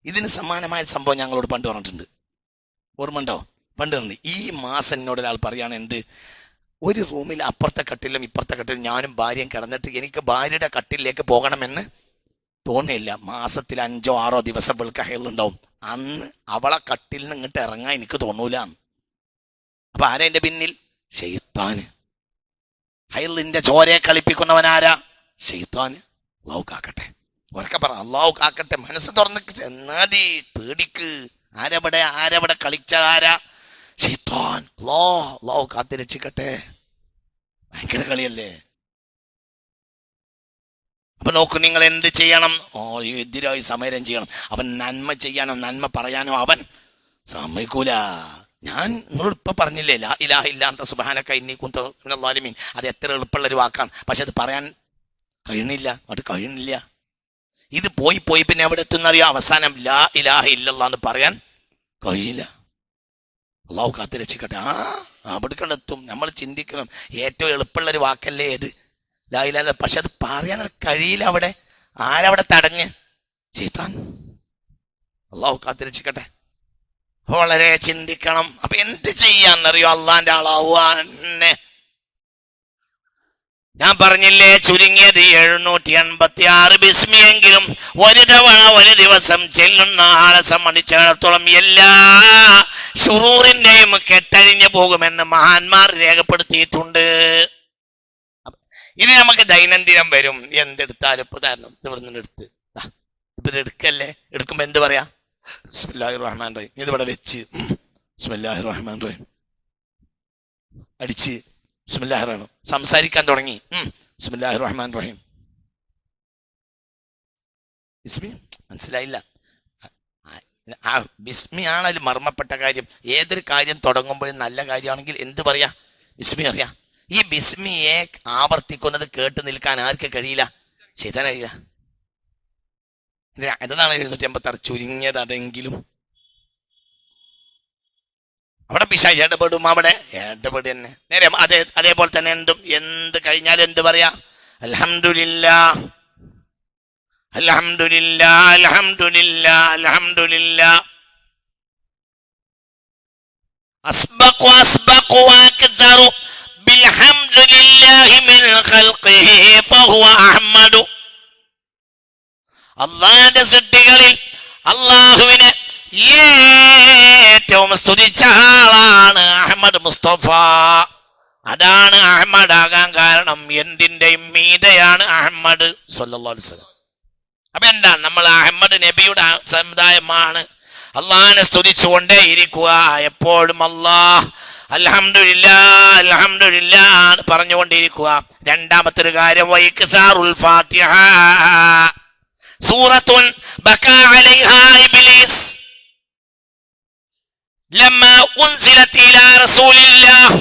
ഇതിന് സമാനമായ സംഭവം ഞങ്ങളോട് പണ്ട് പറഞ്ഞിട്ടുണ്ട്. ഓർമ്മയുണ്ടോ? പണ്ട് പറഞ്ഞു. ഈ മാസം എന്നോട് ഒരാൾ പറയാണ്, എന്ത്? ഒരു റൂമിൽ അപ്പുറത്തെ കട്ടിലും ഇപ്പുറത്തെ കട്ടിലും ഞാനും ഭാര്യയും കിടന്നിട്ട് എനിക്ക് ഭാര്യയുടെ കട്ടിലേക്ക് പോകണമെന്ന് തോന്നിയില്ല. മാസത്തിൽ 5-6 ദിവസം വെളുക്ക ഹൈലുണ്ടാവും. അന്ന് അവളെ കട്ടിൽ നിന്ന് ഇങ്ങോട്ട് ഇറങ്ങാൻ എനിക്ക് തോന്നൂല. അപ്പൊ ആരാ എന്റെ പിന്നിൽ? ശൈത്താന്. ഹൈലിന്റെ ചോരയെ കളിപ്പിക്കുന്നവനാരാ? ശൈത്താന്. അല്ലാഹു കാക്കട്ടെ. ഉറക്കെ പറ, അല്ലാഹു കാക്കട്ടെ. മനസ്സ് തുറന്ന് ചെന്നാതി, പേടിക്ക്. ആരവിടെ കളിച്ച ആരാ? ശൈത്താൻ. അല്ലാഹു കാത്ത് രക്ഷിക്കട്ടെ. ഭയങ്കര കളിയല്ലേ. അപ്പൊ നോക്കൂ, നിങ്ങൾ എന്ത് ചെയ്യണം? എതിരായി സമരം ചെയ്യണം. അവൻ നന്മ ചെയ്യാനോ നന്മ പറയാനോ അവൻ സമ്മതിക്കൂല. ഞാൻ നിങ്ങളോട് ഇപ്പൊ പറഞ്ഞില്ലേ, ലാ ഇലാഹ ഇല്ലാ അൻത സുബ്ഹാനക ഇന്നി കുന്തു മിനൽ ളാലിമീൻ. അത് എത്ര എളുപ്പമുള്ളൊരു വാക്കാണ്. പക്ഷെ അത് പറയാൻ കഴിയുന്നില്ല. ഇത് പോയി പിന്നെ എവിടെ എത്തുന്നറിയാം? അവസാനം ലാ ഇലാഹ ഇല്ലല്ലാഹ് എന്ന് പറയാൻ കഴിയില്ല. അല്ലാഹു കാത്ത് രക്ഷിക്കട്ടെ. അവിടെ കണ്ടെത്തും. നമ്മൾ ചിന്തിക്കണം, ഏറ്റവും എളുപ്പമുള്ളൊരു വാക്കല്ലേ ഏത്? ലാ ഇലാഹ. പക്ഷെ അത് പറയാൻ കഴിയില്ല. അവിടെ ആരവിടെ തടഞ്ഞ്? ശൈത്താൻ. അല്ലാഹു കാത്ത് രക്ഷിക്കട്ടെ. വളരെ ചിന്തിക്കണം. അപ്പൊ എന്ത് ചെയ്യാന്നറിയോ? അള്ളാന്റെ ആളാവാനെ ഞാൻ പറഞ്ഞില്ലേ, ചുരുങ്ങിയത് 786 ബിസ്മിയെങ്കിലും ഒരു തവണ ഒരു ദിവസം ചെല്ലുന്ന ആളെ സംബന്ധിച്ചിടത്തോളം എല്ലാ ശുറൂറിന്റെയും കെട്ടഴിഞ്ഞു പോകുമെന്ന് മഹാന്മാർ രേഖപ്പെടുത്തിയിട്ടുണ്ട്. ഇനി നമുക്ക് ദൈനംദിനം വരും. എന്തെടുത്താലും ഉദാഹരണം ഇവിടുന്ന് എടുത്ത് ഇപ്പൊ എടുക്കല്ലേ, എടുക്കുമ്പോ എന്ത് പറയാ? ബിസ്മില്ലാഹിർ റഹ്മാനിർ റഹീം. ഇതിവിടെ വെച്ച് ബിസ്മില്ലാഹിർ റഹ്മാനിർ റഹീം അടിച്ച് ബിസ്മില്ലാഹിർ റഹ്മാൻ. സംസാരിക്കാൻ തുടങ്ങി ബിസ്മില്ലാഹിർ റഹ്മാനിർ റഹീം. ബിസ്മി മനസ്സിലായില്ല. ബിസ്മി ആണല്ലോ മർമ്മപ്പെട്ട കാര്യം. ഏതൊരു കാര്യം തുടങ്ങുമ്പോഴും നല്ല കാര്യമാണെങ്കിൽ എന്ത് പറയാ? ബിസ്മി അറിയാം. ഈ ബിസ്മിയെ ആവർത്തിക്കുന്നത് കേട്ട് നിൽക്കാൻ ആർക്ക് കഴിയില്ല? ശൈത്താൻ കഴിയില്ല. അതാണ് 786. ചുരുങ്ങിയത് അതെങ്കിലും അവിടെ പിശാച് ഇടപെടും. അവിടെ ഇടപെടും തന്നെ. നേരെ അതേപോലെ തന്നെ എന്ത് കഴിഞ്ഞാലും എന്ത് പറയാ? അൽഹംദുലില്ലാ അൽഹംദുലില്ലാ അൽഹംദുലില്ലാ അൽഹംദുലില്ലാ. അസ്ബഖു അസ്ബഖു വഅക്തറു ബിൽഹംദുലില്ലാഹി മിൻ ഖൽഖിഹി ഫഹുവ അഹ്മദു. അള്ളാന്റെ സൃഷ്ടികളിൽ അള്ളാഹുവിനെ ഏറ്റവും സ്തുതിച്ച ആളാണ് അഹമ്മദ് മുസ്തഫ. അതാണ് അഹമ്മദ് ആകാൻ കാരണം. എന്തിന്റെയും മീതയാണ് അഹമ്മദ് സ്വല്ലല്ലാഹു അലൈഹി വസല്ലം. അപ്പൊ എന്താ, നമ്മൾ അഹമ്മദ് നബിയുടെ സമുദായമാണ്. അള്ളാഹിനെ സ്തുതിച്ചുകൊണ്ടേ ഇരിക്കുക എപ്പോഴും. അല്ലാഹ് അൽഹംദുലില്ലാഹ് അൽഹംദുലില്ലാഹ് പറഞ്ഞുകൊണ്ടിരിക്കുക. രണ്ടാമത്തെ ഒരു കാര്യം, വൈക്സാറുൽ ഫാത്തിഹ. സൂറത്തുൻ ബകാ അലൈഹാ ഇബ്ലീസ് ലമ്മാ ഉൻസിലത് ഇലാ റസൂലില്ലാഹ്.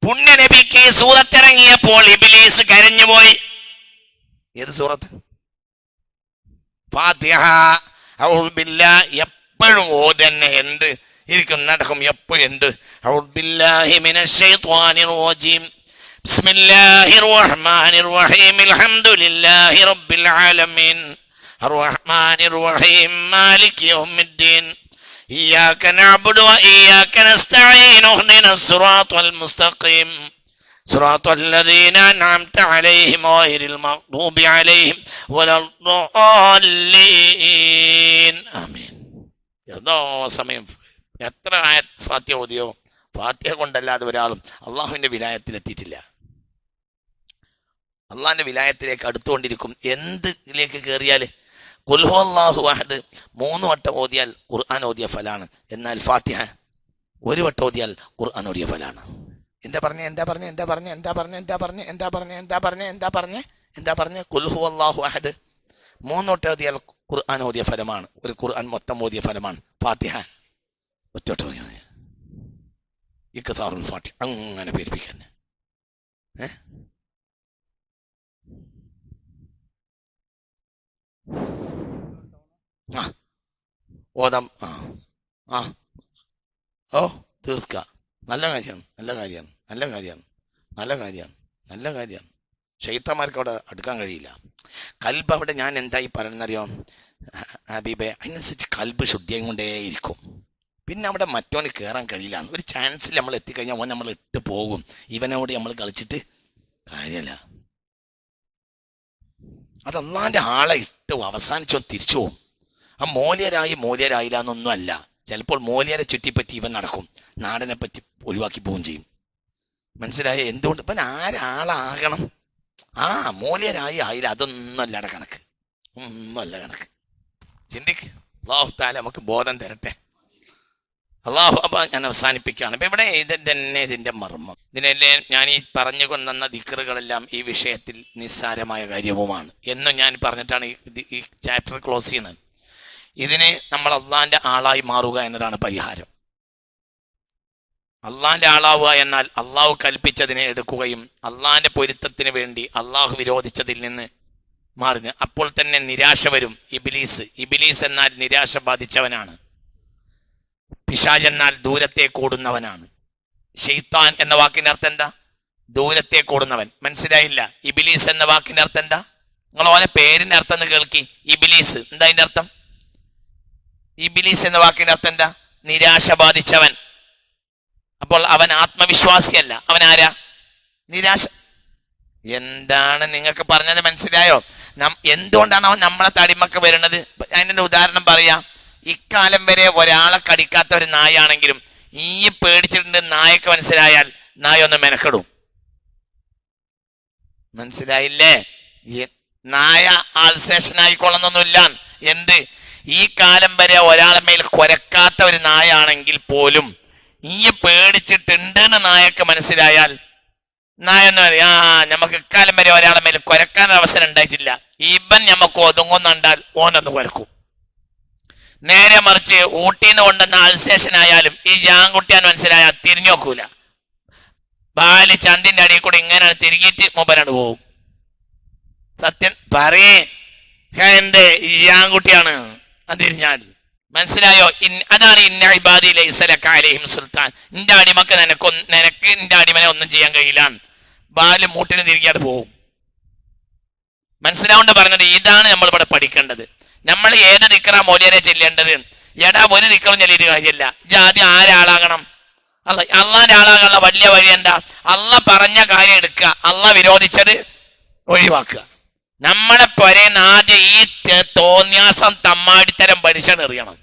പുണ്യ നബിക്ക് സൂറത്ത് ഇറങ്ങിയപ്പോൾ ഇബ്ലീസ് കരഞ്ഞുപോയി. ഏത് സൂറത്ത്? ഫാത്തിഹ. അഊദു ബില്ലാഹി എപ്പോഴും ഓതന്നെ ഉണ്ട്, ഇരിക്കും, നടക്കും, എപ്പോഴും ഉണ്ട്. അഊദു ബില്ലാഹി മിനശ് ശൈത്വാനിർ റജീം. ബിസ്മില്ലാഹിർ റഹ്മാനിർ റഹീം. അൽഹംദുലില്ലാഹി റബ്ബിൽ ആലമീൻ. അർറഹ്മാനിർ റഹീം. മാലികി യൗമിദ്ദീൻ. ഇയ്യാക നഅ്ബുദു വ ഇയ്യാക നസ്തഈൻ. ഇഹ്ദിനസ് സിറാത്തൽ മുസ്തഖീം. സിറാത്തൽ ലദീന അൻഅംത അലൈഹിം ഗൈറിൽ മഗ്ദൂബി അലൈഹിം വലദ്ദാല്ലീൻ. ആമീൻ. ഏതോ സമയം എത്ര ആയത്ത് ഫാത്തിഹ ഓതിയോ, ഫാത്തിഹ കൊണ്ടല്ലാതെ ഒരാളും അള്ളാഹുവിന്റെ വിലായത്തിലെത്തിയിട്ടില്ല. അള്ളാഹിന്റെ വിലായത്തിലേക്ക് അടുത്തുകൊണ്ടിരിക്കും. എന്തിലേക്ക് കയറിയാൽ ഖുൽ ഹുവല്ലാഹു അഹദ് 3 വട്ടം ഓതിയാൽ ഖുർആൻ ഓതിയ ഫലാണ്. എന്നാൽ ഫാത്തിഹ 1 വട്ടം ഓതിയാൽ ഖുർആൻ ഓതിയ ഫലാണ്. എന്താ പറഞ്ഞ ഖുൽ ഹുവല്ലാഹു അഹദ് 3 വട്ടം ഓതിയാൽ ഖുർആൻ ഓതിയ ഫലമാണ്. ഒരു ഖുർആൻ മൊത്തം ഓതിയ ഫലമാണ്. ഫാത്തിഹ ഒറ്റ ഇക്സാറുൽ ഫാത്തിഹ. അങ്ങനെ പേരിപ്പിക്കാൻ ഓതാം. ഓ തീർക്ക. നല്ല കാര്യമാണ്. ശൈത്താന്മാർക്ക് അവിടെ അടുക്കാൻ കഴിയില്ല. കൽബ് അവിടെ ഞാൻ എന്തായി പറയുന്നറിയോ ഹബീബെ, അതിനനുസരിച്ച് കൽബ് ശുദ്ധിയും കൊണ്ടേ ഇരിക്കും. പിന്നെ അവിടെ മറ്റോന് കയറാൻ കഴിയില്ല. ഒരു ചാൻസിൽ നമ്മൾ എത്തിക്കഴിഞ്ഞാൽ ഓൻ നമ്മൾ ഇട്ട് പോകും. ഇവനോട് നമ്മൾ കളിച്ചിട്ട് കാര്യമല്ല. അത് അള്ളാന്റെ ആളെ ഇട്ട് അവസാനിച്ചോ തിരിച്ചു പോകും. ആ മോലിയരായില്ല എന്നൊന്നും അല്ല. ചിലപ്പോൾ മോലിയരെ ചുറ്റിപ്പറ്റി ഇവൻ നടക്കും, നാടിനെ പറ്റി ഒഴിവാക്കി പോവുകയും ചെയ്യും. മനസ്സിലായ? എന്തുകൊണ്ട് ഇപ്പം ആരാളാകണം? മോലിയരായി ആയില്ല, അതൊന്നുമല്ല കണക്ക്, ഒന്നുമല്ല കണക്ക്. ചിന്തിക്ക്. അല്ലാഹു തആല നമുക്ക് ബോധം തരട്ടെ. അള്ളാഹു. അപ്പൊ ഞാൻ അവസാനിപ്പിക്കുകയാണ്. അപ്പൊ ഇവിടെ ഇതിന്റെ മർമ്മം. ഇതിനെല്ലാം ഞാൻ ഈ പറഞ്ഞു കൊണ്ടുവന്ന ദിക്റുകളെല്ലാം ഈ വിഷയത്തിൽ നിസ്സാരമായ കാര്യവുമാണ് എന്നും ഞാൻ പറഞ്ഞിട്ടാണ് ഈ ചാപ്റ്റർ ക്ലോസ് ചെയ്യുന്നത്. ഇതിന് നമ്മൾ അള്ളാന്റെ ആളായി മാറുക എന്നതാണ് പരിഹാരം. അള്ളാന്റെ ആളാവുക എന്നാൽ അള്ളാഹു കൽപ്പിച്ചതിനെ എടുക്കുകയും അള്ളാന്റെ പൊരുത്തത്തിന് വേണ്ടി അള്ളാഹു വിരോധിച്ചതിൽ നിന്ന് മാറുക. അപ്പോൾ തന്നെ നിരാശ വരും. ഇബിലീസ് എന്നാൽ നിരാശ ബാധിച്ചവനാണ്. പിശാച് എന്നാൽ ദൂരത്തേക്ക് ഓടുന്നവനാണ്. ശൈത്താൻ എന്ന വാക്കിന്റെ അർത്ഥം എന്താ? ദൂരത്തേക്ക് ഓടുന്നവൻ. മനസ്സിലായില്ല? ഇബിലീസ് എന്ന വാക്കിന്റെ അർത്ഥം എന്താ? നിങ്ങൾ ഓനെ പേരിന്റെ അർത്ഥം എന്ന് കേൾക്കി. ഇബിലീസ് എന്താ അതിന്റെ അർത്ഥം? ഇബിലീസ് എന്ന വാക്കിന്റെ അർത്ഥം എന്താ? നിരാശ ബാധിച്ചവൻ. അപ്പോൾ അവൻ ആത്മവിശ്വാസിയല്ല. അവൻ ആരാ? നിരാശ. എന്താണ് നിങ്ങൾക്ക് പറഞ്ഞത് മനസ്സിലായോ? എന്തുകൊണ്ടാണ് അവൻ നമ്മളെ തടിമക്ക് വരുന്നത്? അതിന്റെ ഉദാഹരണം പറയാം. ഇക്കാലം വരെ ഒരാളെ കടിക്കാത്ത ഒരു നായാണെങ്കിലും ഈ പേടിച്ചിട്ടുണ്ട് നായക്ക് മനസ്സിലായാൽ നായ ഒന്ന് മെനക്കെടും. മനസ്സിലായില്ലേ? നായ ആൾസേഷൻ ആയിക്കൊള്ളുന്നൊന്നുമില്ല. എന്ത്? ഈ കാലം വരെ ഒരാളെ മേൽ കുരക്കാത്ത ഒരു നായാണെങ്കിൽ പോലും ഈ പേടിച്ചിട്ടുണ്ട് എന്ന് നായക്ക് മനസ്സിലായാൽ നായ എന്ന് പറയാ, നമുക്ക് ഇക്കാലം വരെ ഒരാളെ മേൽ കുരക്കാൻ അവസരം ഉണ്ടായിട്ടില്ല, ഇവൻ നമുക്ക് ഒതുങ്ങുന്നുണ്ടാൽ ഓനൊന്ന് കുരക്കും. നേരെ മറിച്ച് ഊട്ടിന്ന് കൊണ്ടുവന്ന ആൾസേഷൻ ആയാലും ഈ ജാങ്കുട്ടിയാൻ മനസ്സിലായാൽ തിരിഞ്ഞു നോക്കൂല. ബാലി ചന്തിന്റെ അടിയിൽ കൂടെ ഇങ്ങനെ തിരികിയിട്ട് മൂപ്പനാണ് പോവും. സത്യം പറയേ, എന്റെ ഈ ജാങ്കുട്ടിയാണ് തിരിഞ്ഞാൽ. മനസ്സിലായോ? അതാണ് ഇന്ന ഇബാദി ലൈസ ലക അലൈഹിം സുൽത്താൻ. നിന്റെ അടിമക്ക് നിനക്ക് നിന്റെ അടിമനെ ഒന്നും ചെയ്യാൻ കഴിയില്ല. ബാല് മൂട്ടിന് തിരികാതെ പോവും. മനസ്സിലാവുകൊണ്ട് പറഞ്ഞത് ഇതാണ് നമ്മൾ ഇവിടെ പഠിക്കേണ്ടത്. നമ്മൾ ഏത് ദിക്റാ മൗലിയരെ ചെല്ലേണ്ടത്? എടാ ഒരു ദിക്റും ചെല്ലിയിട്ട് കാര്യമില്ല. ജാതി ആരാളാകണം? അള്ളാന്റെ ആളാകാനുള്ള വലിയ വഴി എന്താ? അള്ള പറഞ്ഞ കാര്യം എടുക്കുക, അള്ള വിരോധിച്ചത് ഒഴിവാക്കുക. നമ്മളെ പൊരേന്ന് ആദ്യം ഈ തോന്യാസം തമ്മാടിത്തരം പഠിച്ചെറിയണം.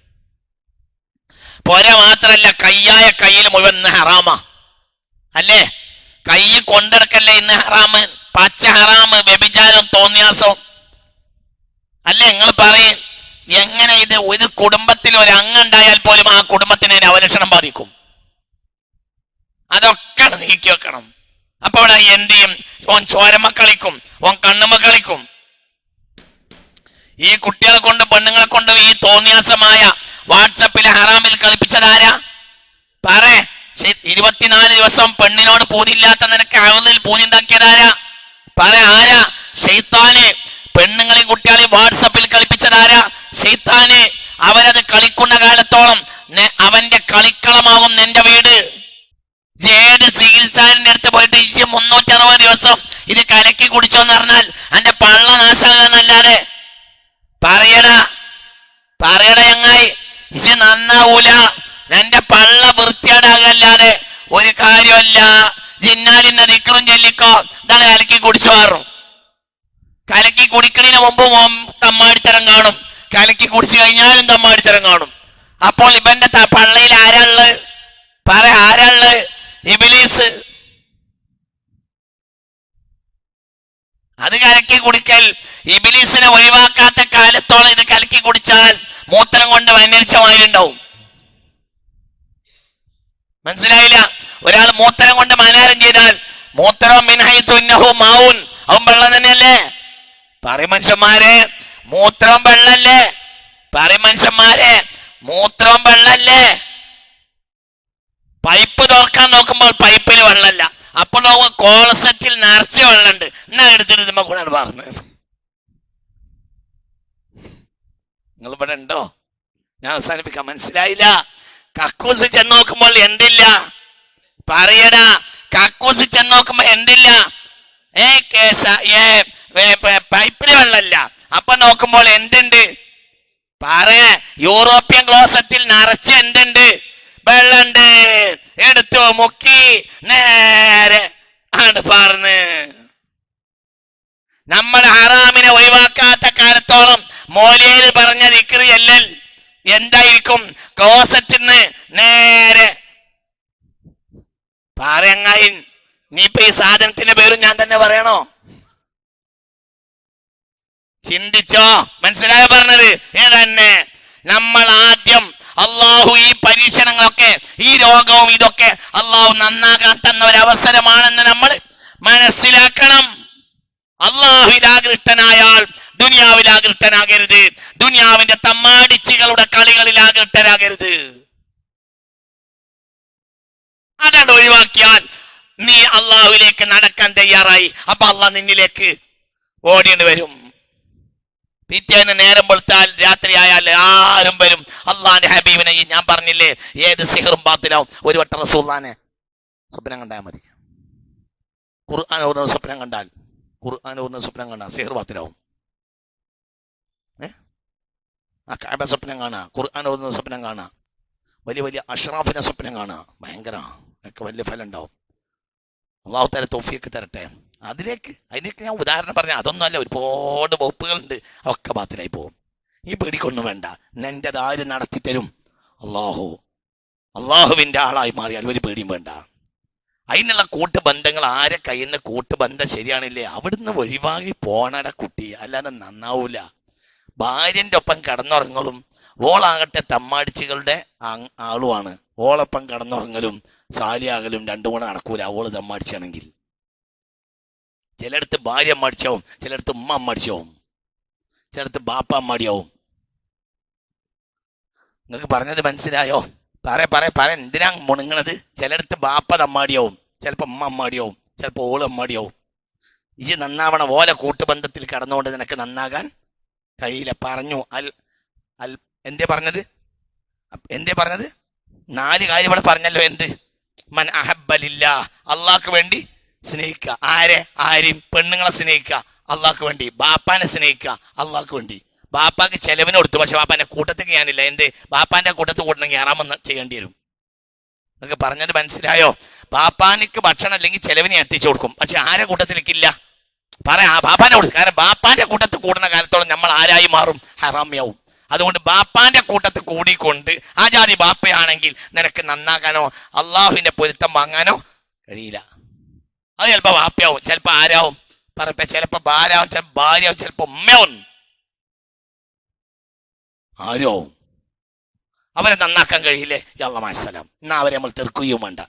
പൊര മാത്രല്ല, കയ്യായ കയ്യിൽ മുഴുവൻ ഇന്ന് ഹറാമ അല്ലേ? കൈ കൊണ്ടെടുക്കല്ലേ ഇന്ന് ഹറാമ്, പച്ച ഹറാമ്, വ്യഭിചാരം, തോന്യാസം അല്ലേ? നിങ്ങൾ പറയും, എങ്ങനെ ഇത് ഒരു കുടുംബത്തിൽ ഒരു അംഗണ്ടായാൽ പോലും ആ കുടുംബത്തിന് അവലക്ഷണം ബാധിക്കും. അതൊക്കെ നീക്കി വെക്കണം. അപ്പൊ അവിടെ എന്ത് ചെയ്യും? ഓൻ ചോരമ കളിക്കും, ഓൻ കണ്ണുമ കളിക്കും. ഈ കുട്ടികളെ കൊണ്ട് പെണ്ണുങ്ങളെ കൊണ്ട് ഈ തോന്നിയാസമായ വാട്സപ്പിലെ ഹറാമിൽ കളിപ്പിച്ചതാരാ? പറ. 24 ദിവസം പെണ്ണിനോട് പൂതിയില്ലാത്ത നിനക്ക് അഹ്ലിൽ പൂതി ഉണ്ടാക്കിയതാരാ? പറ. ആരാ? ശൈത്താന്. പെണ്ണുങ്ങളെയും കുട്ടികളെയും വാട്സപ്പിൽ കളിപ്പിച്ചതാരാ? ശൈത്താന്. അവരത് കളിക്കുന്ന കാലത്തോളം അവന്റെ കളിക്കളമാവും നിന്റെ വീട്. ഏത് ചികിത്സാരിന്റെ അടുത്ത് പോയിട്ട് 360 ദിവസം ഇത് കലക്കി കുടിച്ചോന്ന് പറഞ്ഞാൽ എന്റെ പള്ള നാശാകാന്നല്ലാതെ പറയടാ ചങ്ങായി, ഇത് നന്നാവൂല. എന്റെ പള്ള വൃത്തിയാടാകല്ലാതെ ഒരു കാര്യമല്ല. ജിന്നാലിന്റെ ദിക്റും ചൊല്ലിക്കോ, ഇതാണ് കലക്കി കുടിച്ചു മാറും. കലക്കി കുടിക്കണതിന് മുമ്പ് തമ്മാടിത്തരം കാണും, കലക്കി കുടിച്ചു കഴിഞ്ഞാലും തമ്മാടിത്തരം കാണും. അപ്പോൾ ഇവന്റെ പള്ളയിൽ ആരാള്? പറ. ആരാള്? ഇബ്ലീസ്. അത് കലക്കി കുടിക്കൽ. ഇബ്ലീസിനെ ഒഴിവാക്കാത്ത കാലത്തോളം ഇത് കലക്കി കുടിച്ചാൽ മൂത്രം കൊണ്ട് വന്യരിച്ചമാരുണ്ടാവും. മനസ്സിലായില്ല? ഒരാൾ മൂത്രം കൊണ്ട് മനാരം ചെയ്താൽ മൂത്രം മിൻഹൈതുന്നഹുമാവുൻ, അവൻ വെള്ളം തന്നെയല്ലേ? പറയും മനുഷ്യന്മാരെ, മൂത്രം വെള്ളല്ലേ? പറയും മനുഷ്യന്മാരെ, മൂത്രം വെള്ളല്ലേ? പൈപ്പ് തുറക്കാൻ നോക്കുമ്പോൾ പൈപ്പിൽ വെള്ളമല്ല. അപ്പോൾ കോളസെറ്റിൽ നിറച്ച് വെള്ളമുണ്ട്. എന്നാ എടുത്തിട്ട് നമ്മ കൂടെ പറഞ്ഞത്. നിങ്ങൾ ഇവിടെ ഉണ്ടോ? ഞാൻ അവസാനിപ്പിക്കാം. മനസ്സിലായില്ല? കക്കൂസ് ചെന്ന് നോക്കുമ്പോൾ എന്തില്ല? പറയടാ. കക്കൂസ് ചെന്ന് നോക്കുമ്പോ എന്തില്ല? പൈപ്പില് വെള്ളമില്ല. അപ്പൊ നോക്കുമ്പോൾ എന്തുണ്ട്? പറ. യൂറോപ്യൻ ക്ലോസറ്റിൽ നിറച്ച് എന്തുണ്ട്? വെള്ളണ്ട്. എടുത്തു മുക്കി നേരെ ആണ് പറഞ്ഞ്. നമ്മൾ ഹറാമിനെ ഒഴിവാക്കാത്ത കാലത്തോളം മോലിയേര് പറഞ്ഞ ദിക്ർ എല്ലൽ എന്തായിരിക്കും? ക്ലോസറ്റിന്ന് നേരെ പറയങ്ങായി. നീയിപ്പൊ ഈ സാധനത്തിന്റെ പേരും ഞാൻ തന്നെ പറയണോ? ചിന്തിച്ചോ? മനസ്സിലായ പറഞ്ഞത്? ഏതന്നെ നമ്മൾ ആദ്യം അള്ളാഹു ഈ പരീക്ഷണങ്ങളൊക്കെ, ഈ രോഗവും ഇതൊക്കെ അള്ളാഹു നന്നാക്കാൻ തന്ന ഒരു അവസരമാണെന്ന് നമ്മൾ മനസ്സിലാക്കണം. അള്ളാഹുവിലാകൃഷ്ടനായാൽ ദുനിയാവിലാകൃഷ്ടനാകരുത്. ദുനിയാവിന്റെ തമ്മാടിച്ചികളുടെ കളികളിലാകൃഷ്ടനാകരുത്. അതണ്ട് ഒഴിവാക്കിയാൽ നീ അള്ളാഹുവിലേക്ക് നടക്കാൻ തയ്യാറായി. അപ്പൊ അള്ളാഹ് നിന്നിലേക്ക് ഓടേണ്ടി വരും. പിറ്റേന്ന് നേരം വെളുത്താൽ രാത്രി ആയാൽ ആരും വരും. അള്ളാന്റെ ഹബീബിനെ ഞാൻ പറഞ്ഞില്ലേ, ഏത് സിഹറും ബാത്തിലാവും. ഒരു വട്ടം റസൂലുള്ളാഹിനെ സ്വപ്നം കണ്ടാൽ മതി. ഖുർആൻ ഓതുന്ന സ്വപ്നം കണ്ടാൽ, സിഹർ ബാത്തിലാവും. ആ കഅബ സ്വപ്നം കാണാ, ഖുർആൻ ഓതുന്ന സ്വപ്നം കാണാ, വലിയ വലിയ അഷ്റാഫിനെ സ്വപ്നം കാണാ, ഭയങ്കര ഒക്കെ വലിയ ഫലം ഉണ്ടാവും. അള്ളാഹു തആല തൗഫീഖ് തരട്ടെ. അതിലേക്ക് ഞാൻ ഉദാഹരണം പറഞ്ഞ അതൊന്നും അല്ല. ഒരുപാട് വകുപ്പുകളുണ്ട്, ഒക്കെ ബാത്തിലായി പോകും. ഈ പേടിക്കൊന്നും വേണ്ട. നിന്റേതാര് നടത്തി തരും. അള്ളാഹുവിന്റെ ആളായി മാറിയാൽ ഒരു പേടിയും വേണ്ട. അതിനുള്ള കൂട്ടുബന്ധങ്ങൾ ആരെ കയ്യിൽ നിന്ന് കൂട്ടുബന്ധം ശരിയാണില്ലേ അവിടുന്ന് ഒഴിവാക്കി പോണട കുട്ടി, അല്ലാതെ നന്നാവൂല. ഭാര്യന്റെ ഒപ്പം കടന്നുറങ്ങലും ഓളാകട്ടെ തമ്മാടിച്ചുകളുടെ ആളുമാണ്. ഓളൊപ്പം കടന്നുറങ്ങലും സാലിയാകലും രണ്ടും കൂടെ നടക്കൂല. ഓള് തമ്മാടിച്ചാണെങ്കിൽ ചിലടത്ത് ഭാര്യ അമ്മാടിച്ചാവും, ചിലടത്ത് ഉമ്മ അമ്മാടിച്ചാവും, ചിലടത്ത് ബാപ്പ അമ്മാടിയാവും. നിങ്ങൾക്ക് പറഞ്ഞത് മനസ്സിലായോ? പറ എന്തിനാ മുണുങ്ങണത്? ചിലടത്ത് ബാപ്പ തമ്മാടിയാവും, ചിലപ്പോ ഉമ്മ അമ്മാടിയാവും, ചിലപ്പോ ഓള് അമ്മാടിയാവും. ഈ നന്നാവണ ഓല കൂട്ടുബന്ധത്തിൽ കടന്നുകൊണ്ട് നിനക്ക് നന്നാകാൻ കഴിയില്ല. പറഞ്ഞു എന്തേ പറഞ്ഞത്? 4 കാര്യം ഇവിടെ പറഞ്ഞല്ലോ. എന്ത്? മൻ അഹബ്ബലില്ലാ, അള്ളാഹ്ക്ക് വേണ്ടി സ്നേഹിക്കുക. ആരെയും പെണ്ണുങ്ങളെ സ്നേഹിക്കുക അള്ളാഹ്ക്ക് വേണ്ടി. ബാപ്പാനെ സ്നേഹിക്കുക അള്ളാഹ്ക്ക് വേണ്ടി. ബാപ്പാക്ക് ചെലവിന് കൊടുത്തു, പക്ഷെ ബാപ്പാന്റെ കൂട്ടത്തിൽ ഞാനില്ല. എന്ത്? ബാപ്പാന്റെ കൂട്ടത്തിൽ കൂട്ടണമെങ്കിൽ ഹറാമെന്ന് ചെയ്യേണ്ടി വരും. നിങ്ങൾക്ക് പറഞ്ഞത് മനസ്സിലായോ? ബാപ്പാനിക്ക് ഭക്ഷണം അല്ലെങ്കിൽ ചെലവിന് എത്തിച്ചു കൊടുക്കും, പക്ഷെ ആരെ കൂട്ടത്തിലേക്കില്ല. പറയാ ആ ബാപ്പാനോട്. കാരണം ബാപ്പാന്റെ കൂട്ടത്തിൽ കൂടുന്ന കാലത്തോളം നമ്മൾ ആരായി മാറും? ഹറാമിയാവും. അതുകൊണ്ട് ബാപ്പാന്റെ കൂട്ടത്തിൽ കൂടിക്കൊണ്ട് ആ ജാതി ബാപ്പയാണെങ്കിൽ നിനക്ക് നന്നാകാനോ അള്ളാഹുവിന്റെ പൊരുത്തം വാങ്ങാനോ കഴിയില്ല. അത് ചിലപ്പോ ബാപ്പയാവും, ചിലപ്പോ ആരാവും പറപ്പ, ചിലപ്പോ ഭാര്യാവും, ചിലപ്പോ ഭാര്യയാവും, ചിലപ്പോ ഉമ്മയാവും, ആരോ അവരെ നന്നാക്കാൻ കഴിയില്ലേ? അല്ലാഹു മഅസ്സലാം. എന്നാ അവരെ നമ്മൾ തെറുക്കുകയും വേണ്ട.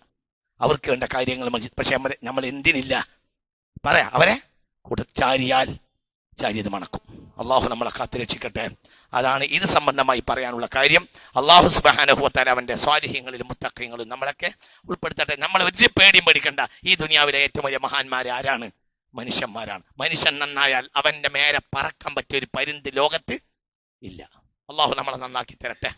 അവർക്ക് വേണ്ട കാര്യങ്ങൾ പക്ഷെ നമ്മൾ എന്തിനില്ല പറയാ, അവരെ കൂടെ ചാരിയത് മണക്കും. അള്ളാഹു നമ്മളെ കാത്തുരക്ഷിക്കട്ടെ. അതാണ് ഇത് സംബന്ധമായി പറയാനുള്ള കാര്യം. അള്ളാഹു സുബ്ഹാനഹു വ തആല അവന്റെ സ്വാലിഹീങ്ങളിലും മുത്തഖീങ്ങളിലും നമ്മളൊക്കെ ഉൾപ്പെടുത്തട്ടെ. നമ്മൾ ഒരു പേടിയും പേടിക്കണ്ട. ഈ ദുനിയാവിലെ ഏറ്റവും വലിയ മഹാന്മാർ ആരാണ്? മനുഷ്യന്മാരാണ്. മനുഷ്യൻ നന്നായാൽ അവന്റെ മേലെ പറക്കാൻ പറ്റിയ ഒരു പരിന്ത് ലോകത്ത് ഇല്ല. അള്ളാഹു നമ്മളെ നന്നാക്കി തരട്ടെ.